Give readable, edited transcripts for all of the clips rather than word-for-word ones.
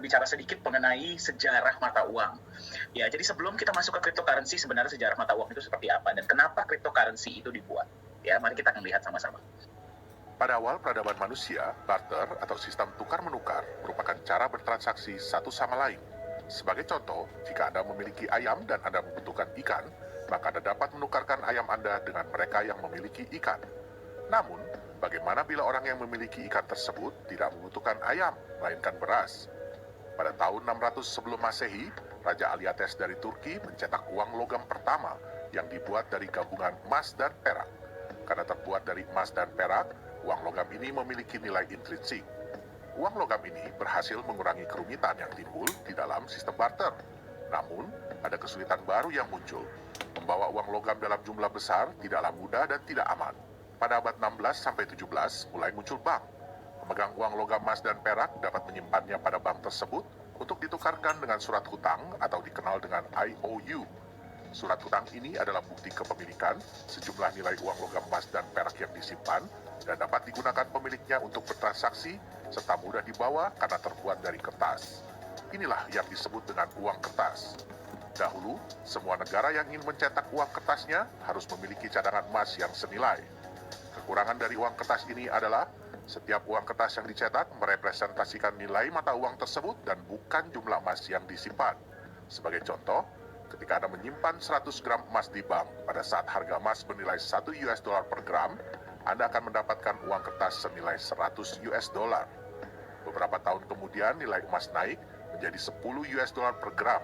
berbicara sedikit mengenai sejarah mata uang. Ya, jadi sebelum kita masuk ke cryptocurrency, sebenarnya sejarah mata uang itu seperti apa dan kenapa cryptocurrency itu dibuat? Ya, mari kita akan lihat sama-sama. Pada awal peradaban manusia, barter atau sistem tukar-menukar merupakan cara bertransaksi satu sama lain. Sebagai contoh, jika Anda memiliki ayam dan Anda membutuhkan ikan, maka Anda dapat menukarkan ayam Anda dengan mereka yang memiliki ikan. Namun, bagaimana bila orang yang memiliki ikan tersebut tidak membutuhkan ayam, melainkan beras? Pada tahun 600 sebelum Masehi, Raja Aliates dari Turki mencetak uang logam pertama yang dibuat dari gabungan emas dan perak. Karena terbuat dari emas dan perak, uang logam ini memiliki nilai intrinsik. Uang logam ini berhasil mengurangi kerumitan yang timbul di dalam sistem barter. Namun, ada kesulitan baru yang muncul. Membawa uang logam dalam jumlah besar tidaklah mudah dan tidak aman. Pada abad 16-17 mulai muncul bank. Pemegang uang logam emas dan perak dapat menyimpannya pada bank tersebut untuk ditukarkan dengan surat hutang atau dikenal dengan IOU. Surat hutang ini adalah bukti kepemilikan sejumlah nilai uang logam emas dan perak yang disimpan dan dapat digunakan pemiliknya untuk bertransaksi serta mudah dibawa karena terbuat dari kertas. Inilah yang disebut dengan uang kertas. Dahulu, semua negara yang ingin mencetak uang kertasnya harus memiliki cadangan emas yang senilai. Kekurangan dari uang kertas ini adalah setiap uang kertas yang dicetak merepresentasikan nilai mata uang tersebut dan bukan jumlah emas yang disimpan. Sebagai contoh, ketika Anda menyimpan 100 gram emas di bank, pada saat harga emas bernilai 1 US dollar per gram, Anda akan mendapatkan uang kertas senilai 100 US dollar. Beberapa tahun kemudian nilai emas naik menjadi 10 US dollar per gram.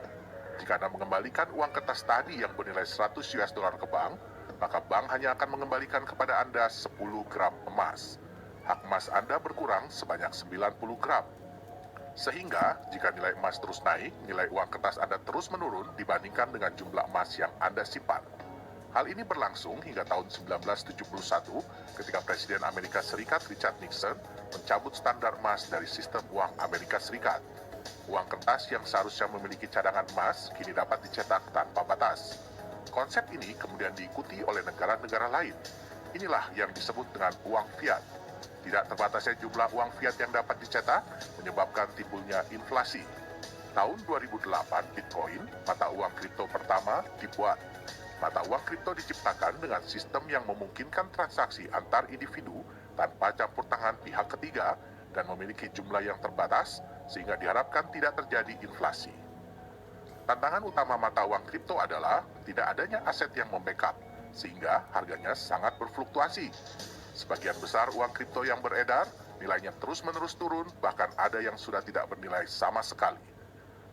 Jika Anda mengembalikan uang kertas tadi yang bernilai 100 US dollar ke bank, maka bank hanya akan mengembalikan kepada Anda 10 gram emas. Hak emas Anda berkurang sebanyak 90 gram. Sehingga, jika nilai emas terus naik, nilai uang kertas Anda terus menurun dibandingkan dengan jumlah emas yang Anda simpan. Hal ini berlangsung hingga tahun 1971 ketika Presiden Amerika Serikat Richard Nixon mencabut standar emas dari sistem uang Amerika Serikat. Uang kertas yang seharusnya memiliki cadangan emas kini dapat dicetak tanpa batas. Konsep ini kemudian diikuti oleh negara-negara lain. Inilah yang disebut dengan uang fiat. Tidak terbatasnya jumlah uang fiat yang dapat dicetak menyebabkan timbulnya inflasi. Tahun 2008, Bitcoin, mata uang kripto pertama, dibuat. Mata uang kripto diciptakan dengan sistem yang memungkinkan transaksi antar individu tanpa campur tangan pihak ketiga dan memiliki jumlah yang terbatas sehingga diharapkan tidak terjadi inflasi. Tantangan utama mata uang kripto adalah tidak adanya aset yang membackup, sehingga harganya sangat berfluktuasi. Sebagian besar uang kripto yang beredar, nilainya terus-menerus turun, bahkan ada yang sudah tidak bernilai sama sekali.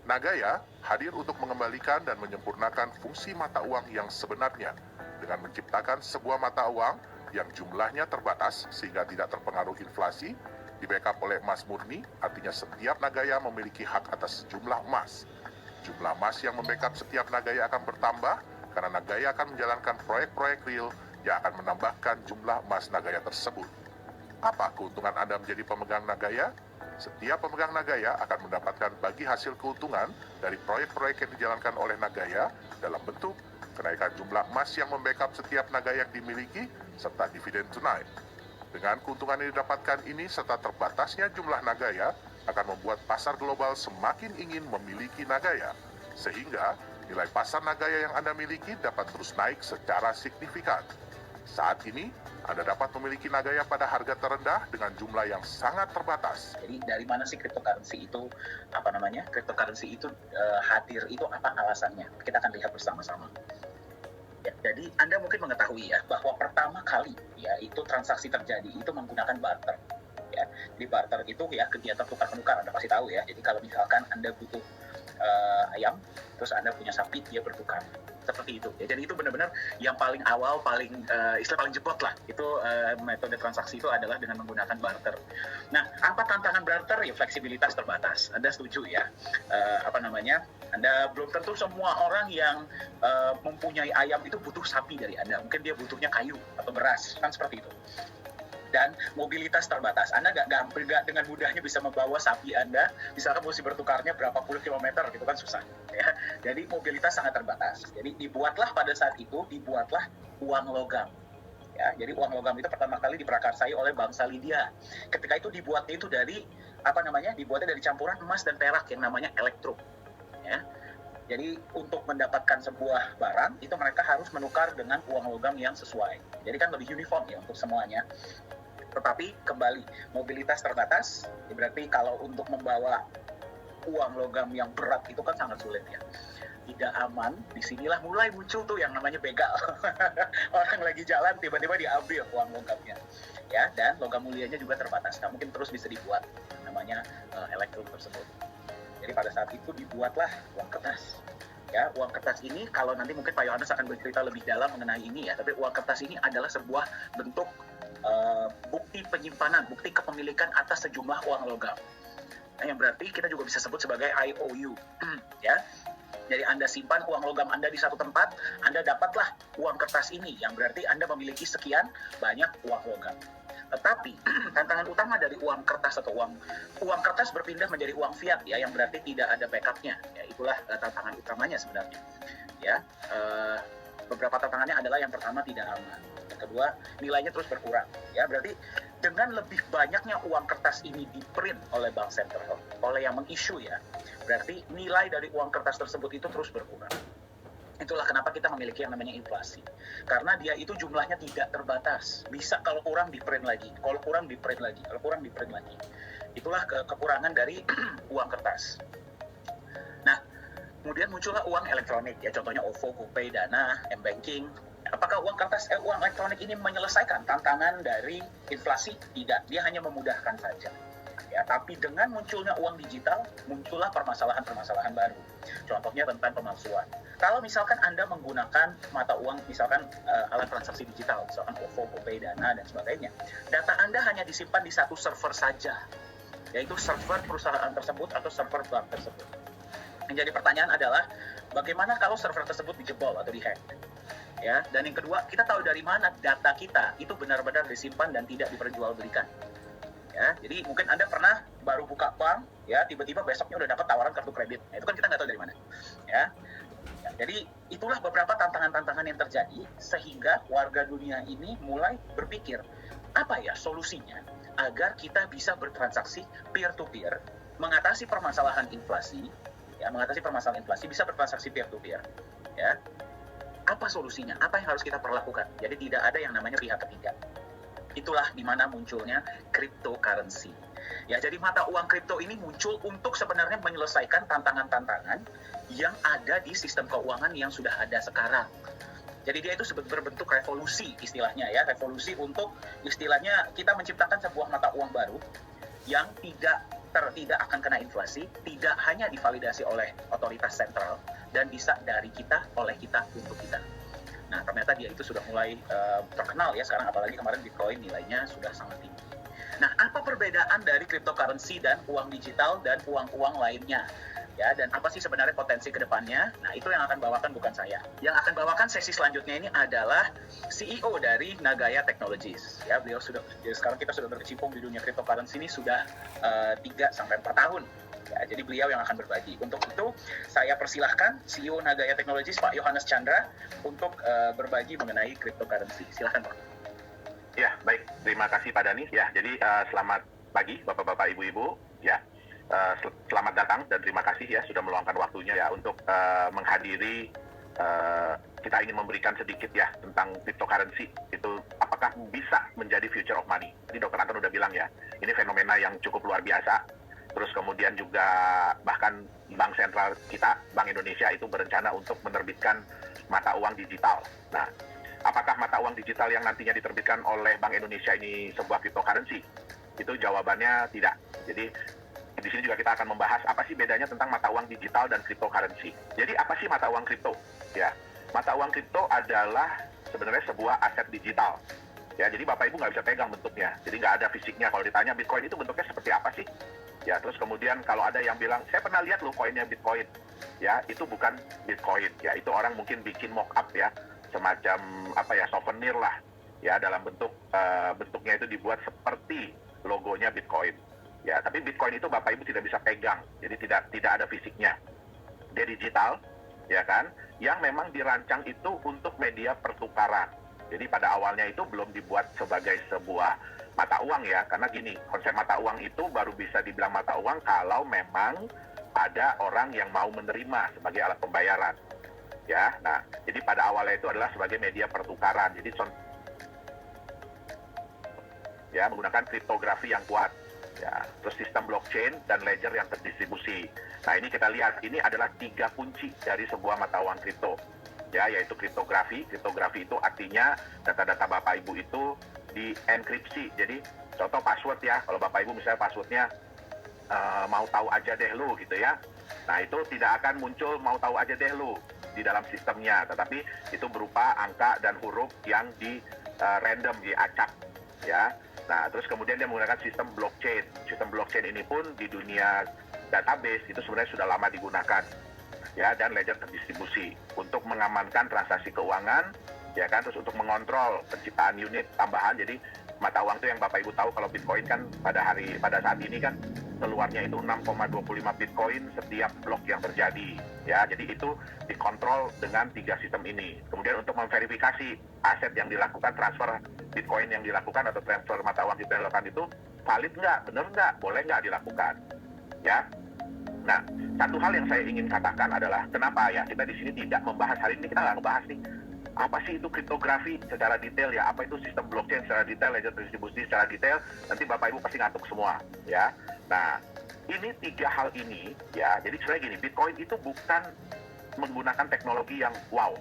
Nagaya hadir untuk mengembalikan dan menyempurnakan fungsi mata uang yang sebenarnya, dengan menciptakan sebuah mata uang yang jumlahnya terbatas sehingga tidak terpengaruh inflasi, di-backup oleh emas murni, artinya setiap Nagaya memiliki hak atas jumlah emas. Jumlah emas yang membackup setiap Nagaya akan bertambah, karena Nagaya akan menjalankan proyek-proyek real yang akan menambahkan jumlah emas Nagaya tersebut. Apa keuntungan Anda menjadi pemegang Nagaya? Setiap pemegang Nagaya akan mendapatkan bagi hasil keuntungan dari proyek-proyek yang dijalankan oleh Nagaya dalam bentuk kenaikan jumlah emas yang membackup setiap Nagaya yang dimiliki serta dividen tunai. Dengan keuntungan yang didapatkan ini serta terbatasnya jumlah Nagaya akan membuat pasar global semakin ingin memiliki Nagaya, sehingga nilai pasar Nagaya yang Anda miliki dapat terus naik secara signifikan. Saat ini, Anda dapat memiliki Nagaya pada harga terendah dengan jumlah yang sangat terbatas. Jadi dari mana sih cryptocurrency itu, cryptocurrency itu hadir, itu apa alasannya? Kita akan lihat bersama-sama. Ya, jadi Anda mungkin mengetahui ya, bahwa pertama kali ya itu transaksi terjadi itu menggunakan barter. Ya, di barter itu ya kegiatan tukar-menukar, Anda pasti tahu ya. Jadi kalau misalkan Anda butuh ayam, terus Anda punya sapi, dia bertukar. Seperti itu. Ya, jadi itu benar-benar yang paling awal, istilah paling jebot lah. Itu metode transaksi itu adalah dengan menggunakan barter. Nah, apa tantangan barter? Ya fleksibilitas terbatas. Anda setuju ya? Anda belum tentu semua orang yang mempunyai ayam itu butuh sapi dari Anda. Mungkin dia butuhnya kayu atau beras, kan seperti itu. Dan mobilitas terbatas. Anda nggak dengan mudahnya bisa membawa sapi Anda, misalkan mesti bertukarnya berapa puluh kilometer gitu kan susah. Ya. Jadi mobilitas sangat terbatas. Jadi pada saat itu dibuatlah uang logam. Ya, jadi uang logam itu pertama kali diprakarsai oleh bangsa Lydia. Ketika itu dibuatnya itu dari dibuatnya dari campuran emas dan perak yang namanya elektrum. Ya. Jadi untuk mendapatkan sebuah barang itu mereka harus menukar dengan uang logam yang sesuai. Jadi kan lebih uniform ya untuk semuanya. Tetapi kembali mobilitas terbatas, berarti kalau untuk membawa uang logam yang berat itu kan sangat sulit ya. Tidak aman, disinilah mulai muncul tuh yang namanya begal. Orang lagi jalan tiba-tiba diambil uang logamnya. Ya, dan logam mulianya juga terbatas, nggak mungkin terus bisa dibuat namanya elektrum tersebut. Jadi pada saat itu dibuatlah uang kertas. Ya, uang kertas ini kalau nanti mungkin Pak Yohanes akan bercerita lebih dalam mengenai ini ya, tapi uang kertas ini adalah sebuah bentuk bukti penyimpanan, bukti kepemilikan atas sejumlah uang logam. Nah, yang berarti kita juga bisa sebut sebagai IOU. Ya. Jadi Anda simpan uang logam Anda di satu tempat, Anda dapatlah uang kertas ini, yang berarti Anda memiliki sekian banyak uang logam. Tetapi tantangan utama dari uang kertas atau uang kertas berpindah menjadi uang fiat ya, yang berarti tidak ada backupnya. Ya, itulah tantangan utamanya sebenarnya. Ya, beberapa tantangannya adalah yang pertama tidak aman, yang kedua nilainya terus berkurang. Ya, berarti dengan lebih banyaknya uang kertas ini di-print oleh bank sentral, oleh yang meng-issue ya, berarti nilai dari uang kertas tersebut itu terus berkurang. Itulah kenapa kita memiliki yang namanya inflasi. Karena dia itu jumlahnya tidak terbatas. Bisa kalau kurang di-print lagi, kalau kurang di-print lagi, kalau kurang di-print lagi. Itulah kekurangan dari uang kertas. Nah, kemudian muncullah uang elektronik ya, contohnya OVO, GoPay, Dana, M-Banking. Apakah uang elektronik ini menyelesaikan tantangan dari inflasi? Tidak, dia hanya memudahkan saja. Ya, tapi dengan munculnya uang digital, muncullah permasalahan-permasalahan baru. Contohnya tentang pemalsuan. Kalau misalkan Anda menggunakan mata uang, misalkan alat transaksi digital, misalkan OVO, GoPay, Dana, dan sebagainya, data Anda hanya disimpan di satu server saja, yaitu server perusahaan tersebut atau server bank tersebut. Yang jadi pertanyaan adalah, bagaimana kalau server tersebut dijebol atau dihack? Ya, dan yang kedua, kita tahu dari mana data kita itu benar-benar disimpan dan tidak diperjualbelikan. Ya, jadi mungkin Anda pernah baru buka bank, ya tiba-tiba besoknya udah dapat tawaran kartu kredit. Nah, itu kan kita nggak tahu dari mana. Ya, jadi itulah beberapa tantangan-tantangan yang terjadi sehingga warga dunia ini mulai berpikir, apa ya solusinya agar kita bisa bertransaksi peer-to-peer, mengatasi permasalahan inflasi, bisa bertransaksi peer-to-peer. Ya, apa solusinya? Apa yang harus kita perlakukan? Jadi tidak ada yang namanya pihak ketiga. Itulah di mana munculnya cryptocurrency. Ya, jadi mata uang kripto ini muncul untuk sebenarnya menyelesaikan tantangan-tantangan yang ada di sistem keuangan yang sudah ada sekarang. Jadi dia itu berbentuk revolusi istilahnya ya, revolusi untuk istilahnya kita menciptakan sebuah mata uang baru yang tidak akan kena inflasi, tidak hanya divalidasi oleh otoritas sentral dan bisa dari kita, oleh kita, untuk kita. Nah, ternyata dia itu sudah mulai terkenal ya sekarang, apalagi kemarin Bitcoin nilainya sudah sangat tinggi. Nah, apa perbedaan dari cryptocurrency dan uang digital dan uang-uang lainnya? Ya, dan apa sih sebenarnya potensi ke depannya? Nah, itu yang akan bawakan bukan saya. Yang akan bawakan sesi selanjutnya ini adalah CEO dari Nagaya Technologies. Ya, beliau sekarang kita sudah berkecimpung di dunia cryptocurrency ini sudah 3-4 tahun. Ya, jadi beliau yang akan berbagi. Untuk itu, saya persilahkan CEO Nagaya Technologies, Pak Yohanes Chandra, untuk berbagi mengenai cryptocurrency. Silahkan, Pak. Ya, baik. Terima kasih, Pak Dani. Ya, jadi selamat pagi, Bapak-Bapak, Ibu-Ibu. Ya, selamat datang dan terima kasih ya sudah meluangkan waktunya ya untuk menghadiri. Kita ingin memberikan sedikit ya tentang cryptocurrency. Itu apakah bisa menjadi future of money? Jadi Dr. Anton udah bilang ya, ini fenomena yang cukup luar biasa. Terus kemudian juga bahkan Bank Sentral kita, Bank Indonesia itu berencana untuk menerbitkan mata uang digital. Nah, apakah mata uang digital yang nantinya diterbitkan oleh Bank Indonesia ini sebuah cryptocurrency? Itu jawabannya tidak. Jadi di sini juga kita akan membahas apa sih bedanya tentang mata uang digital dan cryptocurrency. Jadi apa sih mata uang kripto? Ya, mata uang kripto adalah sebenarnya sebuah aset digital. Ya, jadi Bapak Ibu nggak bisa pegang bentuknya. Jadi nggak ada fisiknya. Kalau ditanya Bitcoin itu bentuknya seperti apa sih? Ya, terus kemudian kalau ada yang bilang, saya pernah lihat loh koinnya Bitcoin. Ya, itu bukan Bitcoin. Ya, itu orang mungkin bikin mock up ya, semacam apa ya, souvenir lah. Ya, dalam bentuknya itu dibuat seperti logonya Bitcoin. Ya, tapi Bitcoin itu Bapak Ibu tidak bisa pegang. Jadi tidak ada fisiknya. Dia digital, ya kan? Yang memang dirancang itu untuk media pertukaran. Jadi pada awalnya itu belum dibuat sebagai sebuah mata uang ya, karena gini, konsep mata uang itu baru bisa dibilang mata uang kalau memang ada orang yang mau menerima sebagai alat pembayaran. Ya, nah, jadi pada awalnya itu adalah sebagai media pertukaran. Jadi ya menggunakan kriptografi yang kuat. Ya, terus sistem blockchain dan ledger yang terdistribusi. Nah, ini kita lihat, ini adalah 3 kunci dari sebuah mata uang kripto. Ya, yaitu kriptografi. Kriptografi itu artinya data-data Bapak Ibu itu dienkripsi. Jadi, contoh password ya, kalau Bapak Ibu misalnya passwordnya mau tahu aja deh lu gitu ya. Nah, itu tidak akan muncul mau tahu aja deh lu di dalam sistemnya, tetapi itu berupa angka dan huruf yang di random, diacak ya. Nah, terus kemudian dia menggunakan sistem blockchain. Sistem blockchain ini pun di dunia database itu sebenarnya sudah lama digunakan, ya, dan ledger terdistribusi untuk mengamankan transaksi keuangan, ya kan, terus untuk mengontrol penciptaan unit tambahan. Jadi mata uang itu yang Bapak Ibu tahu kalau Bitcoin kan pada saat ini kan keluarnya itu 6,25 Bitcoin setiap blok yang terjadi, ya. Jadi itu dikontrol dengan 3 sistem ini. Kemudian untuk memverifikasi aset yang dilakukan, transfer Bitcoin yang dilakukan atau transfer mata uang kita dilakukan itu valid nggak, benar nggak, boleh nggak dilakukan, ya. Nah, satu hal yang saya ingin katakan adalah kenapa ya kita di sini tidak membahas hari ini, kita nggak membahas nih apa sih itu kriptografi secara detail ya, apa itu sistem blockchain secara detail, ledger distribusi secara detail, nanti Bapak Ibu pasti ngantuk semua, ya. Nah, ini 3 hal ini, ya, jadi sebenarnya gini, Bitcoin itu bukan menggunakan teknologi yang wow,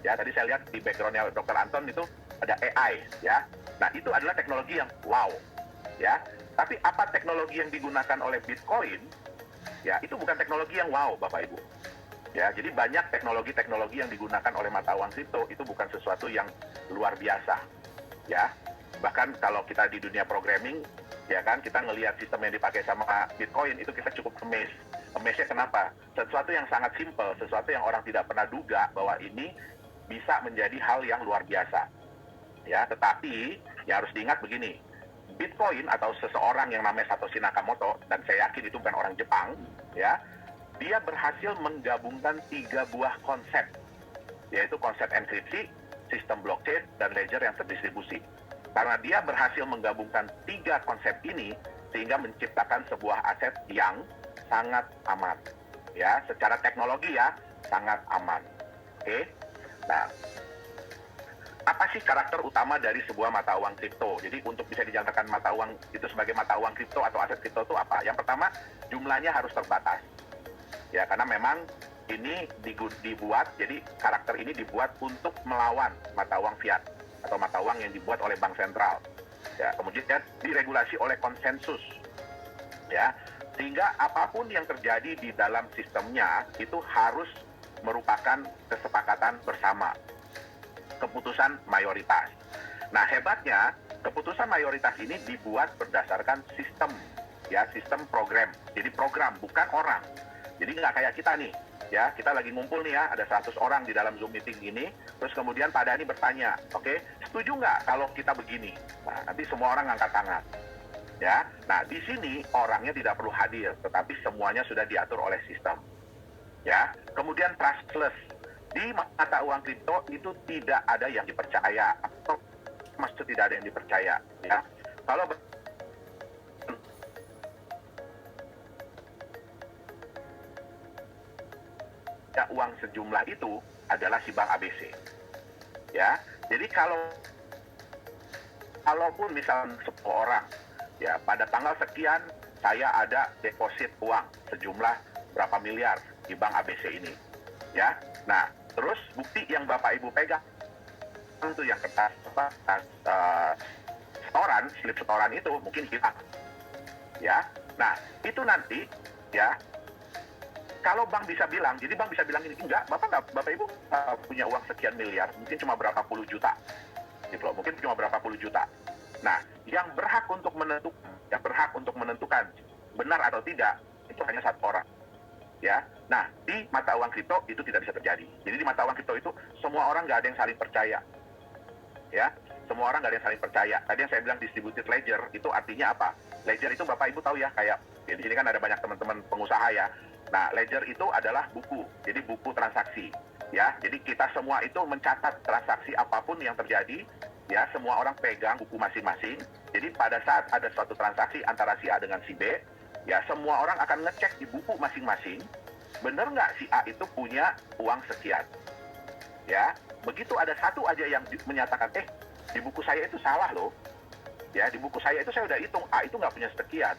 ya. Tadi saya lihat di backgroundnya Dr. Anton itu ada AI, ya. Nah, itu adalah teknologi yang wow, ya. Tapi apa teknologi yang digunakan oleh Bitcoin, ya, itu bukan teknologi yang wow, Bapak Ibu. Ya, jadi banyak teknologi-teknologi yang digunakan oleh mata uang kripto itu bukan sesuatu yang luar biasa, ya. Bahkan kalau kita di dunia programming, ya kan, kita ngelihat sistem yang dipakai sama Bitcoin itu kita cukup amazed. Amazed-nya kenapa? Sesuatu yang sangat simple, sesuatu yang orang tidak pernah duga bahwa ini bisa menjadi hal yang luar biasa. Ya, tetapi ya harus diingat begini. Bitcoin atau seseorang yang namanya Satoshi Nakamoto, dan saya yakin itu bukan orang Jepang, ya. Dia berhasil menggabungkan 3 buah konsep, yaitu konsep enkripsi, sistem blockchain, dan ledger yang terdistribusi. Karena dia berhasil menggabungkan 3 konsep ini, sehingga menciptakan sebuah aset yang sangat aman. Ya, secara teknologi ya, sangat aman. Oke? Nah, apa sih karakter utama dari sebuah mata uang kripto? Jadi untuk bisa dijalankan mata uang itu sebagai mata uang kripto atau aset kripto itu apa? Yang pertama, jumlahnya harus terbatas. Ya, karena memang ini dibuat, jadi karakter ini dibuat untuk melawan mata uang fiat atau mata uang yang dibuat oleh bank sentral. Ya, kemudian diregulasi oleh konsensus. Ya, sehingga apapun yang terjadi di dalam sistemnya itu harus merupakan kesepakatan bersama, keputusan mayoritas. Nah, hebatnya keputusan mayoritas ini dibuat berdasarkan sistem, ya, sistem program. Jadi program, bukan orang. Jadi nggak kayak kita nih, ya, kita lagi ngumpul nih ya, ada 100 orang di dalam Zoom meeting ini, terus kemudian Pak Dhani bertanya, oke, setuju nggak kalau kita begini? Nah, nanti semua orang ngangkat tangan, ya. Nah, di sini orangnya tidak perlu hadir, tetapi semuanya sudah diatur oleh sistem, ya. Kemudian trustless, di mata uang kripto itu tidak ada yang dipercaya, atau maksud tidak ada yang dipercaya, ya. Kalau uang sejumlah itu adalah si bank ABC, ya. Jadi kalaupun misalnya 10 orang, ya, pada tanggal sekian saya ada deposit uang sejumlah berapa miliar di bank ABC ini, ya. Nah, terus bukti yang Bapak Ibu pegang itu yang kertas setoran, slip setoran itu mungkin hilang, ya. Nah, itu nanti, ya, kalau bank bisa bilang, jadi bank bisa bilang ini, enggak, Bapak Ibu punya uang sekian miliar, mungkin cuma berapa puluh juta, gitu loh, mungkin cuma berapa puluh juta. Nah, yang berhak untuk menentukan benar atau tidak, itu hanya 1 orang, ya. Nah, di mata uang kripto itu tidak bisa terjadi. Jadi di mata uang kripto itu semua orang nggak ada yang saling percaya, ya. Semua orang nggak ada yang saling percaya. Tadi yang saya bilang distributed ledger, itu artinya apa? Ledger itu Bapak Ibu tahu ya, kayak ya, di sini kan ada banyak teman-teman pengusaha ya. Nah, ledger itu adalah buku, jadi buku transaksi. ya. Jadi kita semua itu mencatat transaksi apapun yang terjadi, ya. Semua orang pegang buku masing-masing. Jadi pada saat ada suatu transaksi antara si A dengan si B, ya semua orang akan ngecek di buku masing-masing, bener nggak si A itu punya uang sekian, ya. Begitu ada satu aja yang menyatakan, di buku saya itu salah loh, ya, di buku saya itu saya udah hitung A itu nggak punya sekian.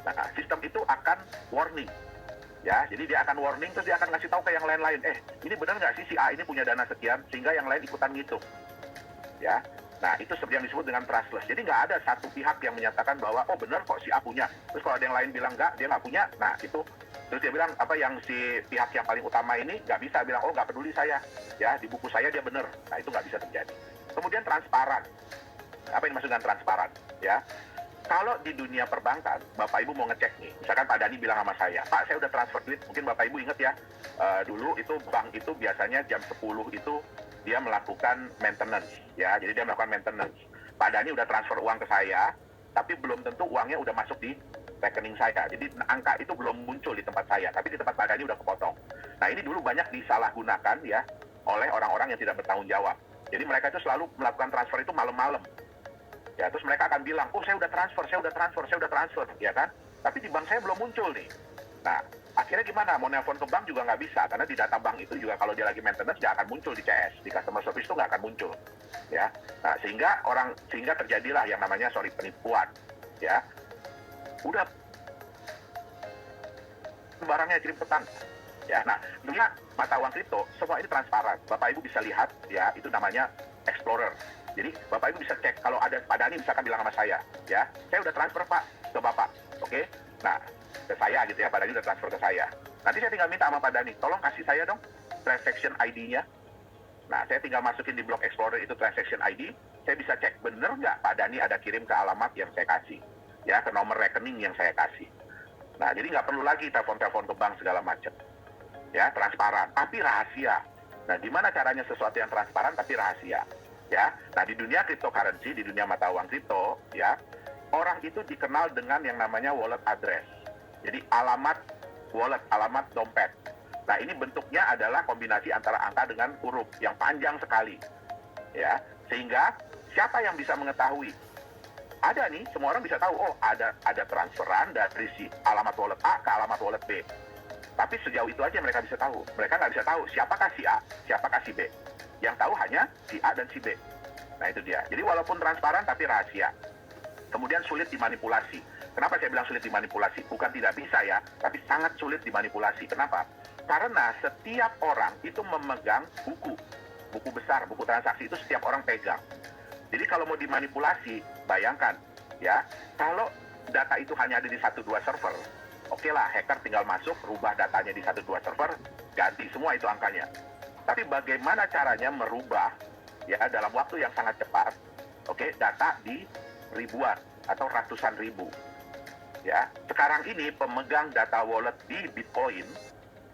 Nah, sistem itu akan warning, ya. Jadi dia akan warning, terus dia akan ngasih tahu ke yang lain-lain, ini benar nggak sih si A ini punya dana sekian, sehingga yang lain ikutan ngitung, ya. Nah, itu seperti yang disebut dengan trustless. Jadi nggak ada satu pihak yang menyatakan bahwa, oh benar kok si A punya. Terus kalau ada yang lain bilang nggak, dia nggak punya, nah itu, terus dia bilang, yang si pihak yang paling utama ini nggak bisa bilang, oh nggak peduli saya, ya, di buku saya dia benar. Nah, itu nggak bisa terjadi. Kemudian transparan. Apa yang dimaksud dengan transparan, ya? Kalau di dunia perbankan, Bapak Ibu mau ngecek nih, misalkan Pak Dani bilang sama saya, Pak saya udah transfer duit, mungkin Bapak Ibu ingat ya, dulu itu bank itu biasanya jam 10 itu dia melakukan maintenance, ya, jadi dia melakukan maintenance. Pak Dani udah transfer uang ke saya, tapi belum tentu uangnya udah masuk di rekening saya, jadi angka itu belum muncul di tempat saya, tapi di tempat Pak Dani udah kepotong. Nah ini dulu banyak disalahgunakan ya oleh orang-orang yang tidak bertanggung jawab. Jadi mereka itu selalu melakukan transfer itu malam-malam. Ya, terus mereka akan bilang, oh saya udah transfer, ya kan? Tapi di bank saya belum muncul nih. Nah, akhirnya gimana? Mau nelpon ke bank juga nggak bisa, karena di data bank itu juga kalau dia lagi maintenance, dia akan muncul di CS, di customer service itu nggak akan muncul. Ya, nah sehingga terjadilah yang namanya penipuan. Ya, udah barangnya kirim pesan. Ya, nah, dunia mata uang kripto, semua ini transparan. Bapak Ibu bisa lihat, ya, itu namanya Explorer. Jadi Bapak Ibu bisa cek, kalau ada Pak Dani misalkan bilang sama saya, ya, saya udah transfer Pak ke Bapak, oke? Nah, ke saya gitu ya, Pak Dani udah transfer ke saya. Nanti saya tinggal minta sama Pak Dani, tolong kasih saya dong transaction ID-nya. Nah, saya tinggal masukin di blog Explorer itu transaction ID, saya bisa cek bener nggak Pak Dani ada kirim ke alamat yang saya kasih, ya, ke nomor rekening yang saya kasih. Nah, jadi nggak perlu lagi telepon-telepon ke bank segala macam, ya, transparan, tapi rahasia. Nah, gimana caranya sesuatu yang transparan tapi rahasia? Ya, nah di dunia cryptocurrency, di dunia mata uang kripto, ya, orang itu dikenal dengan yang namanya wallet address. Jadi alamat wallet, alamat dompet. Nah ini bentuknya adalah kombinasi antara angka dengan huruf yang panjang sekali, ya, sehingga siapa yang bisa mengetahui? Ada nih, semua orang bisa tahu, oh ada transferan dari si alamat wallet A ke alamat wallet B. Tapi sejauh itu aja mereka bisa tahu. Mereka nggak bisa tahu siapakah si A, siapakah si B. Yang tahu hanya si A dan si B. Nah itu dia. Jadi walaupun transparan tapi rahasia. Kemudian sulit dimanipulasi. Kenapa saya bilang sulit dimanipulasi? Bukan tidak bisa ya, tapi sangat sulit dimanipulasi. Kenapa? Karena setiap orang itu memegang buku besar, buku transaksi itu setiap orang pegang. Jadi kalau mau dimanipulasi, bayangkan ya, kalau data itu hanya ada di 1-2 server, oke lah, hacker tinggal masuk, rubah datanya di 1-2 server, ganti semua itu angkanya. Tapi bagaimana caranya merubah ya dalam waktu yang sangat cepat, data di ribuan atau ratusan ribu. Ya, sekarang ini pemegang data wallet di Bitcoin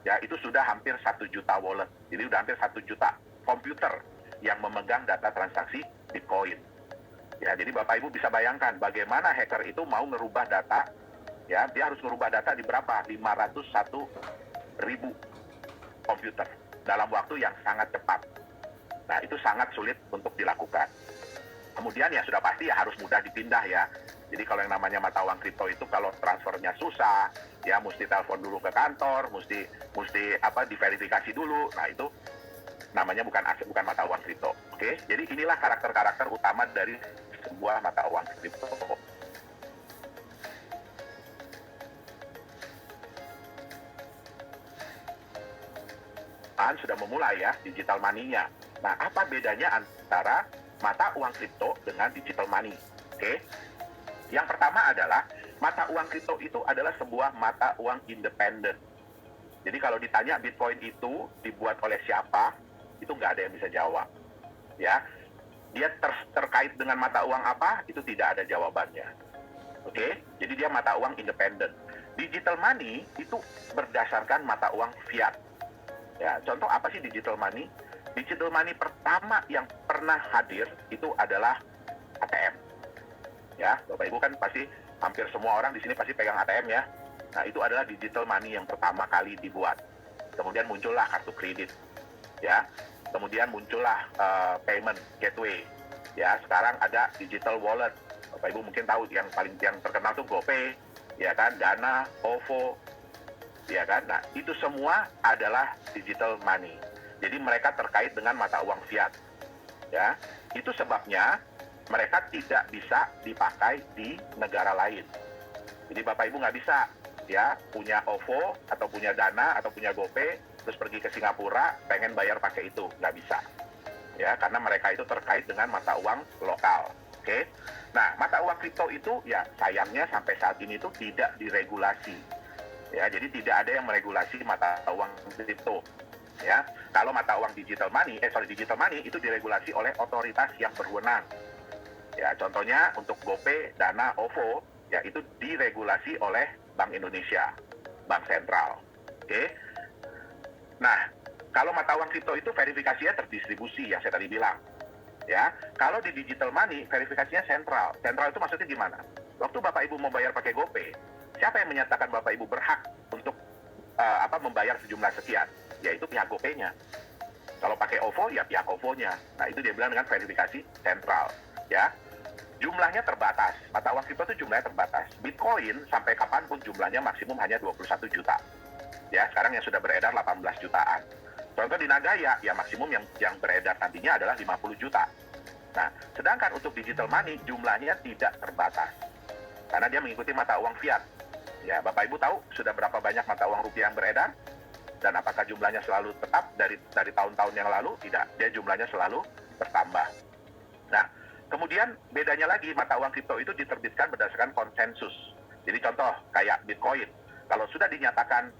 ya itu sudah hampir 1 juta wallet. Jadi sudah hampir 1 juta komputer yang memegang data transaksi Bitcoin. Ya, jadi Bapak Ibu bisa bayangkan bagaimana hacker itu mau ngerubah data, ya, dia harus ngerubah data di berapa? 501.000 komputer dalam waktu yang sangat cepat. Nah, itu sangat sulit untuk dilakukan. Kemudian ya sudah pasti ya harus mudah dipindah ya. Jadi kalau yang namanya mata uang kripto itu kalau transfernya susah, ya mesti telepon dulu ke kantor, mesti diverifikasi dulu. Nah, itu namanya bukan mata uang kripto. Oke? Jadi inilah karakter-karakter utama dari sebuah mata uang kripto. Sudah memulai ya digital money-nya. Nah, apa bedanya antara mata uang kripto dengan digital money? Oke. Yang pertama adalah mata uang kripto itu adalah sebuah mata uang independen. Jadi kalau ditanya Bitcoin itu dibuat oleh siapa, itu nggak ada yang bisa jawab. Ya, dia terkait dengan mata uang apa, itu tidak ada jawabannya. Oke, jadi dia mata uang independen. Digital money itu berdasarkan mata uang fiat. Ya, contoh apa sih digital money? Digital money pertama yang pernah hadir itu adalah ATM. Ya, Bapak Ibu kan pasti hampir semua orang di sini pasti pegang ATM ya. Nah, itu adalah digital money yang pertama kali dibuat. Kemudian muncullah kartu kredit. ya. Kemudian muncullah payment gateway, ya. Sekarang ada digital wallet. Bapak Ibu mungkin tahu yang terkenal tuh GoPay, ya kan, Dana, OVO, ya kan. Nah, itu semua adalah digital money. Jadi mereka terkait dengan mata uang fiat, ya. Itu sebabnya mereka tidak bisa dipakai di negara lain. Jadi Bapak Ibu nggak bisa, ya, punya OVO atau punya Dana atau punya GoPay terus pergi ke Singapura pengen bayar pakai itu, nggak bisa, ya, karena mereka itu terkait dengan mata uang lokal. Oke. Nah, mata uang kripto itu ya sayangnya sampai saat ini itu tidak diregulasi. Ya, jadi tidak ada yang meregulasi mata uang kripto. Ya, kalau mata uang digital money itu diregulasi oleh otoritas yang berwenang. Ya, contohnya untuk GoPay, Dana, OVO, ya itu diregulasi oleh Bank Indonesia, Bank Sentral. Oke. Nah, kalau mata uang kripto itu verifikasinya terdistribusi yang saya tadi bilang. Ya, kalau di digital money verifikasinya sentral. Sentral itu maksudnya gimana? Waktu Bapak Ibu mau bayar pakai GoPay, siapa yang menyatakan Bapak Ibu berhak untuk membayar sejumlah sekian? Yaitu pihak GoPay-nya. Kalau pakai OVO ya pihak OVO-nya. Nah, itu dia bilang dengan verifikasi sentral, ya. Jumlahnya terbatas. Mata uang kripto itu jumlahnya terbatas. Bitcoin sampai kapanpun jumlahnya maksimum hanya 21 juta. Ya, sekarang yang sudah beredar 18 jutaan. Contoh di Nagaya, ya maksimum yang beredar nantinya adalah 50 juta. Nah, sedangkan untuk digital money jumlahnya tidak terbatas. Karena dia mengikuti mata uang fiat. Ya, Bapak Ibu tahu sudah berapa banyak mata uang rupiah yang beredar? Dan apakah jumlahnya selalu tetap dari tahun-tahun yang lalu? Tidak, dia jumlahnya selalu bertambah. Nah, kemudian bedanya lagi mata uang kripto itu diterbitkan berdasarkan konsensus. Jadi contoh kayak Bitcoin, kalau sudah dinyatakan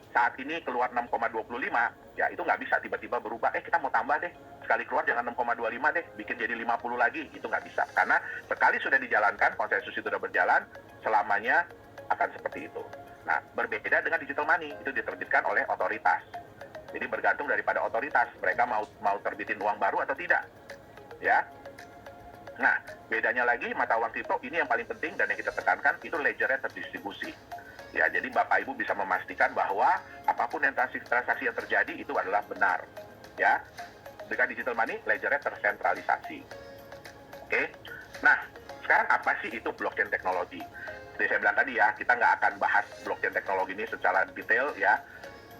saat ini keluar 6,25, ya itu nggak bisa tiba-tiba berubah, kita mau tambah deh, sekali keluar jangan 6,25 deh, bikin jadi 50 lagi, itu nggak bisa. Karena sekali sudah dijalankan, konsensus itu sudah berjalan, selamanya akan seperti itu. Nah, berbeda dengan digital money, itu diterbitkan oleh otoritas. Jadi bergantung daripada otoritas, mereka mau terbitin uang baru atau tidak. Ya. Nah, bedanya lagi mata uang kripto ini yang paling penting dan yang kita tekankan itu ledgernya terdistribusi. Ya, jadi Bapak Ibu bisa memastikan bahwa apapun yang transaksi yang terjadi itu adalah benar. Ya, dengan digital money, ledgernya tersentralisasi. Oke. Nah, sekarang apa sih itu blockchain teknologi? Seperti saya bilang tadi ya, kita nggak akan bahas blockchain teknologi ini secara detail ya.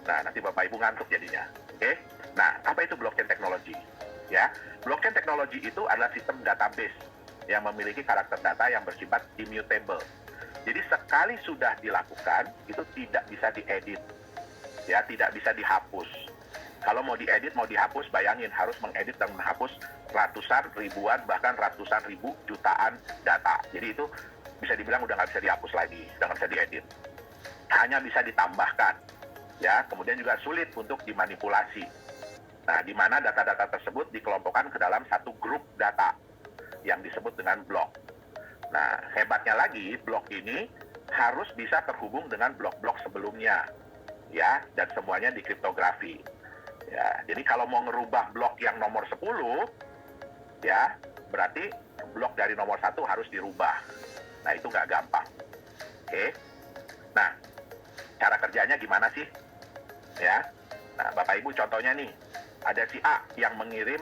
Nah, nanti Bapak Ibu ngantuk jadinya. Oke. Nah, apa itu blockchain teknologi? Ya, blockchain teknologi itu adalah sistem database yang memiliki karakter data yang bersifat immutable. Jadi sekali sudah dilakukan, itu tidak bisa diedit, ya, tidak bisa dihapus. Kalau mau diedit, mau dihapus, bayangin harus mengedit dan menghapus ratusan, ribuan, bahkan ratusan ribu, jutaan data. Jadi itu bisa dibilang udah nggak bisa dihapus lagi, udah nggak bisa diedit. Hanya bisa ditambahkan, ya. Kemudian juga sulit untuk dimanipulasi. Nah, di mana data-data tersebut dikelompokkan ke dalam satu grup data yang disebut dengan blok. Nah, hebatnya lagi, blok ini harus bisa terhubung dengan blok-blok sebelumnya, ya, dan semuanya dikriptografi. Ya, jadi kalau mau ngerubah blok yang nomor 10, ya, berarti blok dari nomor 1 harus dirubah. Nah, itu nggak gampang. Oke. Nah, cara kerjanya gimana sih? Ya, nah, Bapak Ibu contohnya nih, ada si A yang mengirim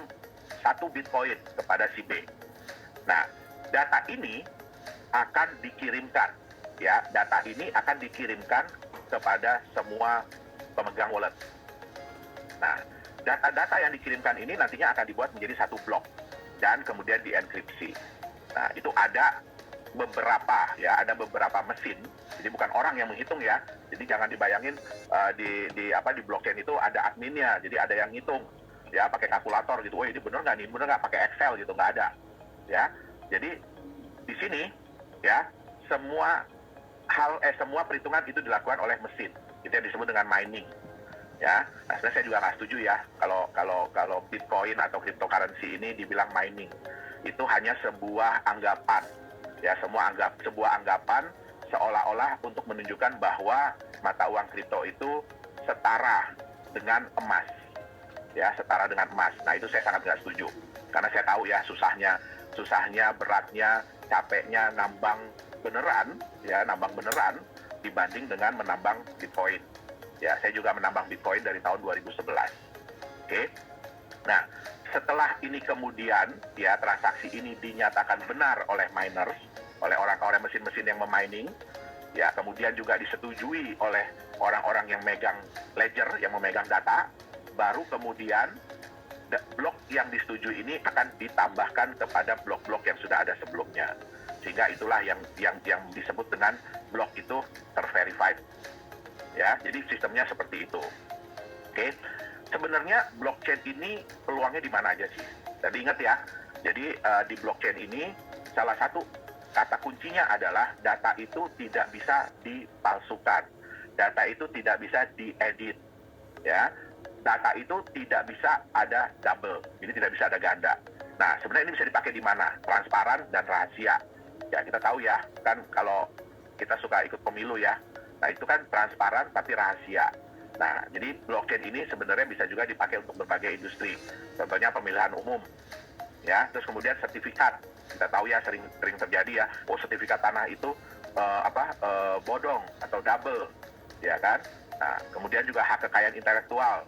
1 Bitcoin kepada si B. Nah, data ini akan dikirimkan, ya, data ini akan dikirimkan kepada semua pemegang wallet. Nah, data-data yang dikirimkan ini nantinya akan dibuat menjadi satu blok dan kemudian dienkripsi. Nah, itu ada beberapa mesin. Jadi bukan orang yang menghitung ya. Jadi jangan dibayangin di blockchain itu ada adminnya. Jadi ada yang ngitung, ya, pakai kalkulator gitu. Oh, ini benar nggak nih? Benar nggak pakai Excel gitu? Nggak ada, ya. Jadi di sini, ya, semua perhitungan itu dilakukan oleh mesin. Itu yang disebut dengan mining. Ya, nah, sebenarnya saya juga nggak setuju ya kalau Bitcoin atau cryptocurrency ini dibilang mining. Itu hanya sebuah anggapan, ya, sebuah anggapan seolah-olah untuk menunjukkan bahwa mata uang kripto itu setara dengan emas, ya, setara dengan emas. Nah, itu saya sangat nggak setuju karena saya tahu ya susahnya, beratnya, capeknya nambang beneran dibanding dengan menambang Bitcoin. Ya, saya juga menambang Bitcoin dari tahun 2011. Oke. Nah, setelah ini kemudian ya transaksi ini dinyatakan benar oleh miners, oleh orang-orang mesin-mesin yang memining, ya kemudian juga disetujui oleh orang-orang yang megang ledger, yang memegang data, baru kemudian blok yang disetujui ini akan ditambahkan kepada blok-blok yang sudah ada sebelumnya. Sehingga itulah yang disebut dengan blok itu terverified. Ya, jadi sistemnya seperti itu. Oke. Sebenarnya blockchain ini peluangnya di mana aja sih? Tadi ingat ya, jadi di blockchain ini salah satu kata kuncinya adalah data itu tidak bisa dipalsukan, data itu tidak bisa diedit, ya, data itu tidak bisa ada double, jadi tidak bisa ada ganda. Nah, sebenarnya ini bisa dipakai di mana? Transparan dan rahasia. Ya, kita tahu ya, kan kalau kita suka ikut pemilu ya, nah itu kan transparan tapi rahasia. Nah, jadi blockchain ini sebenarnya bisa juga dipakai untuk berbagai industri. Contohnya pemilihan umum. Ya, terus kemudian sertifikat. Kita tahu ya sering terjadi ya, sertifikat tanah itu bodong atau double, ya kan? Nah, kemudian juga hak kekayaan intelektual.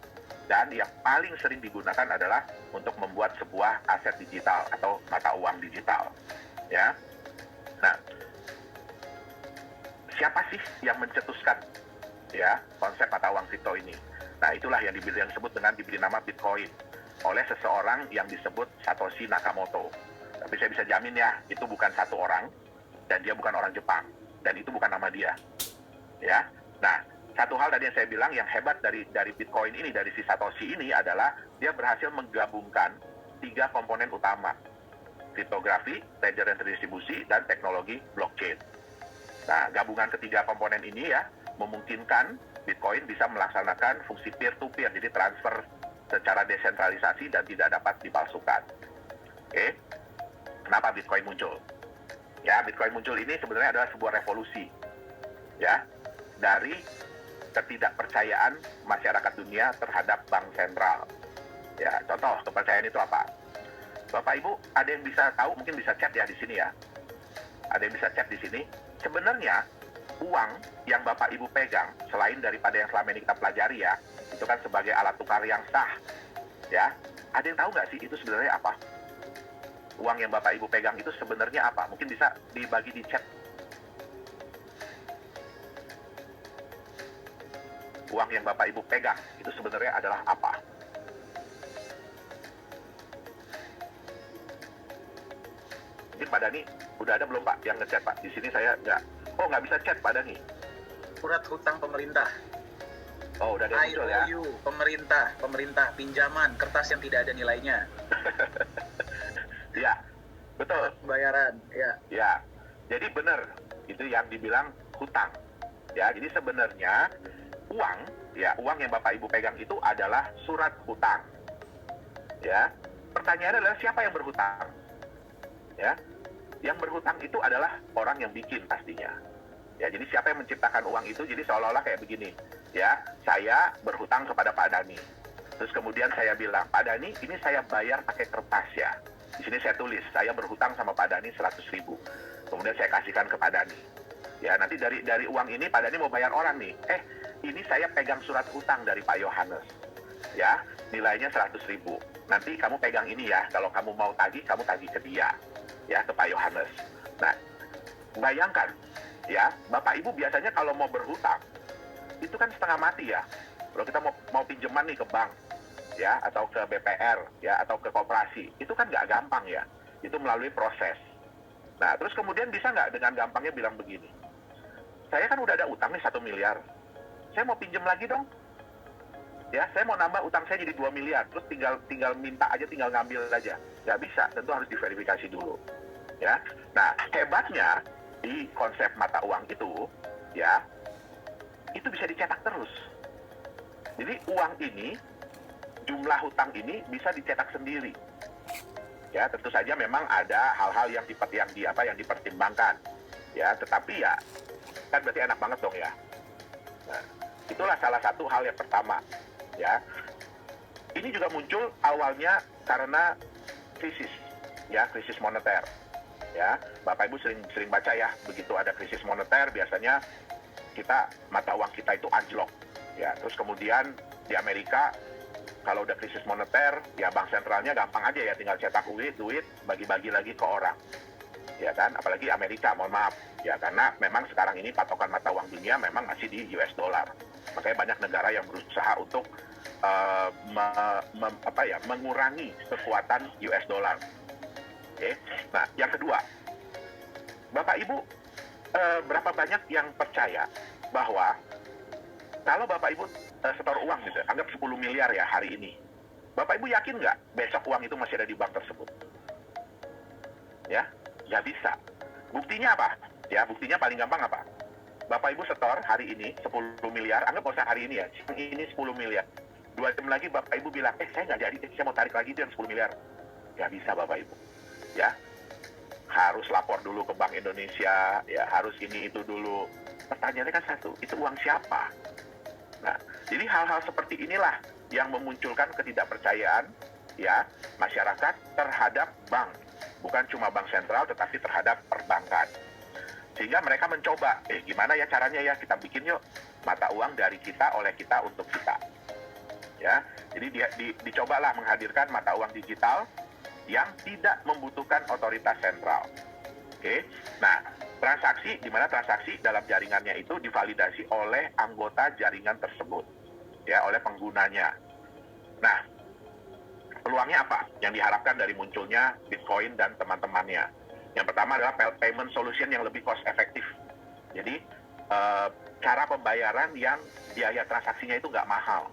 Dan yang paling sering digunakan adalah untuk membuat sebuah aset digital atau mata uang digital. Ya. Nah, siapa sih yang mencetuskan ya konsep mata uang kripto ini? Nah, itulah yang disebut dengan diberi nama Bitcoin oleh seseorang yang disebut Satoshi Nakamoto. Tapi saya bisa jamin ya, itu bukan satu orang dan dia bukan orang Jepang dan itu bukan nama dia. Ya. Nah, satu hal tadi yang saya bilang yang hebat dari Bitcoin ini, dari si Satoshi ini adalah dia berhasil menggabungkan 3 komponen utama: kriptografi, ledger dan distribusi, dan teknologi blockchain. Nah, gabungan ketiga komponen ini ya memungkinkan Bitcoin bisa melaksanakan fungsi peer-to-peer, jadi transfer secara desentralisasi dan tidak dapat dipalsukan. Oke, kenapa Bitcoin muncul? Ya, Bitcoin muncul ini sebenarnya adalah sebuah revolusi, ya, dari ketidakpercayaan masyarakat dunia terhadap bank sentral. Ya, contoh kepercayaan itu apa? Bapak Ibu, ada yang bisa tahu, mungkin bisa chat ya di sini ya. Ada yang bisa chat di sini. Sebenarnya uang yang Bapak Ibu pegang, selain daripada yang selama ini kita pelajari ya, itu kan sebagai alat tukar yang sah, ya. Ada yang tahu nggak sih itu sebenarnya apa? Uang yang Bapak Ibu pegang itu sebenarnya apa? Mungkin bisa dibagi di chat. Uang yang Bapak Ibu pegang itu sebenarnya adalah apa? Mungkin Pak Dani, udah ada belum Pak yang ngechat Pak? Di sini saya nggak bisa chat Pak Dani. Surat hutang pemerintah. Oh, udah ada yang muncul ya? IOU, pemerintah pinjaman, kertas yang tidak ada nilainya. Ya, betul. Pembayaran, ya. Ya, jadi benar itu yang dibilang hutang. Ya, jadi sebenarnya uang yang Bapak Ibu pegang itu adalah surat hutang. Ya, pertanyaannya adalah siapa yang berhutang? Ya, yang berhutang itu adalah orang yang bikin pastinya. Ya, jadi siapa yang menciptakan uang itu? Jadi seolah-olah kayak begini. Ya, saya berhutang kepada Pak Dani. Terus kemudian saya bilang, Pak Dani, ini saya bayar pakai kertas ya. Di sini saya tulis, saya berhutang sama Pak Dani 100.000. Kemudian saya kasihkan ke Pak Dani. Ya, nanti dari uang ini Pak Dani mau bayar orang nih. Ini saya pegang surat hutang dari Pak Yohanes. Ya, nilainya 100.000. Nanti kamu pegang ini ya. Kalau kamu mau tagih, kamu tagih ke dia. Ya, ke Pak Yohanes. Nah, bayangkan ya, Bapak Ibu biasanya kalau mau berhutang itu kan setengah mati ya. Kalau kita mau pinjaman nih ke bank ya, atau ke BPR ya, atau ke koperasi, itu kan nggak gampang ya. Itu melalui proses. Nah, terus kemudian bisa nggak dengan gampangnya bilang begini, saya kan udah ada utang nih 1 miliar, saya mau pinjam lagi dong. Ya, saya mau nambah utang saya jadi 2 miliar, terus tinggal minta aja, tinggal ngambil aja. Nggak bisa, tentu harus diverifikasi dulu. Ya, nah hebatnya di konsep mata uang itu, ya, itu bisa dicetak terus. Jadi uang ini, jumlah hutang ini bisa dicetak sendiri. Ya, tentu saja memang ada hal-hal yang dipertimbangkan. Ya, tetapi ya, kan berarti enak banget dong ya. Nah, itulah salah satu hal yang pertama. Ya, ini juga muncul awalnya karena krisis, ya, krisis moneter. Ya, Bapak Ibu sering baca ya, begitu ada krisis moneter biasanya mata uang kita itu anjlok. Ya, terus kemudian di Amerika kalau udah krisis moneter, ya bank sentralnya gampang aja ya, tinggal cetak duit, bagi-bagi lagi ke orang. Ya kan, apalagi Amerika, mohon maaf. Ya, karena memang sekarang ini patokan mata uang dunia memang masih di US dollar. Makanya banyak negara yang berusaha untuk mengurangi kekuatan US dollar. Oke. Nah, yang kedua, Bapak Ibu, berapa banyak yang percaya bahwa kalau Bapak Ibu setor uang gitu, anggap 10 miliar ya hari ini, Bapak Ibu yakin nggak besok uang itu masih ada di bank tersebut? Ya, nggak bisa. Buktinya apa? Ya, buktinya paling gampang apa? Bapak Ibu setor hari ini 10 miliar, anggap usah hari ini ya, ini 10 miliar. 2 jam lagi Bapak Ibu bilang, saya nggak jadi, saya mau tarik lagi itu yang 10 miliar. Nggak bisa Bapak Ibu. Ya, harus lapor dulu ke Bank Indonesia, ya harus ini itu dulu. Pertanyaannya kan satu, itu uang siapa? Nah, jadi hal-hal seperti inilah yang memunculkan ketidakpercayaan ya masyarakat terhadap bank. Bukan cuma bank sentral, tetapi terhadap perbankan. Sehingga mereka mencoba, gimana ya caranya ya, kita bikin yuk mata uang dari kita, oleh kita, untuk kita. Ya, jadi dicobalah menghadirkan mata uang digital yang tidak membutuhkan otoritas sentral. Oke, nah transaksi, di mana transaksi dalam jaringannya itu divalidasi oleh anggota jaringan tersebut, ya, oleh penggunanya. Nah, peluangnya apa yang diharapkan dari munculnya Bitcoin dan teman-temannya? Yang pertama adalah payment solution yang lebih cost efektif. Jadi cara pembayaran yang biaya transaksinya itu nggak mahal,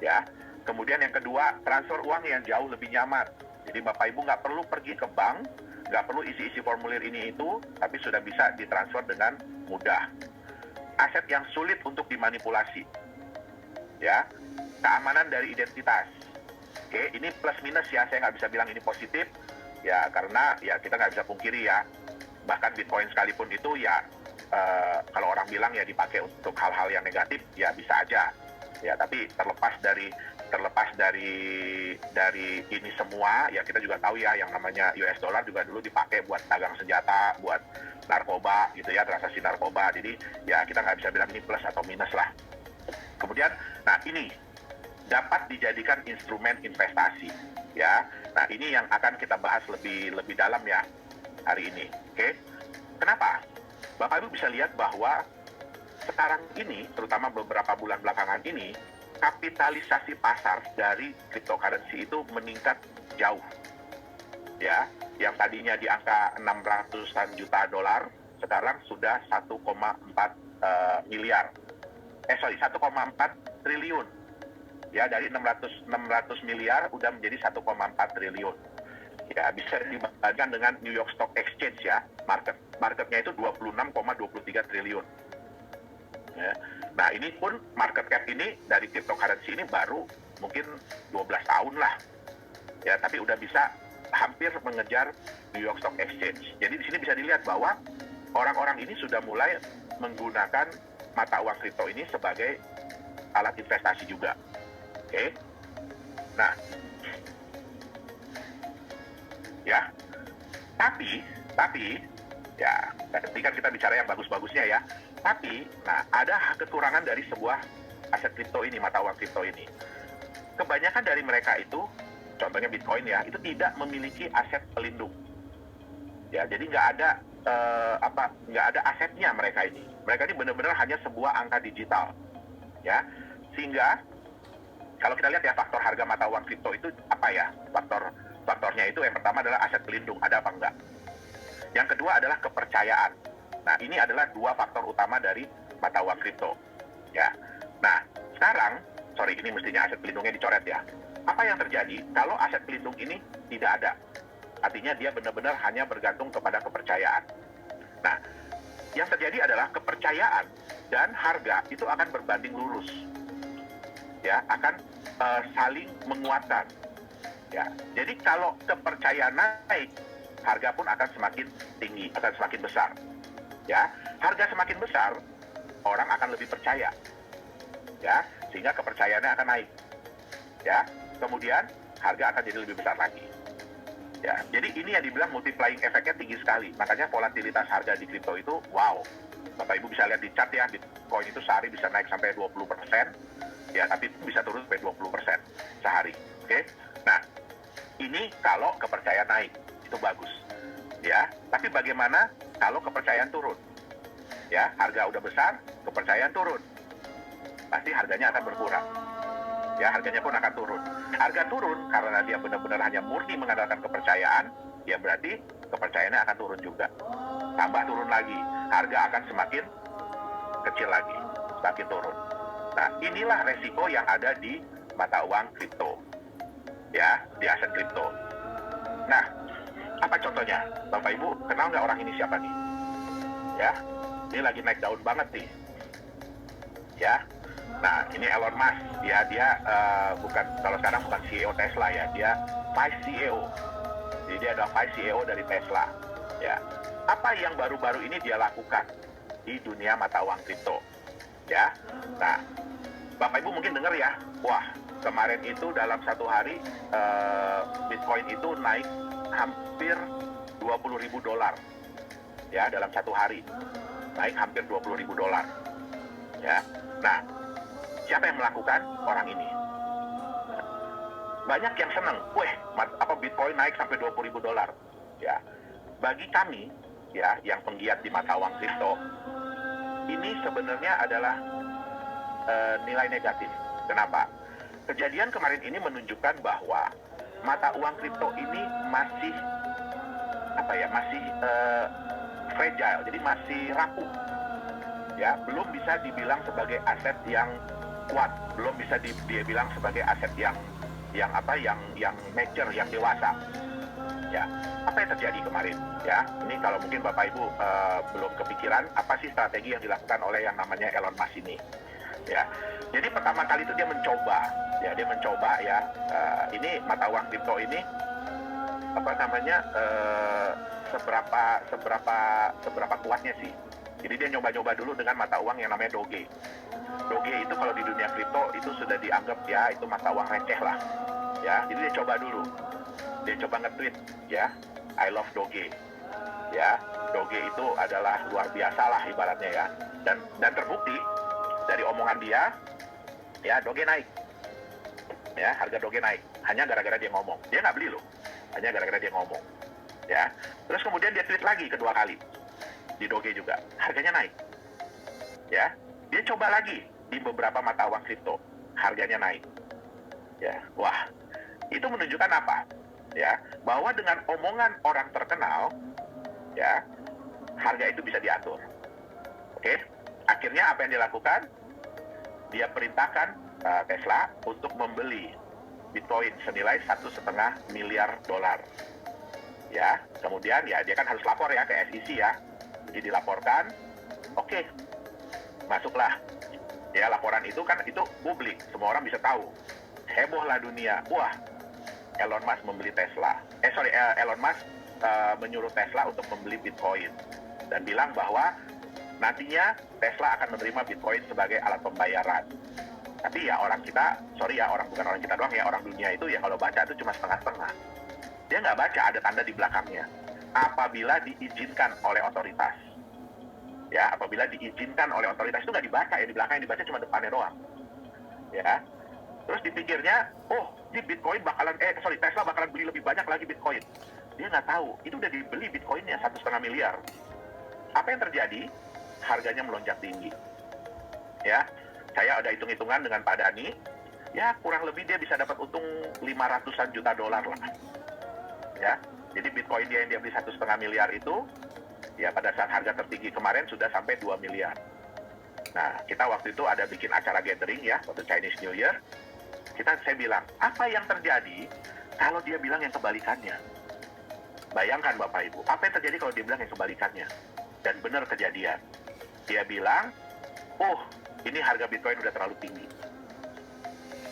ya. Kemudian yang kedua, transfer uang yang jauh lebih nyaman. Jadi Bapak Ibu nggak perlu pergi ke bank, nggak perlu isi-isi formulir ini itu, tapi sudah bisa ditransfer dengan mudah. Aset yang sulit untuk dimanipulasi, ya. Keamanan dari identitas. Oke, ini plus minus ya, saya nggak bisa bilang ini positif, ya, karena ya kita nggak bisa pungkiri ya, bahkan Bitcoin sekalipun itu ya, kalau orang bilang ya dipakai untuk hal-hal yang negatif, ya bisa aja, ya, tapi terlepas dari ini semua, ya kita juga tahu ya, yang namanya US dollar juga dulu dipakai buat dagang senjata, buat narkoba gitu ya, transaksi narkoba. Jadi ya kita nggak bisa bilang ini plus atau minus lah. Kemudian, nah ini dapat dijadikan instrumen investasi, ya. Nah ini yang akan kita bahas lebih dalam ya hari ini. Oke, kenapa? Bapak Ibu bisa lihat bahwa sekarang ini, terutama beberapa bulan belakangan ini, kapitalisasi pasar dari cryptocurrency itu meningkat jauh, ya. Yang tadinya di angka 600-an juta dolar, sekarang sudah 1,4 miliar. 1,4 triliun. Ya, dari 600 miliar udah menjadi 1,4 triliun. Ya, bisa dibandingkan dengan New York Stock Exchange ya, marketnya itu 26,23 triliun. Ya. Nah, ini pun market cap ini dari cryptocurrency ini baru mungkin 12 tahun lah. Ya, tapi udah bisa hampir mengejar New York Stock Exchange. Jadi di sini bisa dilihat bahwa orang-orang ini sudah mulai menggunakan mata uang kripto ini sebagai alat investasi juga. Oke. Nah, ya. Tapi ya, tadi kan kita bicara yang bagus-bagusnya ya. Tapi, nah, ada kekurangan dari sebuah aset kripto ini, mata uang kripto ini. Kebanyakan dari mereka itu, contohnya Bitcoin ya, itu tidak memiliki aset pelindung. Ya, jadi nggak ada asetnya mereka ini. Mereka ini benar-benar hanya sebuah angka digital, ya. Sehingga kalau kita lihat ya, faktor harga mata uang kripto itu apa ya? Faktornya itu yang pertama adalah aset pelindung, ada apa enggak? Yang kedua adalah kepercayaan. Nah, ini adalah dua faktor utama dari mata uang kripto, ya. Nah, sekarang, ini mestinya aset pelindungnya dicoret ya. Apa yang terjadi kalau aset pelindung ini tidak ada? Artinya dia benar-benar hanya bergantung kepada kepercayaan. Nah, yang terjadi adalah kepercayaan dan harga itu akan berbanding lurus, ya, akan saling menguatkan, ya. Jadi kalau kepercayaan naik, harga pun akan semakin tinggi, akan semakin besar, ya. Harga semakin besar, orang akan lebih percaya, ya, sehingga kepercayaannya akan naik, ya. Kemudian harga akan jadi lebih besar lagi, ya. Jadi ini yang dibilang multiplying efeknya tinggi sekali. Makanya volatilitas harga di kripto itu wow. Bapak Ibu bisa lihat di chart ya, Bitcoin itu sehari bisa naik sampai 20%, ya, tapi bisa turun sampai 20% sehari. Oke. Nah, ini kalau kepercayaan naik, itu bagus. Ya, tapi bagaimana kalau kepercayaan turun? Ya, harga udah besar, kepercayaan turun. Pasti harganya akan berkurang. Ya, harganya pun akan turun. Harga turun karena dia benar-benar hanya murni mengandalkan kepercayaan, ya berarti kepercayaannya akan turun juga. Tambah turun lagi, harga akan semakin kecil lagi, semakin turun. Nah, inilah resiko yang ada di mata uang kripto. Ya, di aset kripto. Nah, apa contohnya? Bapak Ibu, kenal nggak orang ini siapa nih? Ya, ini lagi naik daun banget nih. Ya, nah ini Elon Musk. Dia bukan, kalau sekarang bukan CEO Tesla ya, dia Vice CEO. Jadi dia adalah Vice CEO dari Tesla. Ya, apa yang baru-baru ini dia lakukan di dunia mata uang kripto? Ya, nah Bapak Ibu mungkin dengar ya, wah kemarin itu dalam satu hari Bitcoin itu naik hampir $20.000 ya, dalam satu hari naik hampir $20.000 ya. Nah, siapa yang melakukan? Orang ini. Banyak yang senang, Bitcoin naik sampai $20.000 ya. Bagi kami ya yang penggiat di mata uang kripto, ini sebenarnya adalah nilai negatif. Kenapa? Kejadian kemarin ini menunjukkan bahwa mata uang kripto ini masih fragile, jadi masih rapuh. Ya, belum bisa dibilang sebagai aset yang kuat, belum bisa dia bilang sebagai aset yang mature, yang dewasa. Ya, apa yang terjadi kemarin? Ya, ini kalau mungkin Bapak Ibu belum kepikiran apa sih strategi yang dilakukan oleh yang namanya Elon Musk ini. Ya, jadi pertama kali itu dia mencoba ini mata uang kripto ini seberapa kuatnya sih. Jadi dia nyoba-nyoba dulu dengan mata uang yang namanya Doge. Doge itu kalau di dunia kripto itu sudah dianggap ya itu mata uang receh lah. Ya, jadi dia coba dulu. Dia coba nge-tweet ya, I love Doge. Ya, Doge itu adalah luar biasa lah ibaratnya ya. Dan terbukti dari omongan dia, ya Doge naik. Ya, harga Doge naik. Hanya gara-gara dia ngomong. Dia nggak beli loh. Hanya gara-gara dia ngomong. Ya. Terus kemudian dia tweet lagi kedua kali. Di Doge juga, harganya naik. Ya, dia coba lagi di beberapa mata uang kripto, harganya naik. Ya, wah, itu menunjukkan apa? Ya, bahwa dengan omongan orang terkenal, ya, harga itu bisa diatur. Oke, akhirnya apa yang dilakukan? Dia perintahkan Tesla untuk membeli Bitcoin senilai $1,5 miliar. Ya, kemudian ya dia kan harus lapor ya ke SEC ya. Jadi dilaporkan, oke, masuklah. Ya, laporan itu kan itu publik, semua orang bisa tahu. Hebohlah dunia. Wah, Elon Musk membeli Tesla. Elon Musk menyuruh Tesla untuk membeli Bitcoin dan bilang bahwa nantinya Tesla akan menerima Bitcoin sebagai alat pembayaran. Tapi ya orang kita, bukan orang kita doang ya, orang dunia itu ya kalau baca itu cuma setengah-setengah. Dia nggak baca ada tanda di belakangnya. Apabila diizinkan oleh otoritas. Ya, apabila diizinkan oleh otoritas itu nggak dibaca ya, di belakang yang dibaca cuma depannya doang. Ya. Terus dipikirnya, di Bitcoin Tesla bakalan beli lebih banyak lagi Bitcoin. Dia nggak tahu, itu udah dibeli Bitcoinnya $1,5 miliar. Apa yang terjadi? Harganya melonjak tinggi. Ya, saya ada hitung-hitungan dengan Pak Dhani, ya kurang lebih dia bisa dapat untung $500-an juta lah. Ya, jadi Bitcoin dia yang dia beli $1,5 miliar itu, ya pada saat harga tertinggi kemarin sudah sampai 2 miliar. Nah, kita waktu itu ada bikin acara gathering ya, waktu Chinese New Year. Saya bilang, apa yang terjadi kalau dia bilang yang kebalikannya? Bayangkan Bapak Ibu, apa yang terjadi kalau dia bilang yang kebalikannya? Dan benar kejadian. Dia bilang, ini harga Bitcoin udah terlalu tinggi.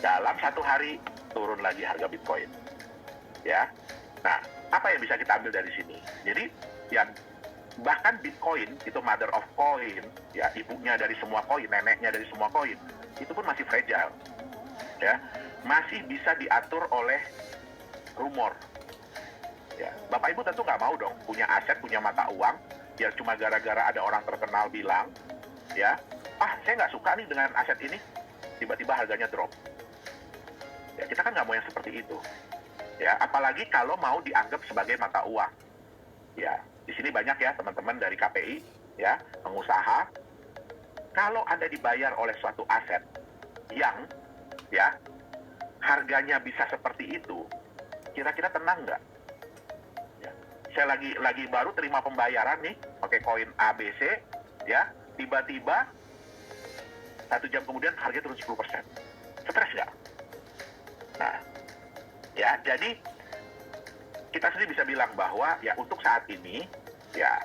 Dalam satu hari, turun lagi harga Bitcoin. Ya, nah, apa yang bisa kita ambil dari sini? Jadi, bahkan Bitcoin, itu mother of coin, ya, ibunya dari semua koin, neneknya dari semua koin, itu pun masih fragile. Ya, masih bisa diatur oleh rumor. Ya, Bapak Ibu tentu nggak mau dong punya aset, punya mata uang, yang cuma gara-gara ada orang terkenal bilang, ya, saya nggak suka nih dengan aset ini, tiba-tiba harganya drop. Ya, kita kan nggak mau yang seperti itu. Ya, apalagi kalau mau dianggap sebagai mata uang. Ya, di sini banyak ya teman-teman dari KPI, ya, pengusaha. Kalau Anda dibayar oleh suatu aset yang, ya, harganya bisa seperti itu, kira-kira tenang nggak? Ya. Saya lagi baru terima pembayaran nih, pakai koin ABC, ya, tiba-tiba 1 jam kemudian harganya turun 10%. Stres nggak? Nah, ya, jadi kita sendiri bisa bilang bahwa ya untuk saat ini, ya,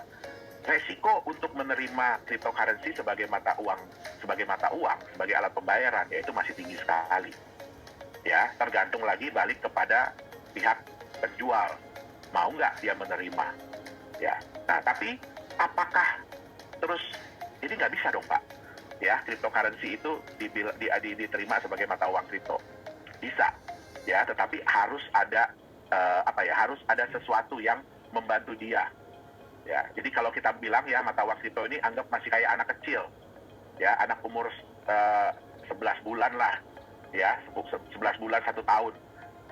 resiko untuk menerima cryptocurrency sebagai mata uang, sebagai alat pembayaran, ya itu masih tinggi sekali. Ya, tergantung lagi balik kepada pihak penjual, mau nggak dia menerima. Ya, nah tapi apakah terus ini nggak bisa dong Pak? Ya, cryptocurrency itu diterima sebagai mata uang kripto. Bisa, ya, tetapi harus ada harus ada sesuatu yang membantu dia. Ya, jadi kalau kita bilang ya mata uang kripto ini anggap masih kayak anak kecil, ya, anak umur 11 bulan lah, ya, 11 bulan 1 tahun,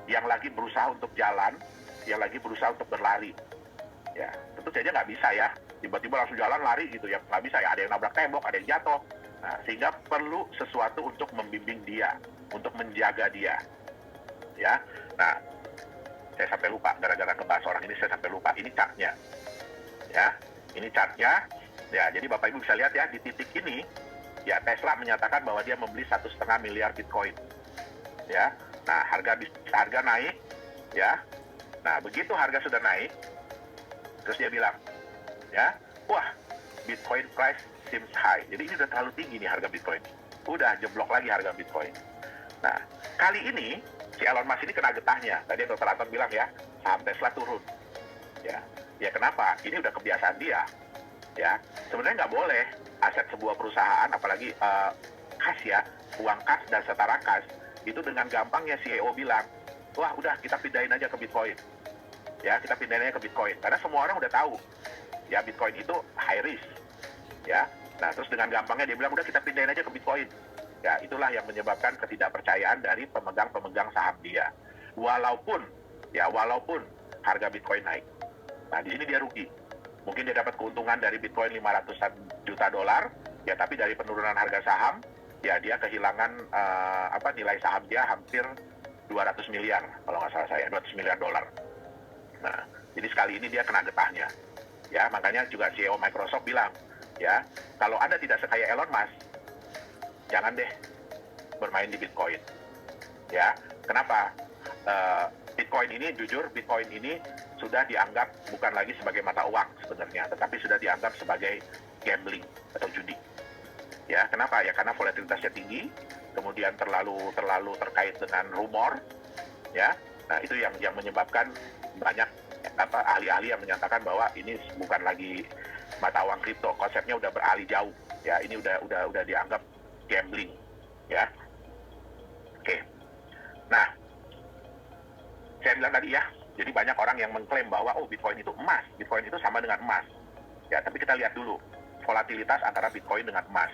yang lagi berusaha untuk jalan, yang lagi berusaha untuk berlari. Ya, tentu saja nggak bisa ya, tiba-tiba langsung jalan lari gitu ya, nggak bisa ya, ada yang nabrak tembok, ada yang jatuh. Nah, sehingga perlu sesuatu untuk membimbing dia, untuk menjaga dia. Ya, nah, saya sampai lupa, gara-gara ngebahas orang ini saya sampai lupa, ini chartnya. Ya, ini chartnya. Ya, jadi Bapak Ibu bisa lihat ya, di titik ini, ya, Tesla menyatakan bahwa dia membeli 1,5 miliar Bitcoin. Ya, nah, harga naik, ya. Nah, begitu harga sudah naik, terus dia bilang, ya, wah, Bitcoin price seems high. Jadi ini udah terlalu tinggi nih harga Bitcoin. Udah jeblok lagi harga Bitcoin. Nah, kali ini si Elon Musk ini kena getahnya. Tadi Dr. Anton bilang ya, saham Tesla turun. Ya kenapa? Ini udah kebiasaan dia. Ya, sebenarnya nggak boleh aset sebuah perusahaan, apalagi kas ya, uang kas dan setara kas, itu dengan gampangnya CEO bilang, wah udah kita pindahin aja ke Bitcoin. Ya, kita pindahin aja ke Bitcoin. Karena semua orang udah tahu, ya, Bitcoin itu high risk. Ya, nah terus dengan gampangnya dia bilang udah kita pindahin aja ke Bitcoin. Ya, itulah yang menyebabkan ketidakpercayaan dari pemegang saham dia. Walaupun harga Bitcoin naik. Nah, di sini dia rugi. Mungkin dia dapat keuntungan dari Bitcoin 500-an juta dolar, ya, tapi dari penurunan harga saham, ya dia kehilangan nilai saham dia hampir 200 miliar, kalau nggak salah saya, 200 miliar dolar. Nah, jadi sekali ini dia kena getahnya. Ya, makanya juga CEO Microsoft bilang, ya, kalau Anda tidak sekaya Elon Musk, jangan deh bermain di Bitcoin. Ya, kenapa? Bitcoin ini sudah dianggap bukan lagi sebagai mata uang sebenarnya, tetapi sudah dianggap sebagai gambling atau judi. Ya, kenapa? Ya karena volatilitasnya tinggi, kemudian terlalu terkait dengan rumor, ya. Nah, itu yang menyebabkan banyak ahli-ahli yang menyatakan bahwa ini bukan lagi mata uang kripto, konsepnya udah beralih jauh. Ya, ini udah dianggap gambling, ya. Oke. Nah, saya bilang tadi ya, jadi banyak orang yang mengklaim bahwa Bitcoin itu emas, Bitcoin itu sama dengan emas. Ya, tapi kita lihat dulu volatilitas antara Bitcoin dengan emas.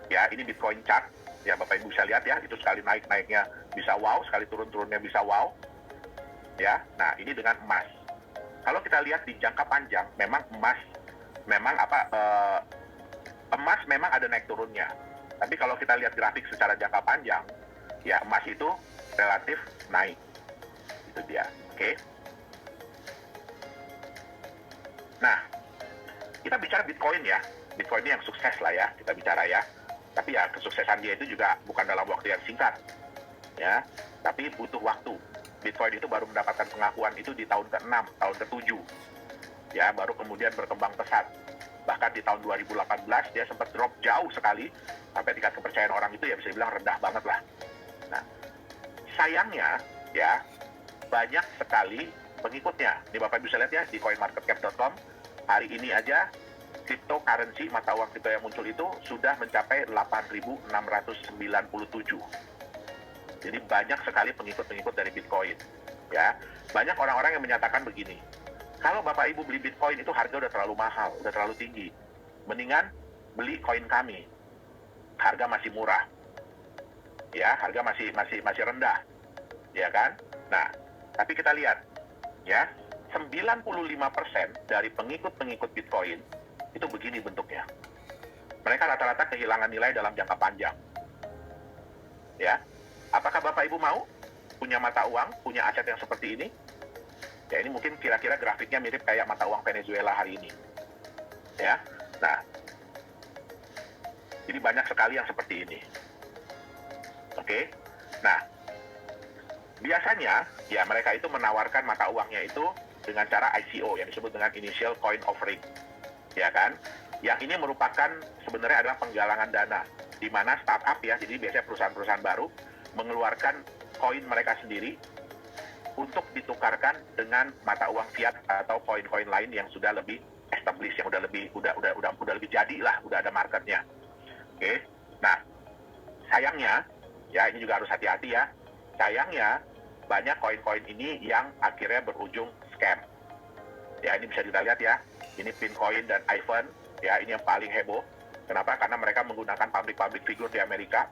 Ya, ini Bitcoin chart. Ya, Bapak Ibu bisa lihat ya, itu sekali naiknya bisa wow, sekali turunnya bisa wow. Ya, nah ini dengan emas. Kalau kita lihat di jangka panjang, memang emas memang ada naik turunnya. Tapi kalau kita lihat grafik secara jangka panjang, ya emas itu relatif naik. Itu dia, oke? Nah, kita bicara Bitcoin ya. Bitcoin ini yang sukses lah ya, kita bicara ya. Tapi ya kesuksesan dia itu juga bukan dalam waktu yang singkat. Ya, tapi butuh waktu. Bitcoin itu baru mendapatkan pengakuan itu di tahun ke-6, tahun ke-7. Ya, baru kemudian berkembang pesat. Bahkan di tahun 2018 dia sempat drop jauh sekali, sampai tingkat kepercayaan orang itu ya bisa dibilang rendah banget lah. Nah, sayangnya ya banyak sekali pengikutnya. Ini Bapak bisa lihat ya di coinmarketcap.com, hari ini aja cryptocurrency, mata uang kripto yang muncul itu sudah mencapai 8.697. Jadi banyak sekali pengikut-pengikut dari Bitcoin. Ya, banyak orang-orang yang menyatakan begini, kalau Bapak Ibu beli Bitcoin itu harga udah terlalu mahal, udah terlalu tinggi. Mendingan beli koin kami, harga masih murah. ya harga masih rendah, ya kan? Nah, tapi kita lihat, ya 95% dari pengikut-pengikut Bitcoin itu begini bentuknya. Mereka rata-rata kehilangan nilai dalam jangka panjang. Ya, apakah Bapak Ibu mau punya mata uang, punya aset yang seperti ini? Ya, ini mungkin kira-kira grafiknya mirip kayak mata uang Venezuela hari ini. Ya, nah, ini banyak sekali yang seperti ini. Oke, nah, biasanya ya mereka itu menawarkan mata uangnya itu dengan cara ICO yang disebut dengan Initial Coin Offering, ya kan? Yang ini merupakan sebenarnya adalah penggalangan dana, di mana startup ya, jadi biasanya perusahaan-perusahaan baru mengeluarkan koin mereka sendiri untuk ditukarkan dengan mata uang fiat atau koin-koin lain yang sudah lebih established, yang udah lebih jadi lah, udah ada marketnya. Oke, nah sayangnya ya ini juga harus hati-hati ya. Sayangnya banyak koin-koin ini yang akhirnya berujung scam. Ya ini bisa kita lihat ya. Ini Pincoin dan Ivan. Ya ini yang paling heboh. Kenapa? Karena mereka menggunakan public figure di Amerika.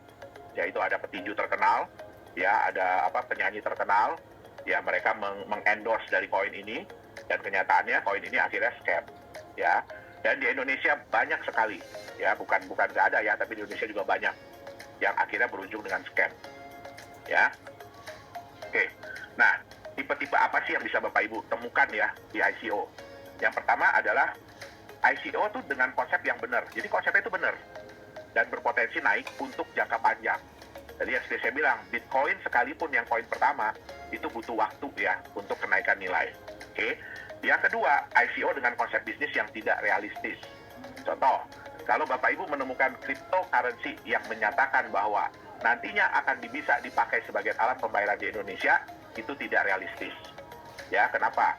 Yaitu ada petinju terkenal, ya ada penyanyi terkenal. Ya mereka mengendorse dari koin ini. Dan kenyataannya koin ini akhirnya scam. Ya. Dan di Indonesia banyak sekali. Ya bukan nggak ada ya, tapi di Indonesia juga banyak yang akhirnya berujung dengan scam. Ya. Oke, nah tipe-tipe apa sih yang bisa Bapak Ibu temukan ya di ICO? Yang pertama adalah ICO tuh dengan konsep yang benar. Jadi konsepnya itu benar dan berpotensi naik untuk jangka panjang. Jadi yang seperti saya bilang, Bitcoin sekalipun yang koin pertama itu butuh waktu ya untuk kenaikan nilai. Oke, yang kedua ICO dengan konsep bisnis yang tidak realistis. Contoh, kalau Bapak Ibu menemukan cryptocurrency yang menyatakan bahwa nantinya akan bisa dipakai sebagai alat pembayaran di Indonesia, itu tidak realistis. Ya, kenapa?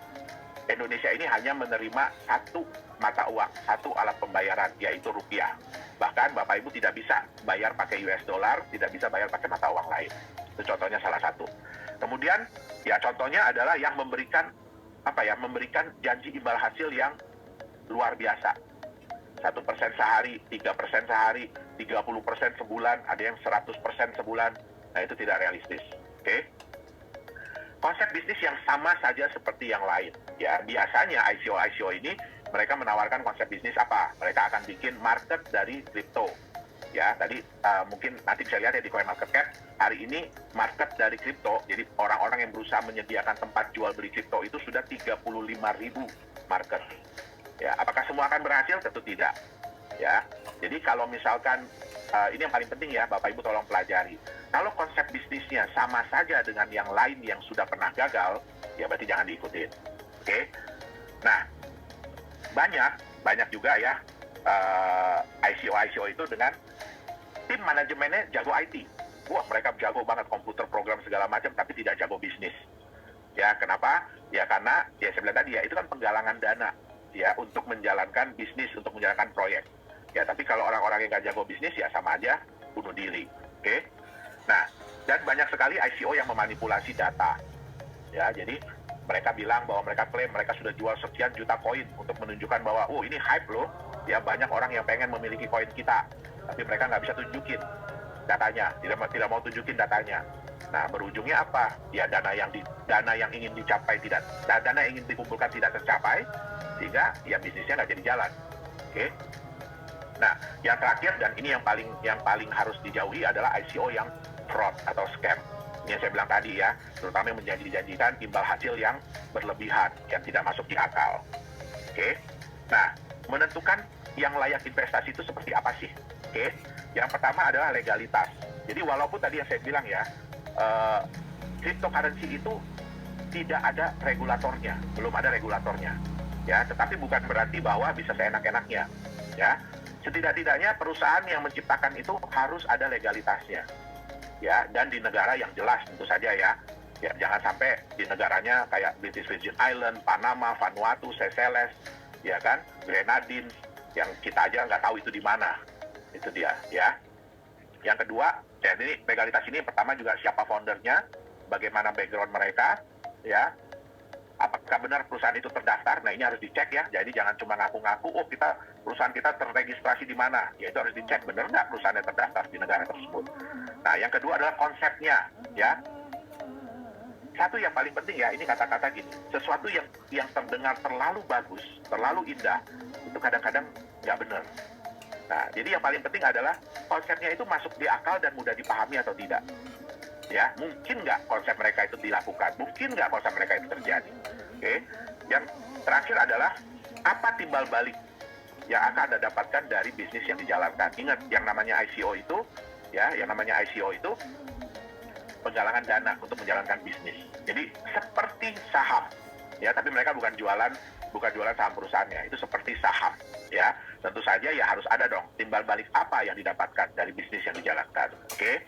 Indonesia ini hanya menerima satu mata uang, satu alat pembayaran, yaitu rupiah. Bahkan Bapak Ibu tidak bisa bayar pakai US dollar, tidak bisa bayar pakai mata uang lain. Itu contohnya salah satu. Kemudian, ya contohnya adalah yang memberikan janji imbal hasil yang luar biasa. 1% sehari, 3% sehari, 30% sebulan, ada yang 100% sebulan. Nah, itu tidak realistis. Oke? Konsep bisnis yang sama saja seperti yang lain. Ya, biasanya ICO ini mereka menawarkan konsep bisnis apa? Mereka akan bikin market dari kripto. Ya, tadi mungkin nanti bisa lihat ya di CoinMarketCap, hari ini market dari kripto, jadi orang-orang yang berusaha menyediakan tempat jual beli kripto itu sudah 35.000 market. Ya, apakah semua akan berhasil? Tentu tidak. Ya, jadi kalau misalkan ini yang paling penting ya, Bapak Ibu tolong pelajari. Kalau konsep bisnisnya sama saja dengan yang lain yang sudah pernah gagal, ya berarti jangan diikutin. Oke? Nah, banyak juga ya ICO itu dengan tim manajemennya jago IT. Wah, mereka jago banget komputer, program segala macam, tapi tidak jago bisnis. Ya, kenapa? Ya karena ya saya bilang tadi ya, itu kan penggalangan dana ya untuk menjalankan bisnis, untuk menjalankan proyek. Ya, tapi kalau orang-orang yang nggak jago bisnis ya sama aja bunuh diri. Oke? Nah, dan banyak sekali ICO yang memanipulasi data. Ya, jadi mereka bilang bahwa mereka klaim mereka sudah jual sekian juta koin untuk menunjukkan bahwa, oh ini hype loh, ya banyak orang yang pengen memiliki koin kita, tapi mereka nggak bisa tunjukin datanya, tidak mau tunjukin datanya. Nah, berujungnya apa? Ya dana yang ingin dicapai dana yang ingin dikumpulkan tidak tercapai, sehingga ya bisnisnya nggak jadi jalan. Oke? Nah, yang terakhir dan ini yang paling harus dijauhi adalah ICO yang fraud atau scam. Ini yang saya bilang tadi ya, terutama yang menjanjikan imbal hasil yang berlebihan, yang tidak masuk di akal. Oke? Nah, menentukan yang layak investasi itu seperti apa sih? Oke? Yang pertama adalah legalitas. Jadi walaupun tadi yang saya bilang ya, cryptocurrency itu tidak ada regulatornya, belum ada regulatornya. Ya, tetapi bukan berarti bahwa bisa seenak-enaknya. Ya, setidak-tidaknya perusahaan yang menciptakan itu harus ada legalitasnya. Ya, dan di negara yang jelas tentu saja ya. Ya, jangan sampai di negaranya kayak British Virgin Island, Panama, Vanuatu, Seychelles, ya kan, Grenadines, yang kita aja nggak tahu itu di mana. Itu dia, ya. Yang kedua, jadi legalitas ini pertama juga siapa foundernya, bagaimana background mereka, ya. Apakah benar perusahaan itu terdaftar? Nah, ini harus dicek ya. Jadi jangan cuma ngaku-ngaku, oh perusahaan kita terregistrasi di mana. Ya itu harus dicek, benar nggak perusahaannya terdaftar di negara tersebut. Nah, yang kedua adalah konsepnya, ya. Satu yang paling penting ya, ini kata-kata gini, sesuatu yang terdengar terlalu bagus, terlalu indah, itu kadang-kadang nggak benar. Nah, jadi yang paling penting adalah konsepnya itu masuk di akal dan mudah dipahami atau tidak. Ya, mungkin nggak konsep mereka itu dilakukan, mungkin nggak konsep mereka itu terjadi. Oke, yang terakhir adalah apa timbal balik yang akan Anda dapatkan dari bisnis yang dijalankan. Ingat, yang namanya ICO itu, ya, yang namanya ICO itu penggalangan dana untuk menjalankan bisnis. Jadi seperti saham, ya, tapi mereka bukan jualan saham perusahaannya, itu seperti saham, ya. Tentu saja ya harus ada dong timbal balik apa yang didapatkan dari bisnis yang dijalankan. Oke.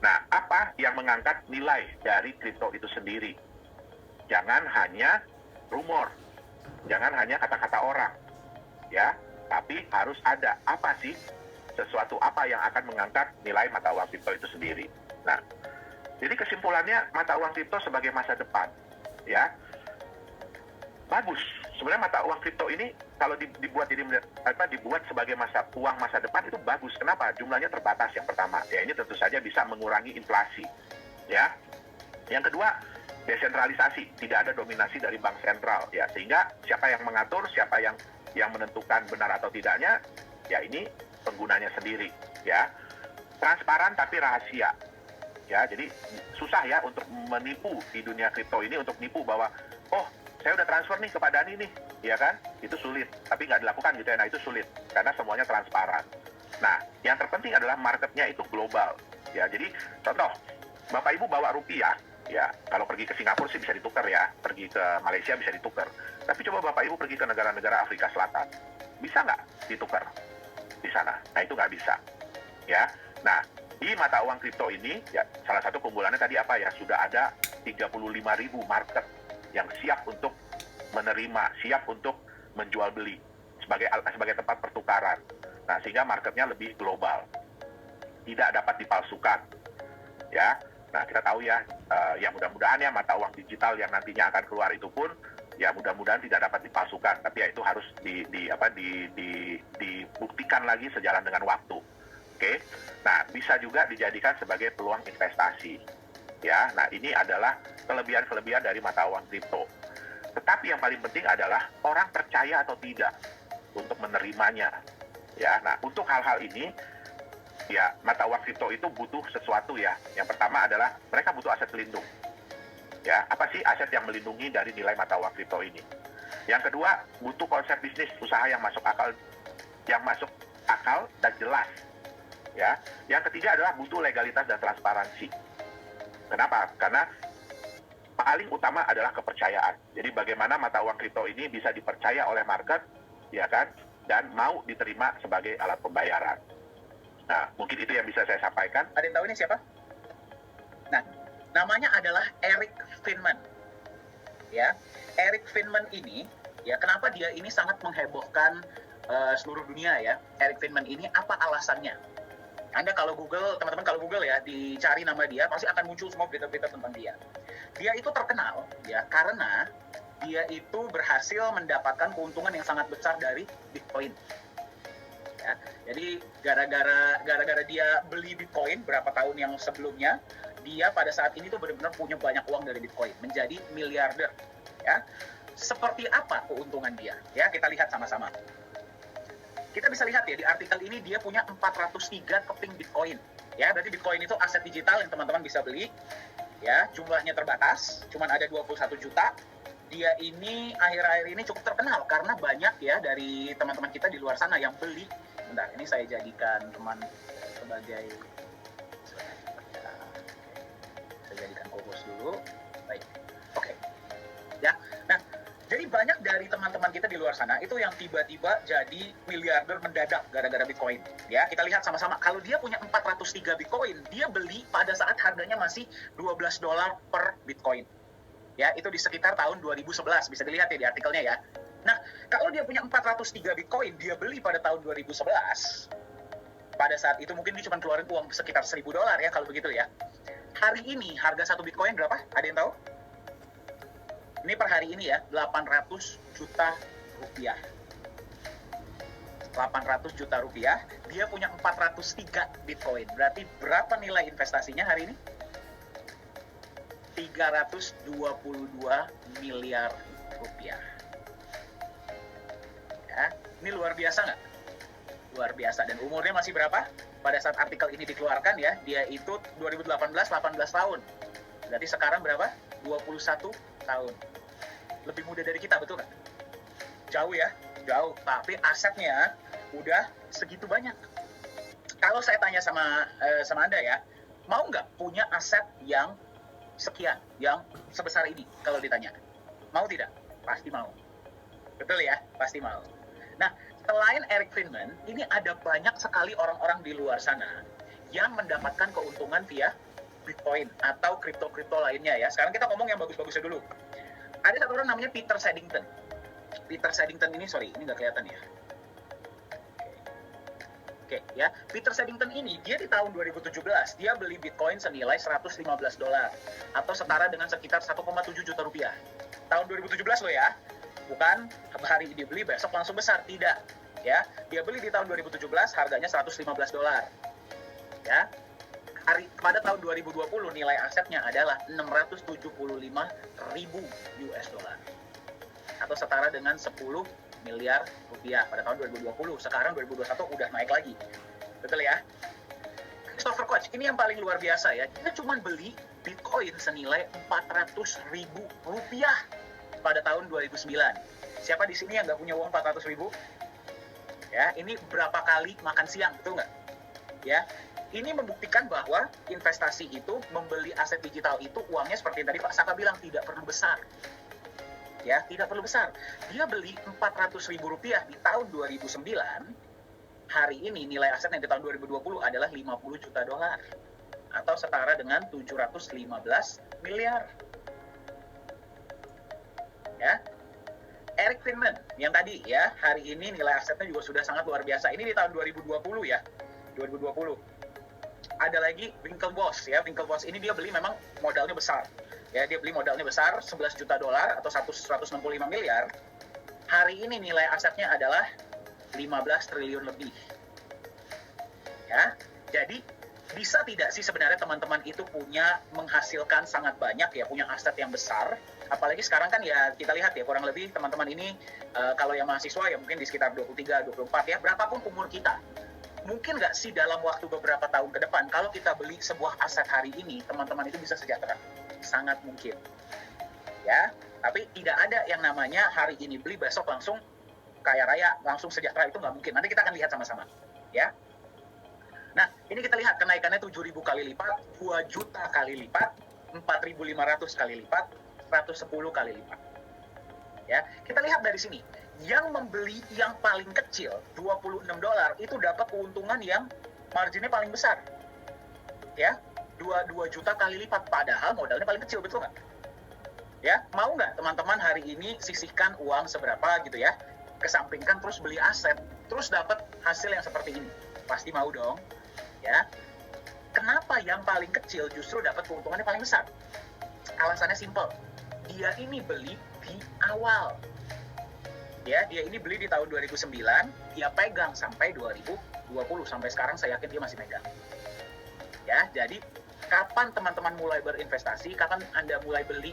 Nah, apa yang mengangkat nilai dari kripto itu sendiri? Jangan hanya rumor, jangan hanya kata-kata orang, ya, tapi harus ada apa sih sesuatu apa yang akan mengangkat nilai mata uang kripto itu sendiri. Nah, jadi kesimpulannya mata uang kripto sebagai masa depan, ya, bagus. Sebenarnya mata uang kripto ini kalau dibuat sebagai uang masa depan itu bagus. Kenapa? Jumlahnya terbatas yang pertama. Ya, ini tentu saja bisa mengurangi inflasi, ya. Yang kedua, desentralisasi, tidak ada dominasi dari bank sentral, ya, sehingga siapa yang mengatur, siapa yang menentukan benar atau tidaknya, ya ini penggunanya sendiri, ya. Transparan tapi rahasia, ya. Jadi susah ya untuk menipu di dunia kripto ini, untuk nipu bahwa oh saya udah transfer nih kepada Dani nih, ya kan? Itu sulit, tapi nggak dilakukan gitu ya. Nah, itu sulit karena semuanya transparan. Nah, yang terpenting adalah marketnya itu global, ya. Jadi contoh, Bapak Ibu bawa rupiah, ya, kalau pergi ke Singapura sih bisa ditukar ya, pergi ke Malaysia bisa ditukar. Tapi coba Bapak Ibu pergi ke negara-negara Afrika Selatan, bisa nggak ditukar di sana? Nah, itu nggak bisa, ya. Nah, di mata uang kripto ini, ya, salah satu keunggulannya tadi apa ya, sudah ada 35.000 market yang siap untuk menerima, siap untuk menjual beli sebagai tempat pertukaran. Nah, sehingga marketnya lebih global, tidak dapat dipalsukan, ya. Nah, kita tahu ya, ya mudah-mudahan ya mata uang digital yang nantinya akan keluar itu pun, ya mudah-mudahan tidak dapat dipalsukan. Tapi ya itu harus dibuktikan lagi sejalan dengan waktu. Oke. Nah, bisa juga dijadikan sebagai peluang investasi. Ya, nah ini adalah kelebihan-kelebihan dari mata uang kripto. Tetapi yang paling penting adalah orang percaya atau tidak untuk menerimanya. Ya, nah untuk hal-hal ini, ya, mata uang kripto itu butuh sesuatu ya. Yang pertama adalah mereka butuh aset pelindung. Ya, apa sih aset yang melindungi dari nilai mata uang kripto ini? Yang kedua, butuh konsep bisnis usaha yang masuk akal dan jelas. Ya, yang ketiga adalah butuh legalitas dan transparansi. Kenapa? Karena paling utama adalah kepercayaan. Jadi bagaimana mata uang kripto ini bisa dipercaya oleh market, ya kan? Dan mau diterima sebagai alat pembayaran. Nah, mungkin itu yang bisa saya sampaikan. Ada yang tahu ini siapa? Nah, namanya adalah Eric Friedman. Ya, Eric Friedman ini, ya, kenapa dia ini sangat menghebohkan seluruh dunia ya? Eric Friedman ini apa alasannya? Anda kalau Google, teman-teman kalau Google ya, dicari nama dia, pasti akan muncul semua berita-berita tentang dia. Dia itu terkenal ya karena dia itu berhasil mendapatkan keuntungan yang sangat besar dari Bitcoin. Ya, jadi gara-gara dia beli Bitcoin berapa tahun yang sebelumnya, dia pada saat ini tuh benar-benar punya banyak uang dari Bitcoin, menjadi miliarder. Ya, seperti apa keuntungan dia? Ya, kita lihat sama-sama. Kita bisa lihat ya di artikel ini dia punya 403 keping Bitcoin. Ya, berarti Bitcoin itu aset digital yang teman-teman bisa beli. Ya, jumlahnya terbatas, cuman ada 21 juta. Dia ini akhir-akhir ini cukup terkenal karena banyak ya dari teman-teman kita di luar sana yang beli. Bentar, ini saya jadikan teman sebagai saya jadikan co-host dulu. Baik. Oke. Ya. Nah, jadi banyak dari teman-teman kita di luar sana itu yang tiba-tiba jadi miliarder mendadak gara-gara Bitcoin. Ya, kita lihat sama-sama. Kalau dia punya 403 Bitcoin, dia beli pada saat harganya masih $12 per Bitcoin. Ya, itu di sekitar tahun 2011. Bisa dilihat ya di artikelnya ya. Nah, kalau dia punya 403 Bitcoin, dia beli pada tahun 2011. Pada saat itu mungkin dia cuma keluarin uang sekitar $1.000 ya kalau begitu ya. Hari ini harga satu Bitcoin berapa? Ada yang tahu? Ini per hari ini ya, 800 juta rupiah. 800 juta rupiah, dia punya 403 Bitcoin. Berarti berapa nilai investasinya hari ini? 322 miliar rupiah. Ya, ini luar biasa nggak? Luar biasa. Dan umurnya masih berapa? Pada saat artikel ini dikeluarkan ya, dia itu 2018 18 tahun. Berarti sekarang berapa? 21 tahun. Lebih muda dari kita, betul nggak? Jauh ya, jauh. Tapi asetnya udah segitu banyak. Kalau saya tanya sama Anda ya, mau nggak punya aset yang sekian, yang sebesar ini kalau ditanya? Mau tidak? Pasti mau. Betul ya? Pasti mau. Nah, selain Eric Friedman, ini ada banyak sekali orang-orang di luar sana yang mendapatkan keuntungan via Bitcoin atau kripto-kripto lainnya ya. Sekarang kita ngomong yang bagus-bagusnya dulu. Ada satu orang namanya Peter Saddington. Peter Saddington ini, sorry, ini nggak kelihatan ya. Oke, ya. Peter Saddington ini, dia di tahun 2017, dia beli Bitcoin senilai $115 atau setara dengan sekitar 1,7 juta rupiah. Tahun 2017 loh ya. Bukan hari ini beli, besok langsung besar. Tidak. Ya, dia beli di tahun 2017, harganya $115. Ya. Pada tahun 2020, nilai asetnya adalah 675.000 US dollar. Atau setara dengan 10 miliar rupiah pada tahun 2020. Sekarang 2021 udah naik lagi. Betul ya? Christopher Koch, ini yang paling luar biasa ya. Dia cuma beli Bitcoin senilai 400.000 rupiah pada tahun 2009. Siapa di sini yang nggak punya uang 400.000? Ya, ini berapa kali makan siang, betul nggak? Ya, ini membuktikan bahwa investasi itu, membeli aset digital itu, uangnya seperti yang tadi Pak Saka bilang, tidak perlu besar. Ya, tidak perlu besar. Dia beli 400.000 rupiah di tahun 2009. Hari ini nilai asetnya di tahun 2020 adalah 50 juta dolar. Atau setara dengan 715 miliar. Ya. Eric Friedman yang tadi ya, hari ini nilai asetnya juga sudah sangat luar biasa. Ini di tahun 2020 ya. 2020. Ada lagi Winklevoss ya. Winklevoss ini dia beli memang modalnya besar. Ya, dia beli modalnya besar, 11 juta dolar atau 165 miliar. Hari ini nilai asetnya adalah 15 triliun lebih. Ya, jadi bisa tidak sih sebenarnya teman-teman itu punya menghasilkan sangat banyak ya, punya aset yang besar. Apalagi sekarang kan ya kita lihat ya, kurang lebih teman-teman ini kalau yang mahasiswa ya mungkin di sekitar 23, 24 ya, berapapun umur kita. Mungkin nggak sih dalam waktu beberapa tahun ke depan, kalau kita beli sebuah aset hari ini, teman-teman itu bisa sejahtera. Sangat mungkin. Ya, tapi tidak ada yang namanya hari ini beli, besok langsung kaya raya, langsung sejahtera, itu nggak mungkin. Nanti kita akan lihat sama-sama. Ya. Nah, ini kita lihat kenaikannya 7.000 kali lipat, 2 juta kali lipat, 4.500 kali lipat, 110 kali lipat. Ya, kita lihat dari sini. Yang membeli yang paling kecil, $26, itu dapat keuntungan yang marginnya paling besar. Ya, 2 juta kali lipat, padahal modalnya paling kecil, betul nggak? Ya, mau nggak teman-teman hari ini sisihkan uang seberapa gitu ya, kesampingkan terus beli aset, terus dapat hasil yang seperti ini? Pasti mau dong. Ya, kenapa yang paling kecil justru dapat keuntungannya paling besar? Alasannya simple, dia ini beli di awal. Ya, dia ini beli di tahun 2009, dia pegang sampai 2020, sampai sekarang saya yakin dia masih pegang. Ya, jadi kapan teman-teman mulai berinvestasi, kapan Anda mulai beli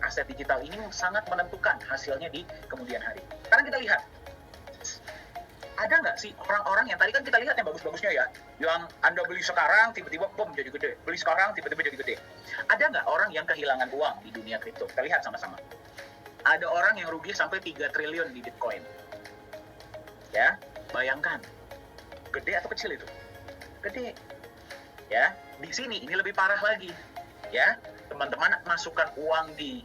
aset digital ini sangat menentukan hasilnya di kemudian hari. Sekarang kita lihat, ada nggak sih orang-orang yang tadi kan kita lihat yang bagus-bagusnya ya, yang Anda beli sekarang tiba-tiba bom jadi gede, beli sekarang tiba-tiba jadi gede. Ada nggak orang yang kehilangan uang di dunia kripto? Kita lihat sama-sama. Ada orang yang rugi sampai 3 triliun di Bitcoin. Ya, bayangkan. Gede atau kecil itu? Gede. Ya, di sini ini lebih parah lagi. Ya, teman-teman masukkan uang di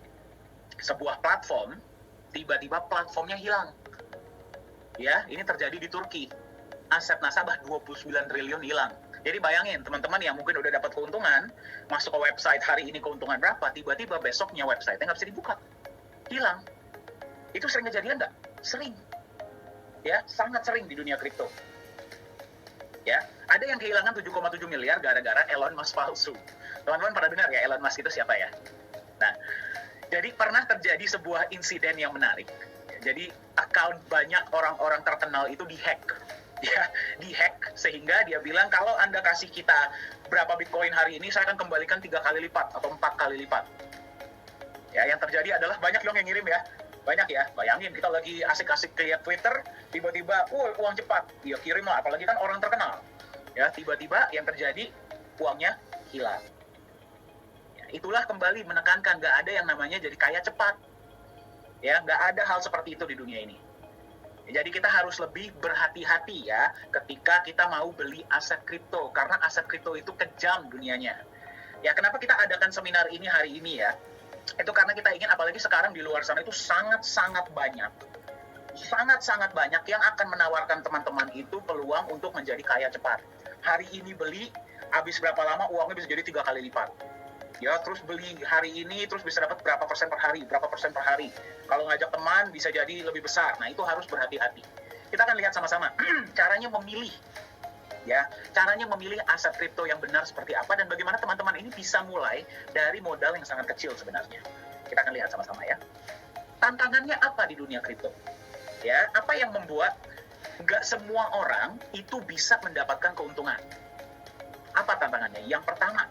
sebuah platform, tiba-tiba platformnya hilang. Ya, ini terjadi di Turki. Aset nasabah 29 triliun hilang. Jadi bayangin, teman-teman yang mungkin udah dapat keuntungan, masuk ke website hari ini keuntungan berapa, tiba-tiba besoknya website-nya nggak bisa dibuka. Hilang. Itu sering kejadian nggak? Sering. Ya, sangat sering di dunia kripto. Ya, ada yang kehilangan 7,7 miliar gara-gara Elon Musk palsu. Teman-teman pada dengar ya Elon Musk itu siapa ya? Nah, jadi pernah terjadi sebuah insiden yang menarik. Jadi account banyak orang-orang terkenal itu dihack. Ya, dihack sehingga dia bilang kalau Anda kasih kita berapa Bitcoin hari ini, saya akan kembalikan 3 kali lipat atau 4 kali lipat. Ya, yang terjadi adalah banyak dong yang ngirim ya. Banyak ya, bayangin kita lagi asik-asik lihat Twitter, tiba-tiba, uang cepat, dia kirim lah, apalagi kan orang terkenal. Ya, tiba-tiba yang terjadi, uangnya hilang. Ya, itulah kembali menekankan, nggak ada yang namanya jadi kaya cepat. Ya, nggak ada hal seperti itu di dunia ini. Jadi kita harus lebih berhati-hati ya ketika kita mau beli aset kripto, karena aset kripto itu kejam dunianya. Ya, kenapa kita adakan seminar ini hari ini ya? Itu karena kita ingin, apalagi sekarang di luar sana itu sangat-sangat banyak yang akan menawarkan teman-teman itu peluang untuk menjadi kaya cepat. Hari ini beli, habis berapa lama uangnya bisa jadi 3 kali lipat. Ya, terus beli hari ini, terus bisa dapat berapa persen per hari. Kalau ngajak teman bisa jadi lebih besar. Nah, itu harus berhati-hati. Kita akan lihat sama-sama caranya memilih. Ya, caranya memilih aset kripto yang benar seperti apa dan bagaimana teman-teman ini bisa mulai dari modal yang sangat kecil sebenarnya. Kita akan lihat sama-sama ya. Tantangannya apa di dunia kripto? Ya, apa yang membuat nggak semua orang itu bisa mendapatkan keuntungan? Apa tantangannya? Yang pertama,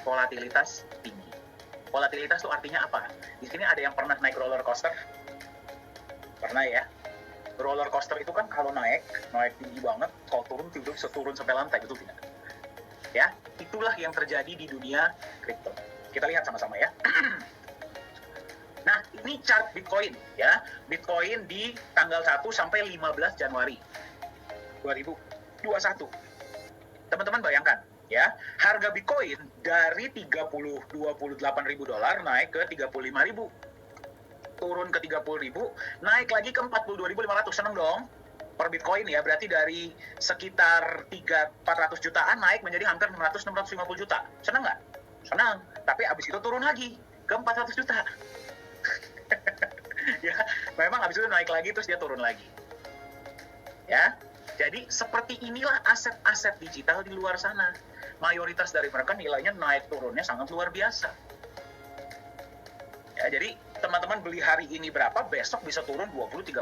volatilitas tinggi. Volatilitas itu artinya apa? Di sini ada yang pernah naik roller coaster? Pernah ya? Roller coaster itu kan kalau naik tinggi banget, kalau turun tiba-tiba bisa turun sampai lantai, betul tidak? Ya, itulah yang terjadi di dunia kripto. Kita lihat sama-sama ya. Nah, ini chart Bitcoin ya. Bitcoin di tanggal 1 sampai 15 Januari 2021. Teman-teman bayangkan ya, harga Bitcoin dari 28.000 dolar naik ke 35.000. Turun ke 30.000, naik lagi ke 42.500. Seneng dong per Bitcoin ya, berarti dari sekitar 400 jutaan naik menjadi hampir 650 juta. Seneng nggak? Senang. Tapi abis itu turun lagi ke 400 juta. Ya, memang abis itu naik lagi terus dia turun lagi. Ya, jadi seperti inilah aset-aset digital di luar sana. Mayoritas dari mereka nilainya naik turunnya sangat luar biasa. Ya, jadi teman-teman beli hari ini berapa, besok bisa turun 20-30%.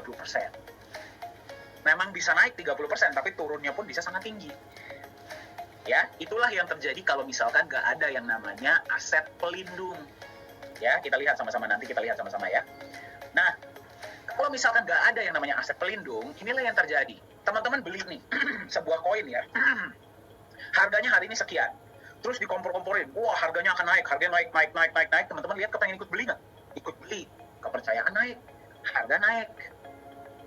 Memang bisa naik 30%, tapi turunnya pun bisa sangat tinggi. Ya, itulah yang terjadi kalau misalkan nggak ada yang namanya aset pelindung. Ya, kita lihat sama-sama nanti, kita lihat sama-sama ya. Nah, kalau misalkan nggak ada yang namanya aset pelindung, inilah yang terjadi. Teman-teman beli nih, sebuah koin ya, harganya hari ini sekian. Terus dikompor-komporin, wah harganya akan naik, harganya naik. Teman-teman lihat, kepengen ikut beli nggak? Ikut beli, kepercayaan naik, harga naik.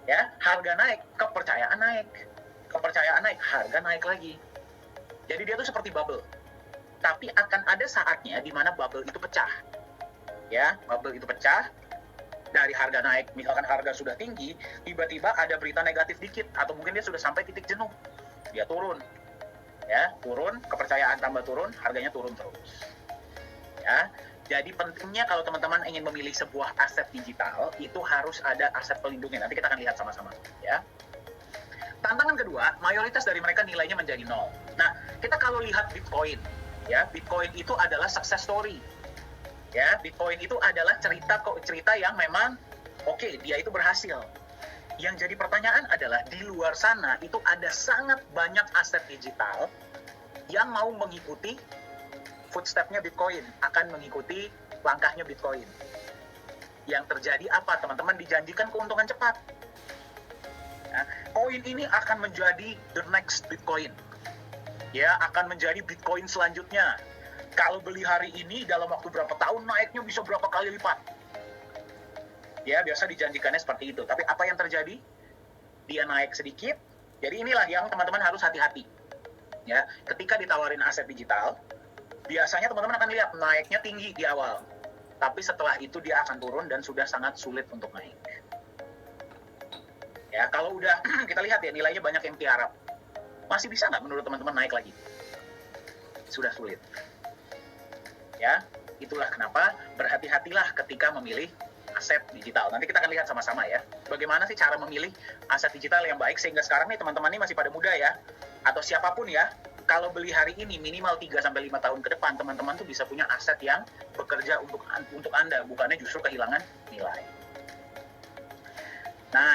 Ya, harga naik, kepercayaan naik, harga naik lagi. Jadi dia tuh seperti bubble. Tapi akan ada saatnya di mana bubble itu pecah. Ya, bubble itu pecah, dari harga naik, misalkan harga sudah tinggi, tiba-tiba ada berita negatif dikit, atau mungkin dia sudah sampai titik jenuh, dia turun. Ya, turun, kepercayaan tambah turun, harganya turun terus. Ya, jadi pentingnya kalau teman-teman ingin memilih sebuah aset digital, itu harus ada aset pelindungnya. Nanti kita akan lihat sama-sama. Ya. Tantangan kedua, mayoritas dari mereka nilainya menjadi nol. Nah, kita kalau lihat Bitcoin, ya, Bitcoin itu adalah success story. Ya, Bitcoin itu adalah cerita yang memang oke, dia itu berhasil. Yang jadi pertanyaan adalah di luar sana itu ada sangat banyak aset digital yang mau mengikuti footstep-nya Bitcoin, akan mengikuti langkahnya Bitcoin. Yang terjadi apa, teman-teman? Dijanjikan keuntungan cepat. Nah, koin ini akan menjadi the next Bitcoin. Ya, akan menjadi Bitcoin selanjutnya. Kalau beli hari ini dalam waktu berapa tahun naiknya bisa berapa kali lipat. Ya, biasa dijanjikannya seperti itu. Tapi apa yang terjadi? Dia naik sedikit. Jadi inilah yang teman-teman harus hati-hati. Ya, ketika ditawarin aset digital, biasanya teman-teman akan lihat naiknya tinggi di awal. Tapi setelah itu dia akan turun dan sudah sangat sulit untuk naik. Ya, kalau udah kita lihat ya nilainya banyak yang tiarap. Masih bisa nggak menurut teman-teman naik lagi? Sudah sulit. Ya, itulah kenapa berhati-hatilah ketika memilih aset digital. Nanti kita akan lihat sama-sama ya. Bagaimana sih cara memilih aset digital yang baik sehingga sekarang nih teman-teman ini masih pada muda ya. Atau siapapun ya. Kalau beli hari ini minimal 3-5 tahun ke depan teman-teman tuh bisa punya aset yang bekerja untuk Anda, bukannya justru kehilangan nilai.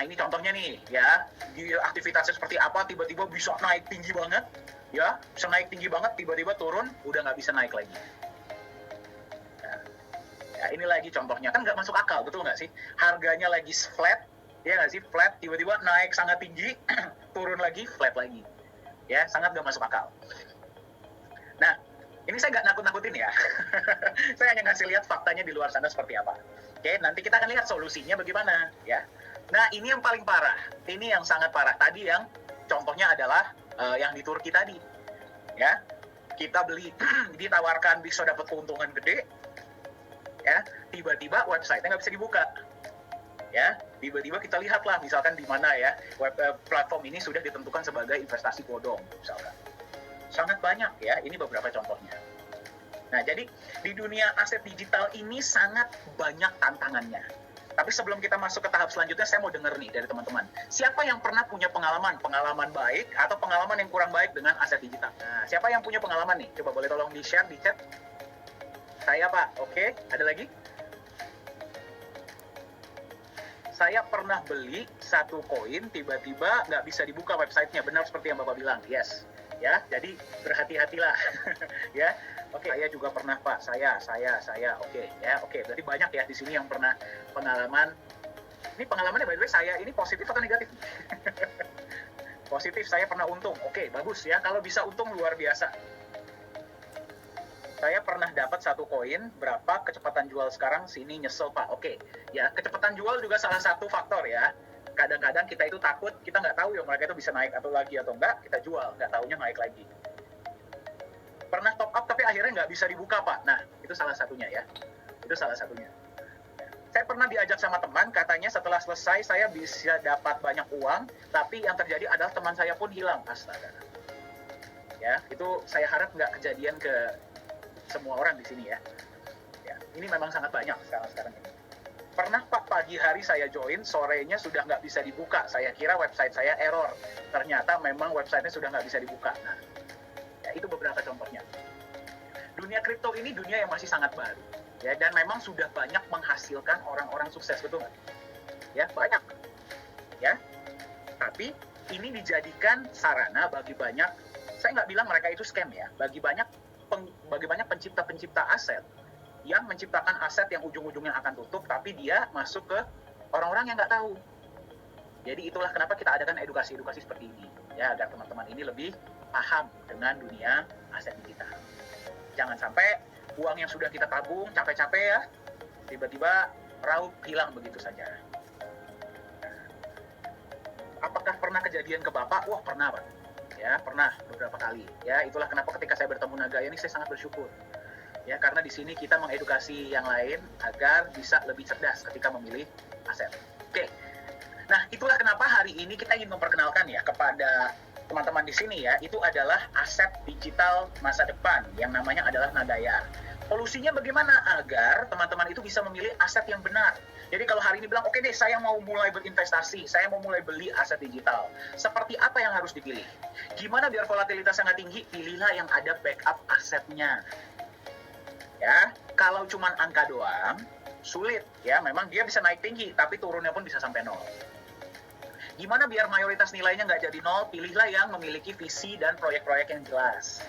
Nah, ini contohnya nih ya, di aktivitasnya seperti apa, tiba-tiba bisa naik tinggi banget, ya, bisa naik tinggi banget, tiba-tiba turun, udah nggak bisa naik lagi. Ya, ini lagi contohnya, kan nggak masuk akal, betul nggak sih? Harganya lagi flat, ya nggak sih, flat, tiba-tiba naik sangat tinggi, turun lagi, flat lagi. Ya, sangat nggak masuk akal. Nah, ini saya nggak nakut-nakutin ya. Saya hanya ngasih lihat faktanya di luar sana seperti apa. Oke, nanti kita akan lihat solusinya bagaimana, ya. Nah, ini yang paling parah. Ini yang sangat parah. Tadi yang contohnya adalah yang di Turki tadi. Ya, kita beli, ditawarkan bisa dapat keuntungan gede. Ya, tiba-tiba website-nya nggak bisa dibuka. Ya, tiba-tiba kita lihatlah misalkan di mana ya platform ini sudah ditentukan sebagai investasi bodong, misalkan. Sangat banyak ya, ini beberapa contohnya. Nah, jadi di dunia aset digital ini sangat banyak tantangannya. Tapi sebelum kita masuk ke tahap selanjutnya, saya mau dengar nih dari teman-teman. Siapa yang pernah punya pengalaman baik atau pengalaman yang kurang baik dengan aset digital? Nah, siapa yang punya pengalaman nih? Coba boleh tolong di-share di chat. Saya, Pak. Oke, ada lagi? Saya pernah beli satu koin, tiba-tiba nggak bisa dibuka websitenya. Benar seperti yang Bapak bilang. Yes. Ya, jadi berhati-hatilah. Ya. Oke, saya juga pernah, Pak. Saya. Oke, ya. Oke, berarti banyak ya di sini yang pernah pengalaman. Ini pengalamannya by the way saya ini positif atau negatif? Positif, saya pernah untung. Oke, bagus ya. Kalau bisa untung luar biasa. Saya pernah dapat satu koin, berapa kecepatan jual sekarang, sini nyesel, Pak. Oke, ya kecepatan jual juga salah satu faktor ya. Kadang-kadang kita itu takut, kita nggak tahu ya mereka itu bisa naik atau lagi atau enggak, kita jual, nggak tahunya naik lagi. Pernah top up tapi akhirnya nggak bisa dibuka, Pak. Nah, itu salah satunya ya. Itu salah satunya. Saya pernah diajak sama teman, katanya setelah selesai saya bisa dapat banyak uang, tapi yang terjadi adalah teman saya pun hilang. Astaga. Ya, itu saya harap nggak kejadian ke semua orang di sini ya. Ya, ini memang sangat banyak sekarang ini. Pernah, Pak, pagi hari saya join, sorenya sudah nggak bisa dibuka. Saya kira website saya error. Ternyata memang websitenya sudah nggak bisa dibuka. Nah, ya, itu beberapa contohnya. Dunia kripto ini dunia yang masih sangat baru. Ya, dan memang sudah banyak menghasilkan orang-orang sukses, betul nggak? Ya, banyak. Ya, tapi ini dijadikan sarana bagi banyak, saya nggak bilang mereka itu scam ya, bagi banyak pencipta-pencipta aset yang menciptakan aset yang ujung-ujungnya akan tutup, tapi dia masuk ke orang-orang yang nggak tahu. Jadi itulah kenapa kita adakan edukasi-edukasi seperti ini, ya, agar teman-teman ini lebih paham dengan dunia aset digital. Jangan sampai uang yang sudah kita tabung capek-capek ya, tiba-tiba raup hilang begitu saja. Apakah pernah kejadian ke Bapak? Wah, pernah, Pak. Ya, pernah beberapa kali. Ya, itulah kenapa ketika saya bertemu Nagaya ini saya sangat bersyukur. Ya, karena di sini kita mengedukasi yang lain agar bisa lebih cerdas ketika memilih aset. Oke. Nah, itulah kenapa hari ini kita ingin memperkenalkan ya kepada teman-teman di sini ya, itu adalah aset digital masa depan yang namanya adalah Nagaya. Solusinya bagaimana agar teman-teman itu bisa memilih aset yang benar? Jadi kalau hari ini bilang, oke deh, saya mau mulai berinvestasi, saya mau mulai beli aset digital. Seperti apa yang harus dipilih? Gimana biar volatilitas sangat tinggi? Pilihlah yang ada backup asetnya. Ya, kalau cuma angka doang, sulit. Ya, memang dia bisa naik tinggi, tapi turunnya pun bisa sampai 0. Gimana biar mayoritas nilainya nggak jadi 0? Pilihlah yang memiliki visi dan proyek-proyek yang jelas.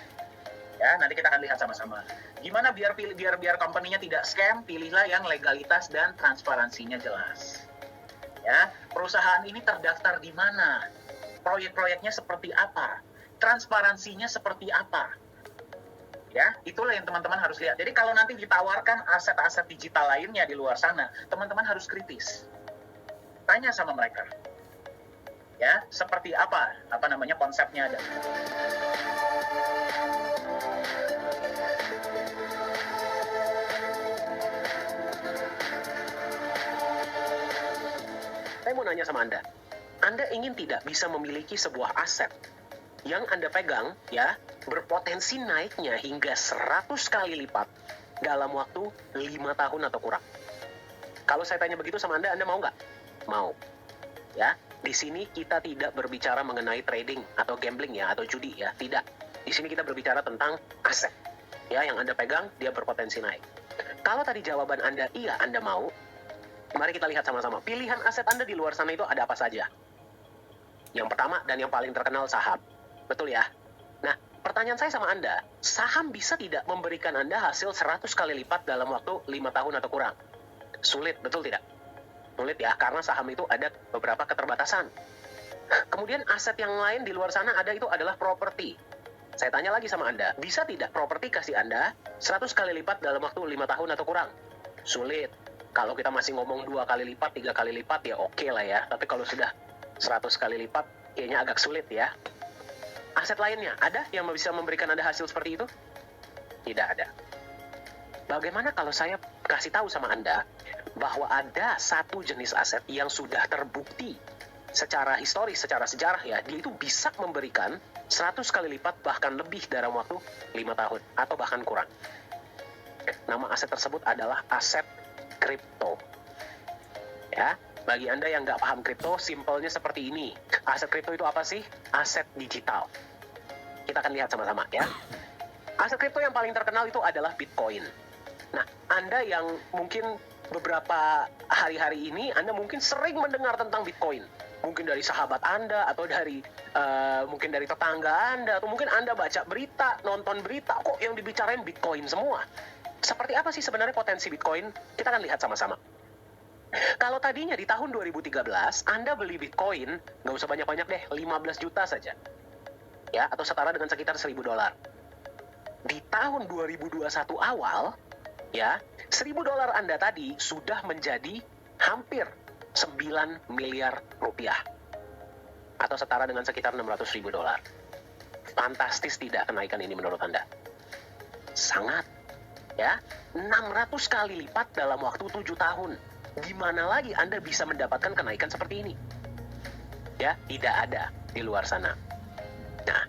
Ya, nanti kita akan lihat sama-sama. Gimana biar company-nya tidak scam? Pilihlah yang legalitas dan transparansinya jelas. Ya, perusahaan ini terdaftar di mana? Proyek-proyeknya seperti apa? Transparansinya seperti apa? Ya, itulah yang teman-teman harus lihat. Jadi kalau nanti ditawarkan aset-aset digital lainnya di luar sana, teman-teman harus kritis. Tanya sama mereka. Ya, seperti apa namanya konsepnya ada. Saya mau nanya sama Anda ingin tidak bisa memiliki sebuah aset yang Anda pegang, ya, berpotensi naiknya hingga 100 kali lipat dalam waktu 5 tahun atau kurang? Kalau saya tanya begitu sama Anda mau nggak? Mau. Ya, di sini kita tidak berbicara mengenai trading atau gambling ya, atau judi ya, tidak. Di sini kita berbicara tentang aset. Ya, yang Anda pegang, dia berpotensi naik. Kalau tadi jawaban Anda iya, Anda mau, Mari kita lihat sama-sama. Pilihan aset Anda di luar sana itu ada apa saja? Yang pertama dan yang paling terkenal saham. Betul ya? Nah, pertanyaan saya sama Anda, saham bisa tidak memberikan Anda hasil 100 kali lipat dalam waktu 5 tahun atau kurang? Sulit, betul tidak? Sulit ya, karena saham itu ada beberapa keterbatasan. Kemudian aset yang lain di luar sana ada itu adalah properti. Saya tanya lagi sama Anda, bisa tidak properti kasih Anda 100 kali lipat dalam waktu 5 tahun atau kurang? Sulit. Kalau kita masih ngomong 2 kali lipat, 3 kali lipat ya oke lah ya. Tapi kalau sudah 100 kali lipat, kayaknya agak sulit ya. Aset lainnya, ada yang bisa memberikan Anda hasil seperti itu? Tidak ada. Bagaimana kalau saya kasih tahu sama Anda bahwa ada satu jenis aset yang sudah terbukti secara historis, secara sejarah ya, dia itu bisa memberikan 100 kali lipat bahkan lebih dalam waktu 5 tahun atau bahkan kurang. Nama aset tersebut adalah aset kripto. Ya, bagi Anda yang nggak paham kripto, simpelnya seperti ini. Aset kripto itu apa sih? Aset digital. Kita akan lihat sama-sama ya. Aset kripto yang paling terkenal itu adalah Bitcoin. Nah, Anda yang mungkin beberapa hari-hari ini, Anda mungkin sering mendengar tentang Bitcoin. Mungkin dari sahabat Anda, atau dari mungkin dari tetangga Anda, atau mungkin Anda baca berita, nonton berita, kok yang dibicarain Bitcoin semua. Seperti apa sih sebenarnya potensi Bitcoin? Kita akan lihat sama-sama. Kalau tadinya di tahun 2013, Anda beli Bitcoin, nggak usah banyak-banyak deh, 15 juta saja. Ya, atau setara dengan sekitar $1.000. Di tahun 2021 awal, ya, $1.000 Anda tadi sudah menjadi hampir 9 miliar rupiah. Atau setara dengan sekitar $600.000. Fantastis tidak kenaikan ini menurut Anda? Sangat. Ya, 600 kali lipat dalam waktu 7 tahun. Gimana lagi Anda bisa mendapatkan kenaikan seperti ini? Ya, tidak ada di luar sana. Nah,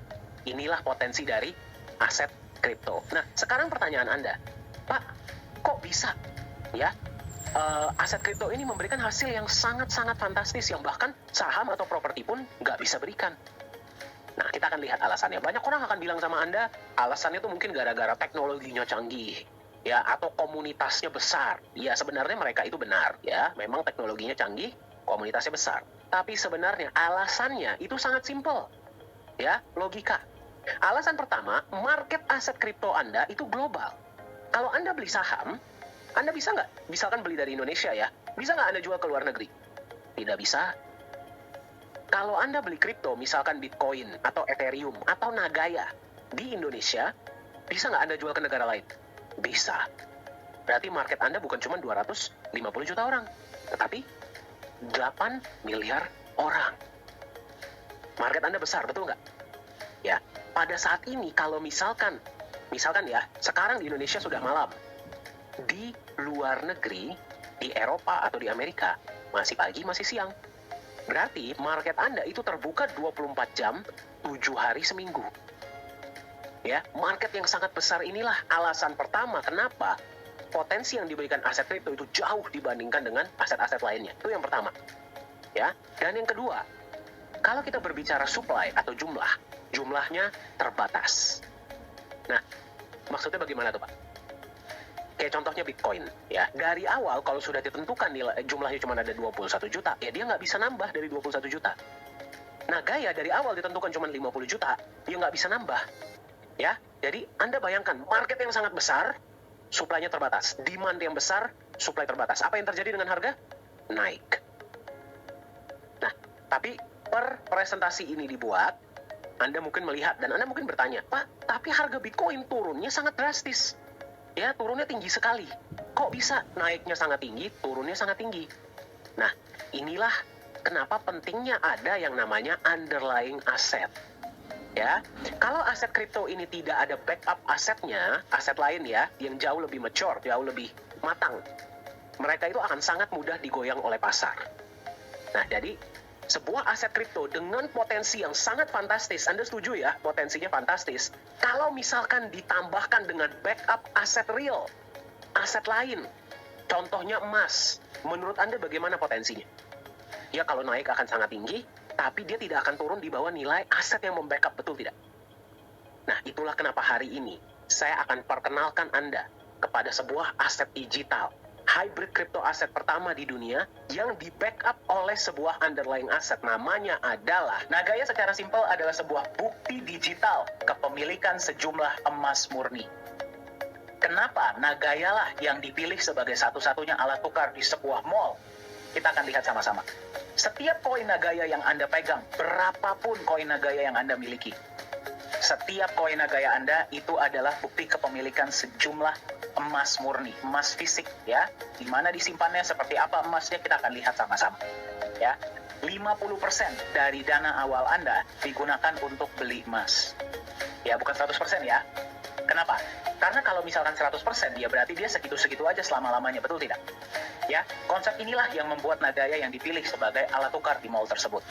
inilah potensi dari aset kripto. Nah, sekarang pertanyaan Anda, Pak, kok bisa? Ya, aset kripto ini memberikan hasil yang sangat-sangat fantastis, yang bahkan saham atau properti pun nggak bisa berikan. Nah, kita akan lihat alasannya. Banyak orang akan bilang sama Anda, alasannya itu mungkin gara-gara teknologinya canggih, ya, atau komunitasnya besar. Ya, sebenarnya mereka itu benar, ya, memang teknologinya canggih, komunitasnya besar. Tapi sebenarnya alasannya itu sangat simpel, ya, logika. Alasan pertama, market aset kripto Anda itu global. Kalau Anda beli saham, Anda bisa nggak, misalkan beli dari Indonesia ya, bisa nggak Anda jual ke luar negeri? Tidak bisa. Kalau Anda beli kripto, misalkan Bitcoin, atau Ethereum, atau Nagaya, di Indonesia, bisa nggak Anda jual ke negara lain? Bisa. Berarti market Anda bukan cuma 250 juta orang, tetapi 8 miliar orang. Market Anda besar, betul nggak? Ya, pada saat ini kalau misalkan ya, sekarang di Indonesia sudah malam. Di luar negeri, di Eropa atau di Amerika, masih pagi, masih siang. Berarti market Anda itu terbuka 24 jam, 7 hari seminggu. Ya, market yang sangat besar inilah alasan pertama kenapa potensi yang diberikan aset kripto itu jauh dibandingkan dengan aset-aset lainnya. Itu yang pertama. Ya, dan yang kedua, kalau kita berbicara supply atau jumlahnya terbatas. Nah, maksudnya bagaimana tuh, Pak? Kayak contohnya Bitcoin, ya. Dari awal kalau sudah ditentukan jumlahnya cuma ada 21 juta, ya dia nggak bisa nambah dari 21 juta. Nah, Gaya dari awal ditentukan cuma 50 juta, dia nggak bisa nambah. Ya, jadi Anda bayangkan, market yang sangat besar, supply-nya terbatas. Demand yang besar, supply terbatas. Apa yang terjadi dengan harga? Naik. Nah, tapi per presentasi ini dibuat, Anda mungkin melihat, dan Anda mungkin bertanya, Pak, tapi harga Bitcoin turunnya sangat drastis. Ya, turunnya tinggi sekali. Kok bisa naiknya sangat tinggi, turunnya sangat tinggi? Nah, inilah kenapa pentingnya ada yang namanya underlying asset. Ya, kalau aset kripto ini tidak ada backup asetnya, aset lain ya, yang jauh lebih mature, jauh lebih matang, mereka itu akan sangat mudah digoyang oleh pasar. Nah, jadi sebuah aset kripto dengan potensi yang sangat fantastis, Anda setuju ya, potensinya fantastis. Kalau misalkan ditambahkan dengan backup aset real, aset lain, contohnya emas, menurut Anda bagaimana potensinya? Ya, kalau naik akan sangat tinggi, tapi dia tidak akan turun di bawah nilai aset yang membackup, betul tidak? Nah, itulah kenapa hari ini saya akan perkenalkan Anda kepada sebuah aset digital hybrid crypto aset pertama di dunia yang di backup oleh sebuah underlying aset. Namanya adalah Nagaya. Secara simpel adalah sebuah bukti digital kepemilikan sejumlah emas murni. Kenapa Nagaya lah yang dipilih sebagai satu-satunya alat tukar di sebuah mall? Kita akan lihat sama-sama. Setiap koin Nagaya yang Anda pegang, berapapun koin Nagaya yang Anda miliki, setiap koin Nagaya Anda itu adalah bukti kepemilikan sejumlah emas murni, emas fisik, ya. Di mana disimpannya, seperti apa emasnya, kita akan lihat sama-sama, ya. 50% dari dana awal Anda digunakan untuk beli emas. Ya, bukan 100% ya. Kenapa? Karena kalau misalkan 100%, ya berarti dia segitu-segitu aja selama-lamanya, betul tidak? Ya, konsep inilah yang membuat Nagaya yang dipilih sebagai alat tukar di mall tersebut.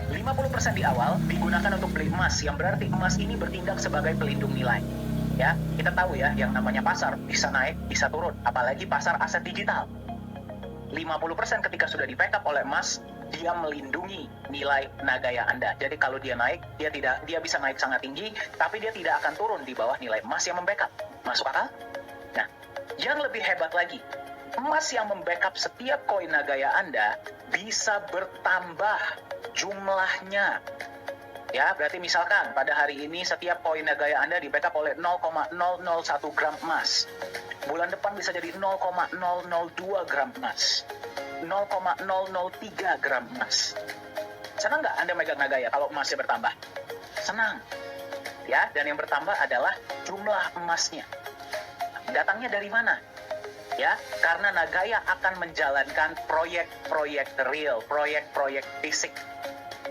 50% di awal digunakan untuk beli emas, yang berarti emas ini bertindak sebagai pelindung nilai. Ya, kita tahu ya, yang namanya pasar bisa naik, bisa turun, apalagi pasar aset digital. 50% ketika sudah di-backup oleh emas, dia melindungi nilai Nagaya Anda. Jadi kalau dia naik, dia bisa naik sangat tinggi, tapi dia tidak akan turun di bawah nilai emas yang membackup. Masuk akal? Nah, yang lebih hebat lagi, emas yang membackup setiap koin Nagaya Anda bisa bertambah jumlahnya. Ya, berarti misalkan pada hari ini setiap koin Nagaya Anda di-backup oleh 0,001 gram emas. Bulan depan bisa jadi 0,002 gram emas. 0,003 gram emas. Senang nggak Anda megang Nagaya kalau emasnya bertambah? Senang. Ya, dan yang bertambah adalah jumlah emasnya. Datangnya dari mana? Ya, karena Nagaya akan menjalankan proyek-proyek real, proyek-proyek fisik.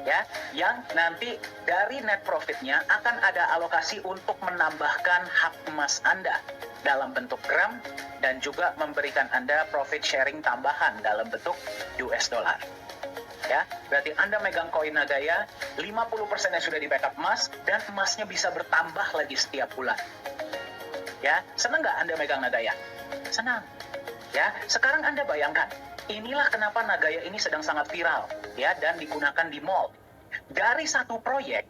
Ya, yang nanti dari net profitnya akan ada alokasi untuk menambahkan hak emas Anda dalam bentuk gram dan juga memberikan Anda profit sharing tambahan dalam bentuk US dollar. Ya, berarti Anda megang koin Nagaya, 50% yang sudah di backup emas, dan emasnya bisa bertambah lagi setiap bulan. Ya, senang nggak Anda megang Nagaya? Senang. Ya, sekarang Anda bayangkan, inilah kenapa Nagaya ini sedang sangat viral, ya, dan digunakan di mall. Dari satu proyek,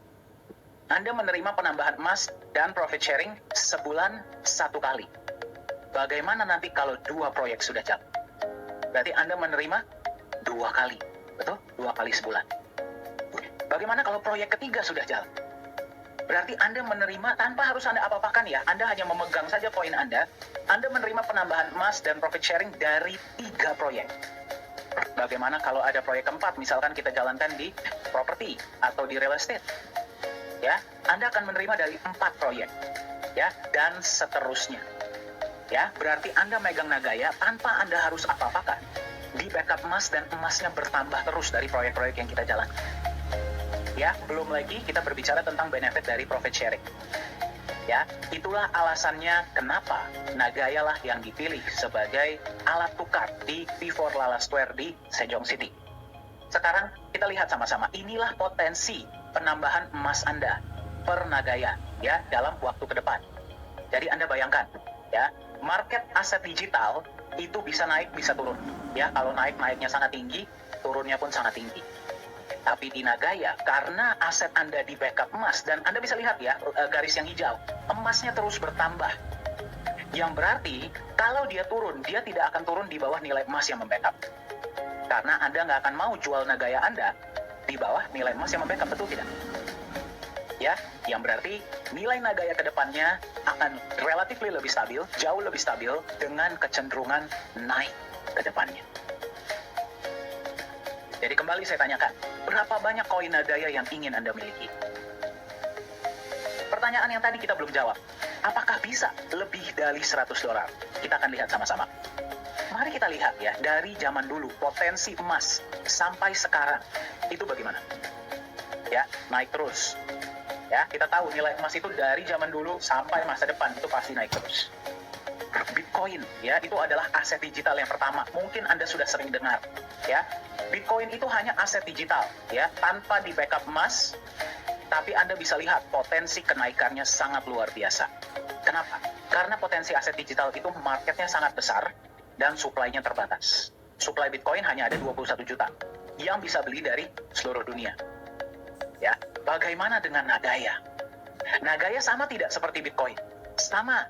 Anda menerima penambahan emas dan profit sharing sebulan satu kali. Bagaimana nanti kalau 2 proyek sudah jalan? Berarti Anda menerima 2 kali, betul? 2 kali sebulan. Bagaimana kalau proyek ketiga sudah jalan? Berarti Anda menerima tanpa harus Anda apa-apakan ya. Anda hanya memegang saja koin Anda menerima penambahan emas dan profit sharing dari 3 proyek. Bagaimana kalau ada proyek keempat, misalkan kita jalankan di properti atau di real estate? Ya, Anda akan menerima dari 4 proyek. Ya, dan seterusnya. Ya, berarti Anda megang Nagaya tanpa Anda harus apa-apakan. Di backup emas dan emasnya bertambah terus dari proyek-proyek yang kita jalankan. Ya, belum lagi kita berbicara tentang benefit dari profit sharing. Ya, itulah alasannya kenapa Nagaya lah yang dipilih sebagai alat tukar di P4 Lala Square di Sejong City. Sekarang kita lihat sama-sama, inilah potensi penambahan emas Anda per Nagaya ya dalam waktu ke depan. Jadi Anda bayangkan ya, market aset digital itu bisa naik bisa turun. Ya, kalau naiknya sangat tinggi, turunnya pun sangat tinggi. Tapi di Nagaya, karena aset Anda di backup emas, dan Anda bisa lihat ya, garis yang hijau, emasnya terus bertambah. Yang berarti, kalau dia turun, dia tidak akan turun di bawah nilai emas yang membackup. Karena Anda nggak akan mau jual Nagaya Anda di bawah nilai emas yang membackup, betul tidak? Ya, yang berarti nilai Nagaya ke depannya akan relatif lebih stabil, jauh lebih stabil, dengan kecenderungan naik ke depannya. Jadi kembali saya tanyakan, berapa banyak koin Nagaya yang ingin Anda miliki? Pertanyaan yang tadi kita belum jawab. Apakah bisa lebih dari $100? Kita akan lihat sama-sama. Mari kita lihat ya, dari zaman dulu, potensi emas sampai sekarang, itu bagaimana? Ya, naik terus. Ya, kita tahu nilai emas itu dari zaman dulu sampai masa depan, itu pasti naik terus. Bitcoin, ya, itu adalah aset digital yang pertama. Mungkin Anda sudah sering dengar, ya. Bitcoin itu hanya aset digital, ya, tanpa di backup emas, tapi Anda bisa lihat potensi kenaikannya sangat luar biasa. Kenapa? Karena potensi aset digital itu marketnya sangat besar dan supply-nya terbatas. Supply Bitcoin hanya ada 21 juta yang bisa beli dari seluruh dunia. Ya, bagaimana dengan Nagaya? Nagaya sama tidak seperti Bitcoin? Sama.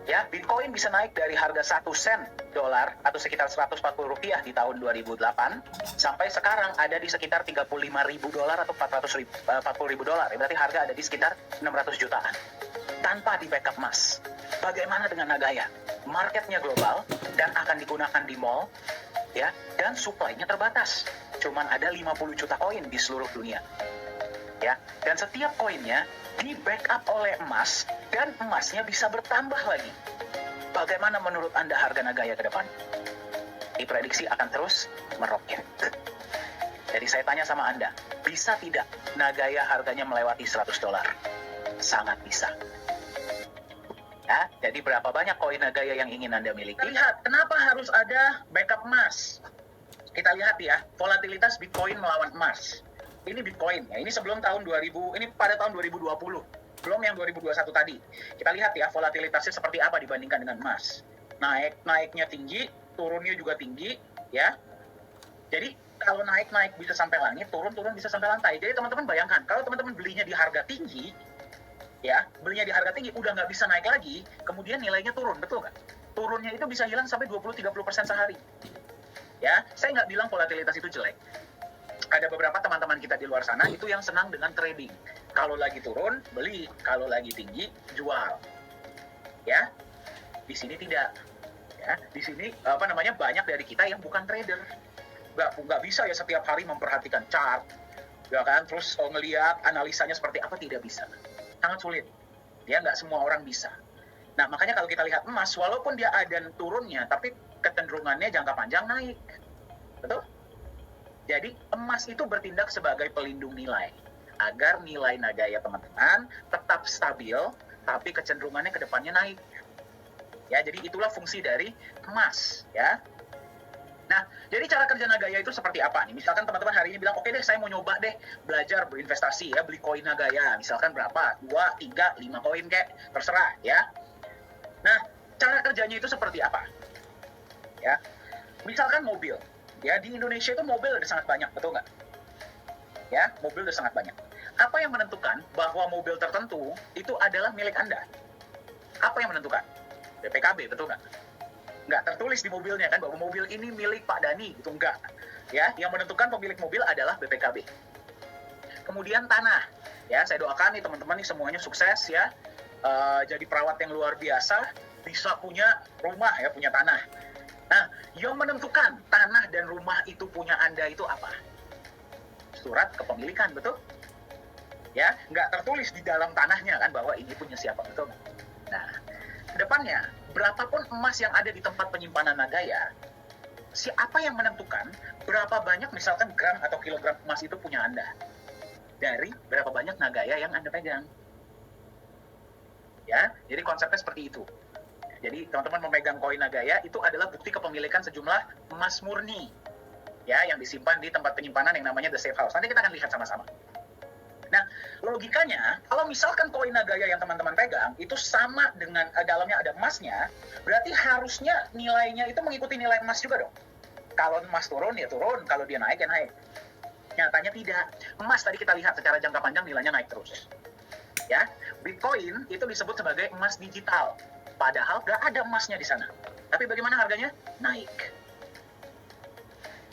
Ya, Bitcoin bisa naik dari harga 1 sen dolar atau sekitar 140 rupiah di tahun 2008 sampai sekarang ada di sekitar 35.000 dolar atau 40.000 dolar. Berarti harga ada di sekitar 600 jutaan tanpa di backup emas. Bagaimana dengan Nagaya? Marketnya global dan akan digunakan di mall, ya, dan supply-nya terbatas. Cuman ada 50 juta koin di seluruh dunia. Ya, dan setiap koinnya di backup oleh emas dan emasnya bisa bertambah lagi. Bagaimana menurut Anda harga Nagaya ke depan? Diprediksi akan terus meroket. Jadi saya tanya sama Anda, bisa tidak Nagaya harganya melewati 100 dolar? Sangat bisa. Ya, jadi berapa banyak koin Nagaya yang ingin Anda miliki? Lihat, kenapa harus ada backup emas? Kita lihat ya, volatilitas Bitcoin melawan emas. Ini Bitcoin, ya, ini sebelum tahun 2000, ini pada tahun 2020, belum yang 2021 tadi. Kita lihat ya, volatilitasnya seperti apa dibandingkan dengan emas. Naiknya tinggi, turunnya juga tinggi, ya. Jadi kalau naik bisa sampai langit, turun bisa sampai lantai. Jadi teman-teman bayangkan, kalau teman-teman belinya di harga tinggi, ya, belinya di harga tinggi, udah nggak bisa naik lagi, kemudian nilainya turun, betul nggak? Turunnya itu bisa hilang sampai 20-30% sehari. Ya, saya nggak bilang volatilitas itu jelek. Ada beberapa teman-teman kita di luar sana itu yang senang dengan trading. Kalau lagi turun, beli. Kalau lagi tinggi, jual. Ya, di sini tidak. Ya, di sini banyak dari kita yang bukan trader. Nggak bisa ya setiap hari memperhatikan chart, ya kan? Terus ngelihat analisanya seperti apa, tidak bisa. Sangat sulit. Ya, nggak semua orang bisa. Nah, makanya kalau kita lihat emas, walaupun dia ada turunnya, tapi kecenderungannya jangka panjang naik. Betul? Jadi emas itu bertindak sebagai pelindung nilai agar nilai Nagaya teman-teman tetap stabil, tapi kecenderungannya ke depannya naik. Ya, jadi itulah fungsi dari emas, ya. Nah, jadi cara kerja Nagaya itu seperti apa nih? Misalkan teman-teman hari ini bilang, oke deh, saya mau nyoba deh belajar berinvestasi ya, beli koin Nagaya. Misalkan berapa? 2, 3, 5 koin kek, terserah ya. Nah, cara kerjanya itu seperti apa? Ya, misalkan mobil. Ya, di Indonesia itu mobil udah sangat banyak, betul nggak? Ya, mobil udah sangat banyak. Apa yang menentukan bahwa mobil tertentu itu adalah milik Anda? Apa yang menentukan? BPKB, betul nggak? Nggak tertulis di mobilnya kan, bahwa mobil ini milik Pak Dani, gitu nggak. Ya, yang menentukan pemilik mobil adalah BPKB. Kemudian tanah. Ya, saya doakan nih teman-teman nih semuanya sukses ya. Jadi perawat yang luar biasa, bisa punya rumah ya, punya tanah. Nah, yang menentukan tanah dan rumah itu punya Anda itu apa? Surat kepemilikan, betul? Ya, nggak tertulis di dalam tanahnya kan bahwa ini punya siapa, betul? Nah, kedepannya, berapapun emas yang ada di tempat penyimpanan Nagaya, siapa yang menentukan berapa banyak misalkan gram atau kilogram emas itu punya Anda? Dari berapa banyak Nagaya yang Anda pegang. Ya, jadi konsepnya seperti itu. Jadi teman-teman memegang koin Nagaya itu adalah bukti kepemilikan sejumlah emas murni, ya, yang disimpan di tempat penyimpanan yang namanya The Safe House. Nanti kita akan lihat sama-sama. Nah, logikanya, kalau misalkan koin Nagaya yang teman-teman pegang itu sama dengan dalamnya ada emasnya, berarti harusnya nilainya itu mengikuti nilai emas juga dong. Kalau emas turun ya turun, kalau dia naik ya naik. Nyatanya tidak. Emas tadi kita lihat secara jangka panjang nilainya naik terus. Ya, Bitcoin itu disebut sebagai emas digital. Padahal nggak ada emasnya di sana. Tapi bagaimana harganya? Naik.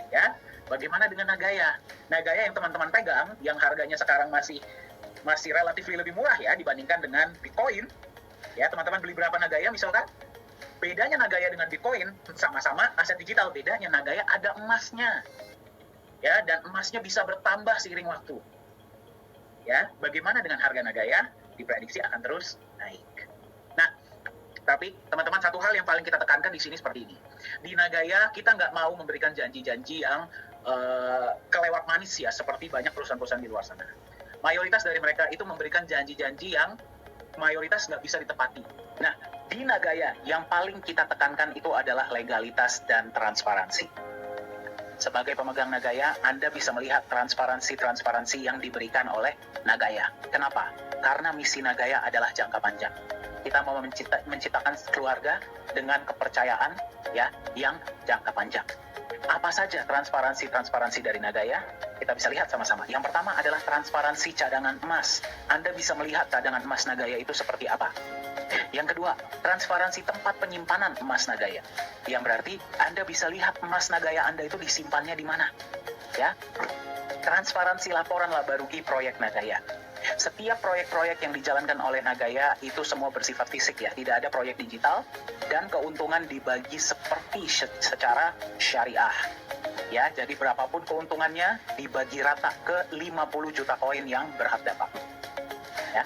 Ya, bagaimana dengan Nagaya? Nagaya yang teman-teman pegang, yang harganya sekarang masih relatif lebih murah ya dibandingkan dengan Bitcoin. Ya, teman-teman beli berapa Nagaya misalkan? Bedanya Nagaya dengan Bitcoin sama-sama aset digital. Bedanya Nagaya ada emasnya. Ya, dan emasnya bisa bertambah seiring waktu. Ya, bagaimana dengan harga Nagaya? Diprediksi akan terus naik. Nah, tapi teman-teman satu hal yang paling kita tekankan di sini seperti ini. Di Nagaya kita nggak mau memberikan janji-janji yang kelewat manis ya, seperti banyak perusahaan-perusahaan di luar sana. Mayoritas dari mereka itu memberikan janji-janji yang mayoritas nggak bisa ditepati. Nah, di Nagaya yang paling kita tekankan itu adalah legalitas dan transparansi. Sebagai pemegang Nagaya, Anda bisa melihat transparansi yang diberikan oleh Nagaya. Kenapa? Karena misi Nagaya adalah jangka panjang. Kita mau menciptakan keluarga dengan kepercayaan ya yang jangka panjang. Apa saja transparansi dari Nagaya? Kita bisa lihat sama-sama. Yang pertama adalah transparansi cadangan emas. Anda bisa melihat cadangan emas Nagaya itu seperti apa. Yang kedua, transparansi tempat penyimpanan emas Nagaya. Yang berarti Anda bisa lihat emas Nagaya Anda itu disimpannya di mana. Ya. Transparansi laporan laba rugi proyek Nagaya. Setiap proyek-proyek yang dijalankan oleh Nagaya itu semua bersifat fisik ya, tidak ada proyek digital, dan keuntungan dibagi seperti secara syariah. Ya, jadi berapapun keuntungannya dibagi rata ke 50 juta koin yang berhak dapat. Ya.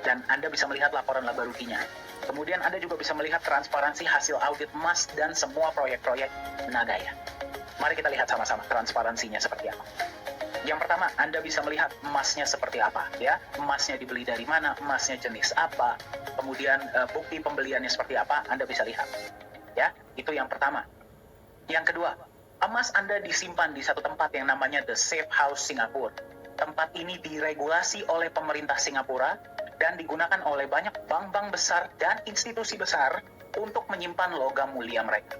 Dan Anda bisa melihat laporan laba ruginya. Kemudian Anda juga bisa melihat transparansi hasil audit emas dan semua proyek-proyek Nagaya. Mari kita lihat sama-sama transparansinya seperti apa. Yang pertama, Anda bisa melihat emasnya seperti apa, ya. Emasnya dibeli dari mana, emasnya jenis apa, kemudian bukti pembeliannya seperti apa, Anda bisa lihat. Ya, itu yang pertama. Yang kedua, emas Anda disimpan di satu tempat yang namanya The Safe House Singapura. Tempat ini diregulasi oleh pemerintah Singapura dan digunakan oleh banyak bank-bank besar dan institusi besar untuk menyimpan logam mulia mereka.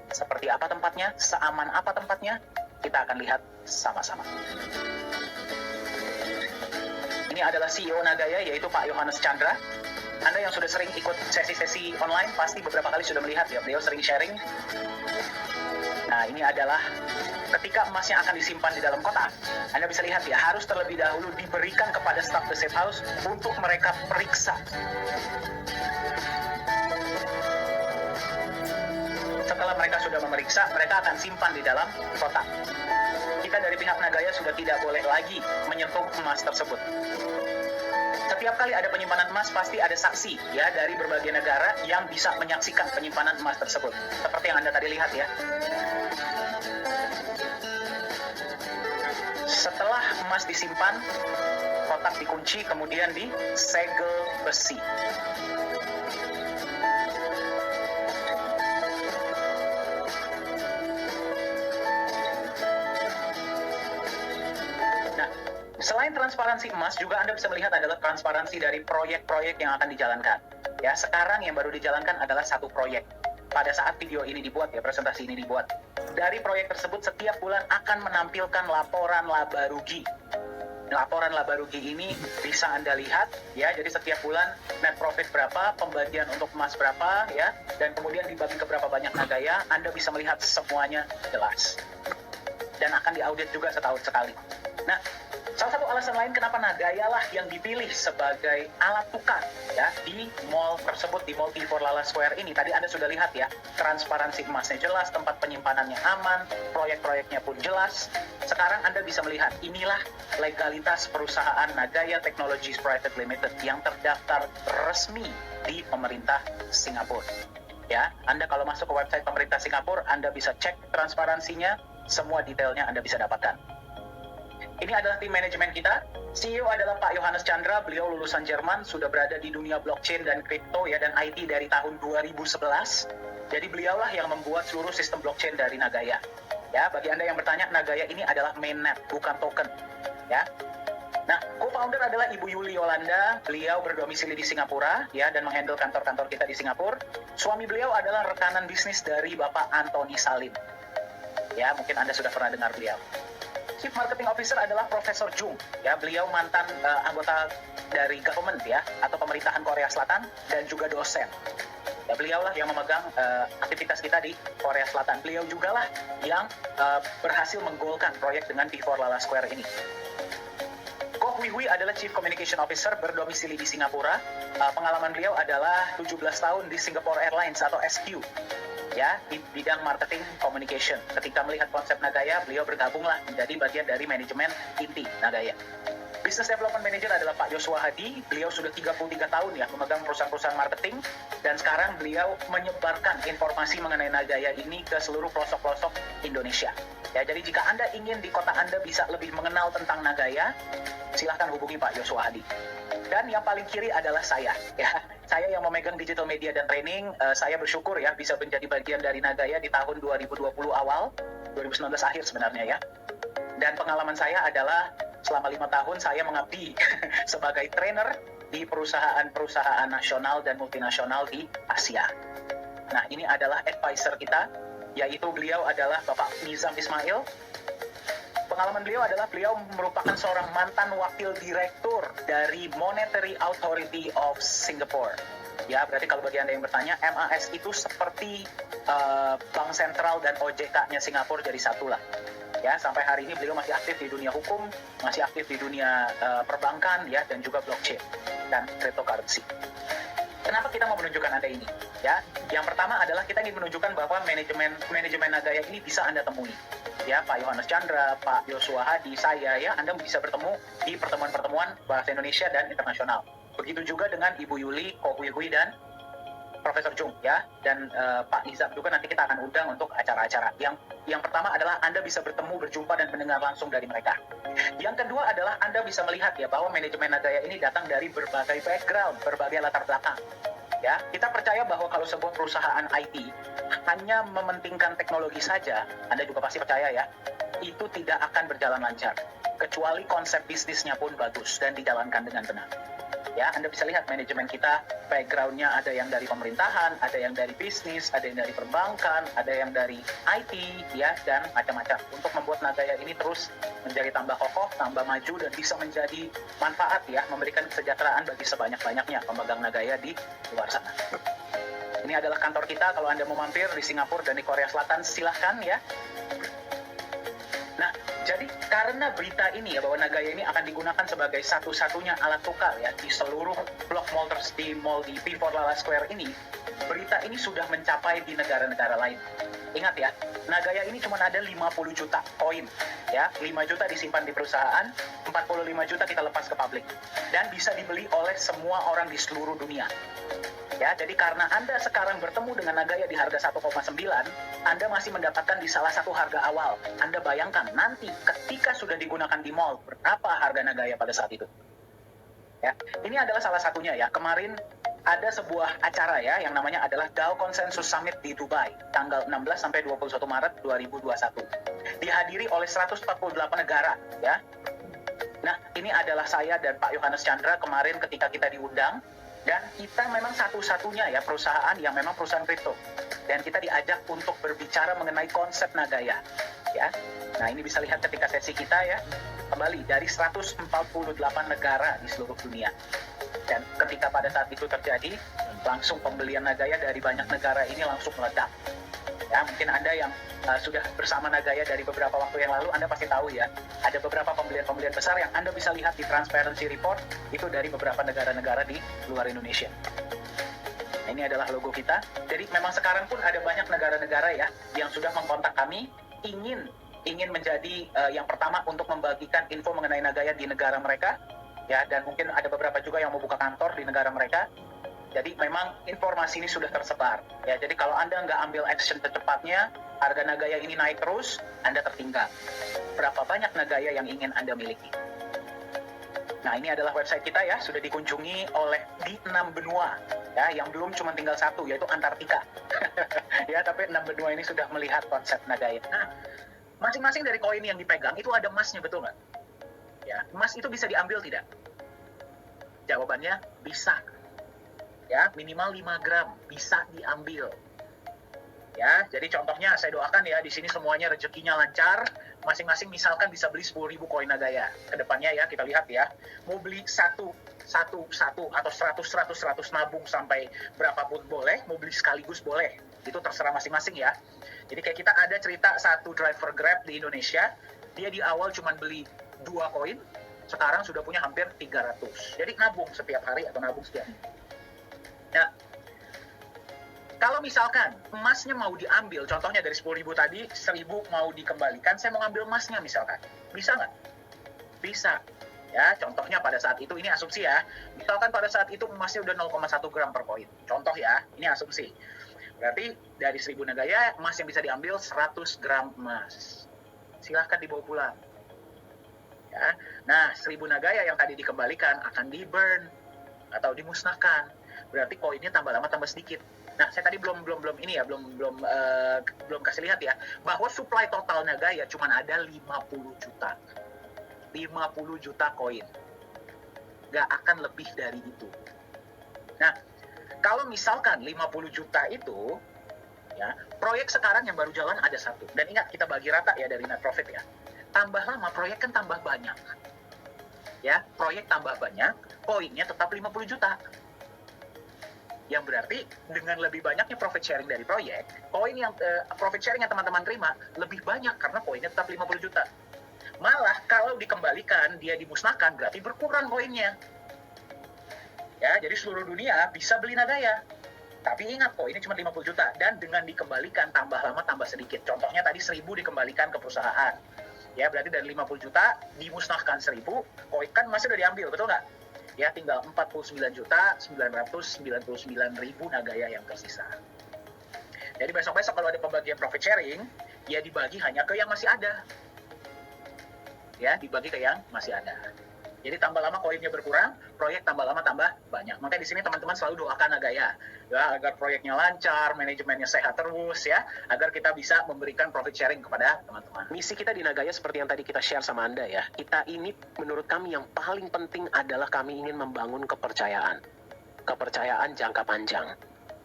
Seperti apa tempatnya, seaman apa tempatnya, kita akan lihat sama-sama. Ini adalah CEO Nagaya, yaitu Pak Yohanes Chandra. Anda yang sudah sering ikut sesi-sesi online, pasti beberapa kali sudah melihat ya, beliau sering sharing. Nah, ini adalah ketika emasnya akan disimpan di dalam kotak. Anda bisa lihat ya, harus terlebih dahulu diberikan kepada staf The Safe House untuk mereka periksa. Setelah mereka sudah memeriksa, mereka akan simpan di dalam kotak. Kita dari pihak Nagaya sudah tidak boleh lagi menyentuh emas tersebut. Setiap kali ada penyimpanan emas, pasti ada saksi ya dari berbagai negara yang bisa menyaksikan penyimpanan emas tersebut. Seperti yang Anda tadi lihat ya. Setelah emas disimpan, kotak dikunci, kemudian disegel besi. Selain transparansi emas, juga Anda bisa melihat adalah transparansi dari proyek-proyek yang akan dijalankan. Ya, sekarang yang baru dijalankan adalah satu proyek. Pada saat video ini dibuat, ya, presentasi ini dibuat. Dari proyek tersebut setiap bulan akan menampilkan laporan laba rugi. Laporan laba rugi ini bisa Anda lihat, ya. Jadi setiap bulan net profit berapa, pembagian untuk emas berapa, ya, dan kemudian dibagi ke berapa banyak Nagaya. Anda bisa melihat semuanya jelas. Dan akan diaudit juga setahun sekali. Nah, salah satu alasan lain kenapa Nagaya lah yang dipilih sebagai alat tukar ya di mall tersebut, di Mall T4 Lala Square ini. Tadi Anda sudah lihat ya, transparansi emasnya jelas, tempat penyimpanannya aman, proyek-proyeknya pun jelas. Sekarang Anda bisa melihat inilah legalitas perusahaan Nagaya Technologies Private Limited yang terdaftar resmi di pemerintah Singapura. Ya, Anda kalau masuk ke website pemerintah Singapura, Anda bisa cek transparansinya, semua detailnya Anda bisa dapatkan. Ini adalah tim manajemen kita. CEO adalah Pak Yohanes Chandra, beliau lulusan Jerman, sudah berada di dunia blockchain dan kripto ya dan IT dari tahun 2011. Jadi beliaulah yang membuat seluruh sistem blockchain dari Nagaya. Ya, bagi Anda yang bertanya, Nagaya ini adalah mainnet, bukan token. Ya. Nah, co-founder adalah Ibu Yuli Yolanda, beliau berdomisili di Singapura ya dan menghandle kantor-kantor kita di Singapura. Suami beliau adalah rekanan bisnis dari Bapak Anthony Salim. Ya, mungkin Anda sudah pernah dengar beliau. Chief Marketing Officer adalah Profesor Jung. Ya, beliau mantan anggota dari government ya atau pemerintahan Korea Selatan dan juga dosen. Ya, beliaulah yang memegang aktivitas kita di Korea Selatan. Beliau juga lah yang berhasil menggolkan proyek dengan T4 Lala Square ini. Koh Hui Hui adalah Chief Communication Officer berdomisili di Singapura. Pengalaman beliau adalah 17 tahun di Singapore Airlines atau SQ. Ya, di bidang marketing communication. Ketika melihat konsep Nagaya, beliau bergabunglah menjadi bagian dari manajemen inti Nagaya. Business Development Manager adalah Pak Joshua Hadi. Beliau sudah 33 tahun ya memegang perusahaan-perusahaan marketing dan sekarang beliau menyebarkan informasi mengenai Nagaya ini ke seluruh pelosok-pelosok Indonesia. Ya, jadi jika Anda ingin di kota Anda bisa lebih mengenal tentang Nagaya, silahkan hubungi Pak Joshua Hadi. Dan yang paling kiri adalah saya ya. Saya yang memegang digital media dan training. Saya bersyukur ya bisa menjadi bagian dari Nagaya di tahun 2020 awal, 2019 akhir sebenarnya ya. Dan pengalaman saya adalah selama 5 tahun saya mengabdi sebagai trainer di perusahaan-perusahaan nasional dan multinasional di Asia. Nah, ini adalah advisor kita, yaitu beliau adalah Bapak Nizam Ismail. Pengalaman beliau adalah beliau merupakan seorang mantan wakil direktur dari Monetary Authority of Singapore. Ya, berarti kalau bagi Anda yang bertanya, MAS itu seperti Bank Sentral dan OJK-nya Singapura jadi satu lah. Ya, sampai hari ini beliau masih aktif di dunia hukum, masih aktif di dunia perbankan, ya, dan juga blockchain dan cryptocurrency. Kenapa kita mau menunjukkan Anda ini? Ya, yang pertama adalah kita ingin menunjukkan bahwa manajemen Nagaya ini bisa Anda temui. Ya, Pak Yohanes Chandra, Pak Yosua Hadi, saya, ya, Anda bisa bertemu di pertemuan-pertemuan bahasa Indonesia dan internasional. Begitu juga dengan Ibu Yuli, Ko Hui Hui, dan Profesor Chung, ya, dan Pak Nizam juga nanti kita akan undang untuk acara-acara. Yang pertama adalah Anda bisa bertemu, berjumpa, dan mendengar langsung dari mereka. Yang kedua adalah Anda bisa melihat ya bahwa manajemen Nagaya ini datang dari berbagai background, berbagai latar belakang. Ya, kita percaya bahwa kalau sebuah perusahaan IT hanya mementingkan teknologi saja, Anda juga pasti percaya ya, itu tidak akan berjalan lancar. Kecuali konsep bisnisnya pun bagus dan dijalankan dengan benar. Ya, Anda bisa lihat manajemen kita, background-nya ada yang dari pemerintahan, ada yang dari bisnis, ada yang dari perbankan, ada yang dari IT, ya, dan macam-macam. Untuk membuat Nagaya ini terus menjadi tambah kokoh, tambah maju, dan bisa menjadi manfaat, ya, memberikan kesejahteraan bagi sebanyak-banyaknya pemegang Nagaya di luar sana. Ini adalah kantor kita, kalau Anda mau mampir di Singapura dan di Korea Selatan, silahkan, ya. Nah, jadi karena berita ini ya bahwa Nagaya ini akan digunakan sebagai satu-satunya alat tukar ya di seluruh blok mall di mall di P4 Lala Square ini, berita ini sudah mencapai di negara-negara lain. Ingat ya, Nagaya ini cuma ada 50 juta koin ya, 5 juta disimpan di perusahaan, 45 juta kita lepas ke publik dan bisa dibeli oleh semua orang di seluruh dunia. Ya, jadi karena Anda sekarang bertemu dengan Nagaya di harga 1,9, Anda masih mendapatkan di salah satu harga awal. Anda bayangkan nanti ketika sudah digunakan di mall, berapa harga Nagaya pada saat itu? Ya, ini adalah salah satunya ya. Kemarin ada sebuah acara ya yang namanya adalah DAO Consensus Summit di Dubai, tanggal 16 sampai 21 Maret 2021. Dihadiri oleh 148 negara ya. Nah, ini adalah saya dan Pak Yohanes Chandra kemarin ketika kita diundang. Dan kita memang satu-satunya ya perusahaan yang memang perusahaan kripto. Dan kita diajak untuk berbicara mengenai konsep Nagaya. Ya. Nah, ini bisa lihat ketika sesi kita ya. Kembali dari 148 negara di seluruh dunia. Dan ketika pada saat itu terjadi, langsung pembelian Nagaya dari banyak negara ini langsung meledak. Ya, mungkin Anda yang sudah bersama Nagaya dari beberapa waktu yang lalu, Anda pasti tahu ya, ada beberapa pembelian-pembelian besar yang Anda bisa lihat di Transparency Report, itu dari beberapa negara-negara di luar Indonesia. Nah, ini adalah logo kita. Jadi memang sekarang pun ada banyak negara-negara ya, yang sudah mengkontak kami, ingin menjadi yang pertama untuk membagikan info mengenai Nagaya di negara mereka, ya, dan mungkin ada beberapa juga yang mau buka kantor di negara mereka. Jadi memang informasi ini sudah tersebar. Ya, jadi kalau Anda nggak ambil action secepatnya, harga Nagaya ini naik terus, Anda tertinggal. Berapa banyak Nagaya yang ingin Anda miliki? Nah, ini adalah website kita ya, sudah dikunjungi oleh di 6 benua. Ya, yang belum cuma tinggal satu, yaitu Antartika. Ya, tapi 6 benua ini sudah melihat konsep Nagaya. Nah, masing-masing dari koin yang dipegang itu ada emasnya, betul nggak? Ya, emas itu bisa diambil tidak? Jawabannya bisa. Ya, minimal 5 gram bisa diambil. Ya, jadi contohnya saya doakan ya di sini semuanya rezekinya lancar, masing-masing misalkan bisa beli 10.000 koin Nagaya. Kedepannya ya kita lihat ya, mau beli satu atau 100 nabung sampai berapapun boleh, mau beli sekaligus boleh. Itu terserah masing-masing ya. Jadi kayak kita ada cerita satu driver Grab di Indonesia, dia di awal cuma beli 2 koin, sekarang sudah punya hampir 300. Jadi nabung setiap hari atau nabung setiap minggu. Nah, kalau misalkan emasnya mau diambil, contohnya dari 10.000 tadi, 1.000 mau dikembalikan, saya mau ngambil emasnya misalkan. Bisa nggak? Bisa. Ya, contohnya pada saat itu, ini asumsi ya, misalkan pada saat itu emasnya udah 0,1 gram per koin. Contoh ya, ini asumsi. Berarti dari 1.000 Nagaya, emas yang bisa diambil 100 gram emas. Silahkan dibawa pulang. Ya. Nah, 1.000 Nagaya yang tadi dikembalikan akan di-burn atau dimusnahkan. Berarti koinnya tambah lama tambah sedikit. Nah, saya tadi belum kasih lihat ya bahwa supply total Nagaya cuma ada 50 juta. 50 juta koin. Nggak akan lebih dari itu. Nah, kalau misalkan 50 juta itu ya, proyek sekarang yang baru jalan ada 1. Dan ingat kita bagi rata ya dari net profit ya. Tambah lama proyek kan tambah banyak. Ya, proyek tambah banyak, koinnya tetap 50 juta. Yang berarti dengan lebih banyaknya profit sharing dari proyek, koin yang profit sharing yang teman-teman terima lebih banyak karena koinnya tetap 50 juta. Malah kalau dikembalikan, dia dimusnahkan, berarti berkurang koinnya. Ya, jadi seluruh dunia bisa beli Nagaya. Tapi ingat kok, ini cuma 50 juta. Dan dengan dikembalikan, tambah lama tambah sedikit. Contohnya tadi 1.000 dikembalikan ke perusahaan. Ya, berarti dari 50 juta dimusnahkan 1.000, koin kan masih udah diambil, betul nggak? Ya, tinggal 49.999.000 Nagaya yang tersisa. Jadi besok-besok kalau ada pembagian profit sharing, ya dibagi hanya ke yang masih ada. Ya, dibagi ke yang masih ada. Jadi tambah lama koinnya berkurang, proyek tambah lama tambah banyak. Makanya di sini teman-teman selalu doakan Nagaya, ya, agar proyeknya lancar, manajemennya sehat terus, ya, agar kita bisa memberikan profit sharing kepada teman-teman. Misi kita di Nagaya seperti yang tadi kita share sama Anda ya. Kita ini menurut kami yang paling penting adalah kami ingin membangun kepercayaan. Kepercayaan jangka panjang.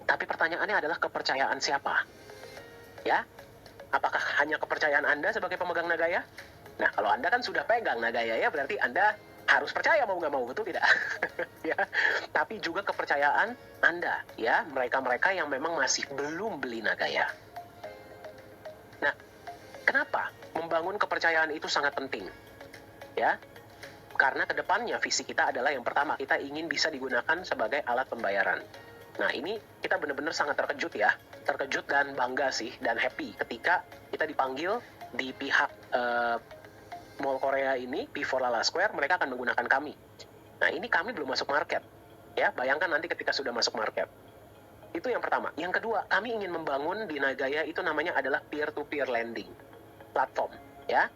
Tapi pertanyaannya adalah kepercayaan siapa? Ya? Apakah hanya kepercayaan Anda sebagai pemegang Nagaya? Nah, kalau Anda kan sudah pegang Nagaya ya, berarti Anda harus percaya mau nggak mau, betul tidak? Ya. Tapi juga kepercayaan Anda, ya, mereka-mereka yang memang masih belum beli Nagaya. Nah, kenapa membangun kepercayaan itu sangat penting? Ya, karena kedepannya visi kita adalah yang pertama, kita ingin bisa digunakan sebagai alat pembayaran. Nah, ini kita benar-benar sangat terkejut ya, terkejut dan bangga sih, dan happy ketika kita dipanggil di pihak Mall Korea ini, P4 Lala Square, mereka akan menggunakan kami. Nah, ini kami belum masuk market. Ya, bayangkan nanti ketika sudah masuk market. Itu yang pertama. Yang kedua, kami ingin membangun di Nagaya itu namanya adalah peer-to-peer lending platform, ya.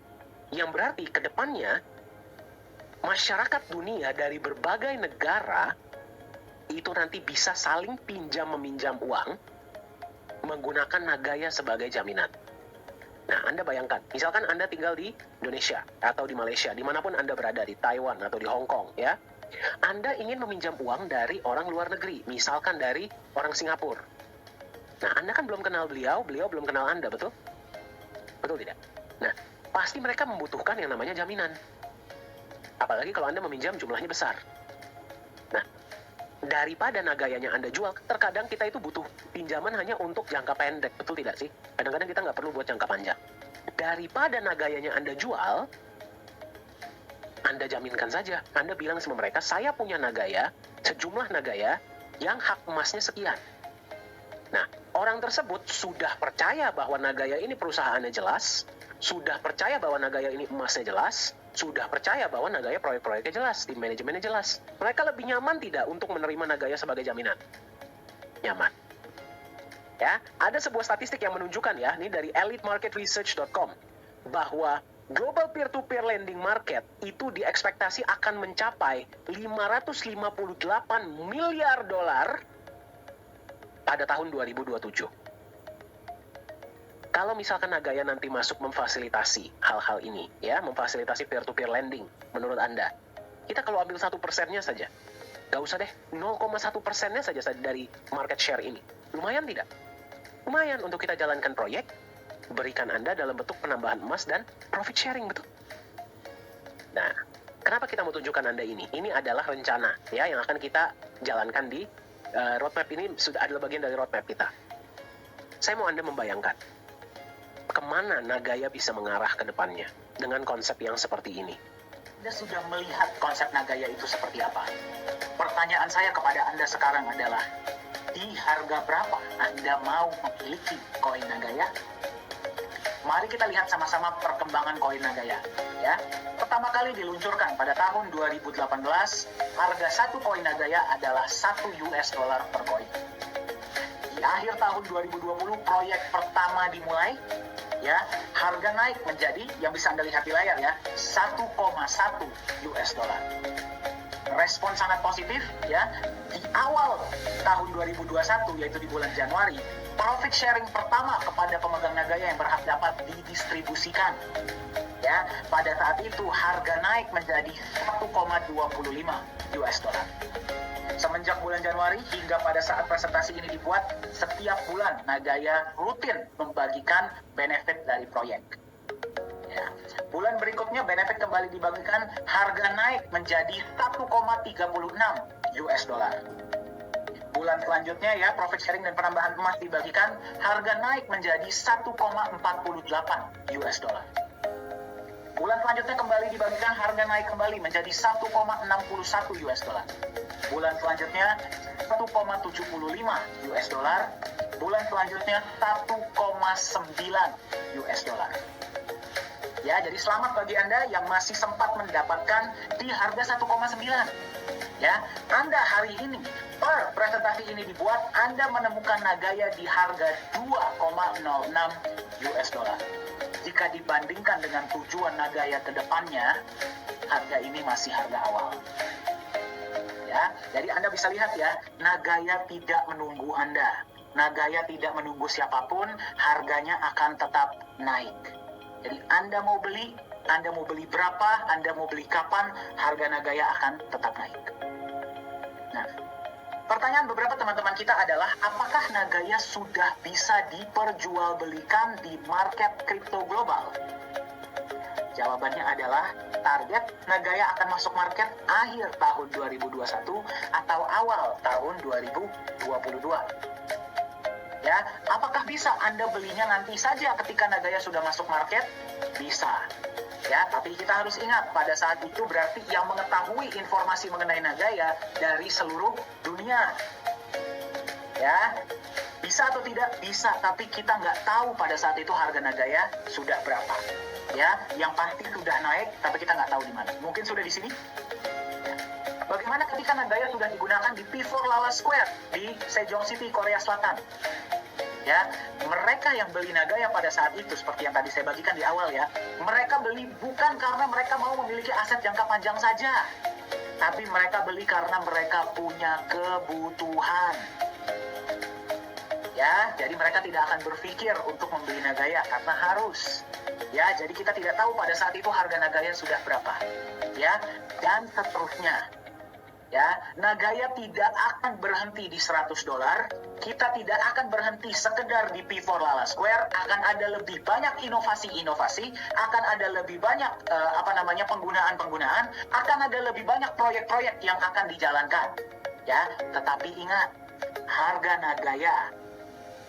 Yang berarti ke depannya masyarakat dunia dari berbagai negara itu nanti bisa saling pinjam-meminjam uang menggunakan Nagaya sebagai jaminan. Nah, Anda bayangkan, misalkan Anda tinggal di Indonesia atau di Malaysia, dimanapun Anda berada, di Taiwan atau di Hong Kong, ya. Anda ingin meminjam uang dari orang luar negeri, misalkan dari orang Singapura. Nah, Anda kan belum kenal beliau belum kenal Anda, betul? Betul tidak? Nah, pasti mereka membutuhkan yang namanya jaminan. Apalagi kalau Anda meminjam jumlahnya besar. Nah, daripada Nagayanya Anda jual, terkadang kita itu butuh pinjaman hanya untuk jangka pendek, betul tidak sih? Kadang-kadang kita nggak perlu buat jangka panjang. Daripada Nagayanya Anda jual, Anda jaminkan saja. Anda bilang sama mereka, saya punya Nagaya, sejumlah Nagaya yang hak emasnya sekian. Nah, orang tersebut sudah percaya bahwa Nagaya ini perusahaannya jelas, sudah percaya bahwa Nagaya ini emasnya jelas, sudah percaya bahwa Nagaya proyek-proyeknya jelas, tim manajemennya jelas. Mereka lebih nyaman tidak untuk menerima Nagaya sebagai jaminan? Nyaman. Ya, ada sebuah statistik yang menunjukkan ya, ini dari elitemarketresearch.com, bahwa global peer-to-peer lending market itu diekspektasi akan mencapai 558 miliar dolar pada tahun 2027. Kalau misalkan Nagaya nanti masuk memfasilitasi hal-hal ini, ya, memfasilitasi peer-to-peer lending, menurut Anda, kita kalau ambil 1%-nya saja, gak usah deh, 0,1%-nya saja dari market share ini, lumayan tidak? Lumayan untuk kita jalankan proyek, berikan Anda dalam bentuk penambahan emas dan profit sharing, betul? Nah, kenapa kita mau tunjukkan Anda ini? Ini adalah rencana, ya, yang akan kita jalankan di roadmap ini, sudah adalah bagian dari roadmap kita. Saya mau Anda membayangkan, kemana Nagaya bisa mengarah ke depannya dengan konsep yang seperti ini. Anda sudah melihat konsep Nagaya itu seperti apa? Pertanyaan saya kepada Anda sekarang adalah, di harga berapa Anda mau memiliki koin Nagaya? Mari kita lihat sama-sama perkembangan koin Nagaya. Ya, pertama kali diluncurkan pada tahun 2018, harga satu koin Nagaya adalah $1 per koin. Di akhir tahun 2020, proyek pertama dimulai. Ya, harga naik menjadi, yang bisa Anda lihat di layar ya, $1,1. Respon sangat positif ya. Di awal tahun 2021, yaitu di bulan Januari, profit sharing pertama kepada pemegang Nagaya yang berhak dapat didistribusikan. Ya, pada saat itu harga naik menjadi $1,25. Semenjak bulan Januari hingga pada saat presentasi ini dibuat, setiap bulan Nagaya rutin membagikan benefit dari proyek. Ya. Bulan berikutnya benefit kembali dibagikan, harga naik menjadi $1,36. bulan selanjutnya ya, profit sharing dan penambahan emas dibagikan, harga naik menjadi 1,48 US dollar. Bulan selanjutnya kembali dibagikan, harga naik kembali menjadi 1,61 US dollar. Bulan selanjutnya 1,75 US dollar. Bulan selanjutnya 1,9 US dollar. Ya, jadi selamat bagi Anda yang masih sempat mendapatkan di harga 1,9. Ya, Anda hari ini, per presentasi ini dibuat, Anda menemukan Nagaya di harga 2,06 US dollar. Jika dibandingkan dengan tujuan Nagaya ke depannya, harga ini masih harga awal. Ya, jadi Anda bisa lihat ya, Nagaya tidak menunggu Anda. Nagaya tidak menunggu siapapun, harganya akan tetap naik. Jadi Anda mau beli berapa, Anda mau beli kapan, harga Nagaya akan tetap naik. Nah, pertanyaan beberapa teman-teman kita adalah, apakah Nagaya sudah bisa diperjualbelikan di market kripto global? Jawabannya adalah, target Nagaya akan masuk market akhir tahun 2021 atau awal tahun 2022. Ya, apakah bisa Anda belinya nanti saja ketika Nagaya sudah masuk market? Bisa. Ya, tapi kita harus ingat, pada saat itu berarti yang mengetahui informasi mengenai Nagaya dari seluruh dunia. Ya, bisa atau tidak? Bisa, tapi kita nggak tahu pada saat itu harga Nagaya sudah berapa. Ya, yang pasti sudah naik, tapi kita nggak tahu di mana. Mungkin sudah di sini? Ya. Bagaimana ketika Nagaya sudah digunakan di P4 Lala Square di Sejong City, Korea Selatan? Ya, mereka yang beli Nagaya pada saat itu, seperti yang tadi saya bagikan di awal ya, mereka beli bukan karena mereka mau memiliki aset jangka panjang saja, tapi mereka beli karena mereka punya kebutuhan. Ya, jadi mereka tidak akan berpikir untuk membeli Nagaya karena harus. Ya, jadi kita tidak tahu pada saat itu harga Nagaya sudah berapa. Ya, dan seterusnya. Ya, Nagaya tidak akan berhenti di 100 dolar. Kita tidak akan berhenti sekedar di P4 Lala Square. Akan ada lebih banyak inovasi-inovasi, akan ada lebih banyak penggunaan-penggunaan, akan ada lebih banyak proyek-proyek yang akan dijalankan. Ya, tetapi ingat, harga Nagaya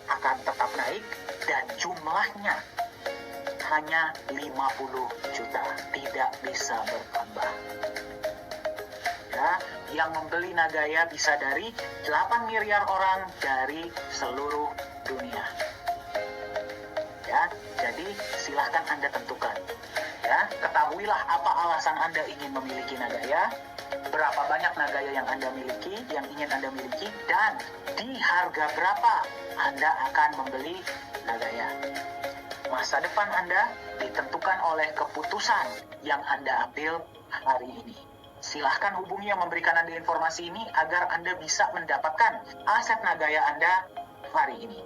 akan tetap naik dan jumlahnya hanya 50 juta, tidak bisa bertambah. Ya, yang membeli Nagaya bisa dari 8 miliar orang dari seluruh dunia. Ya, jadi silahkan Anda tentukan. Ya, ketahuilah apa alasan Anda ingin memiliki Nagaya, berapa banyak Nagaya yang Anda miliki, yang ingin Anda miliki, dan di harga berapa Anda akan membeli Nagaya. Masa depan Anda ditentukan oleh keputusan yang Anda ambil hari ini. Silahkan hubungi yang memberikan Anda informasi ini agar Anda bisa mendapatkan aset Nagaya Anda hari ini.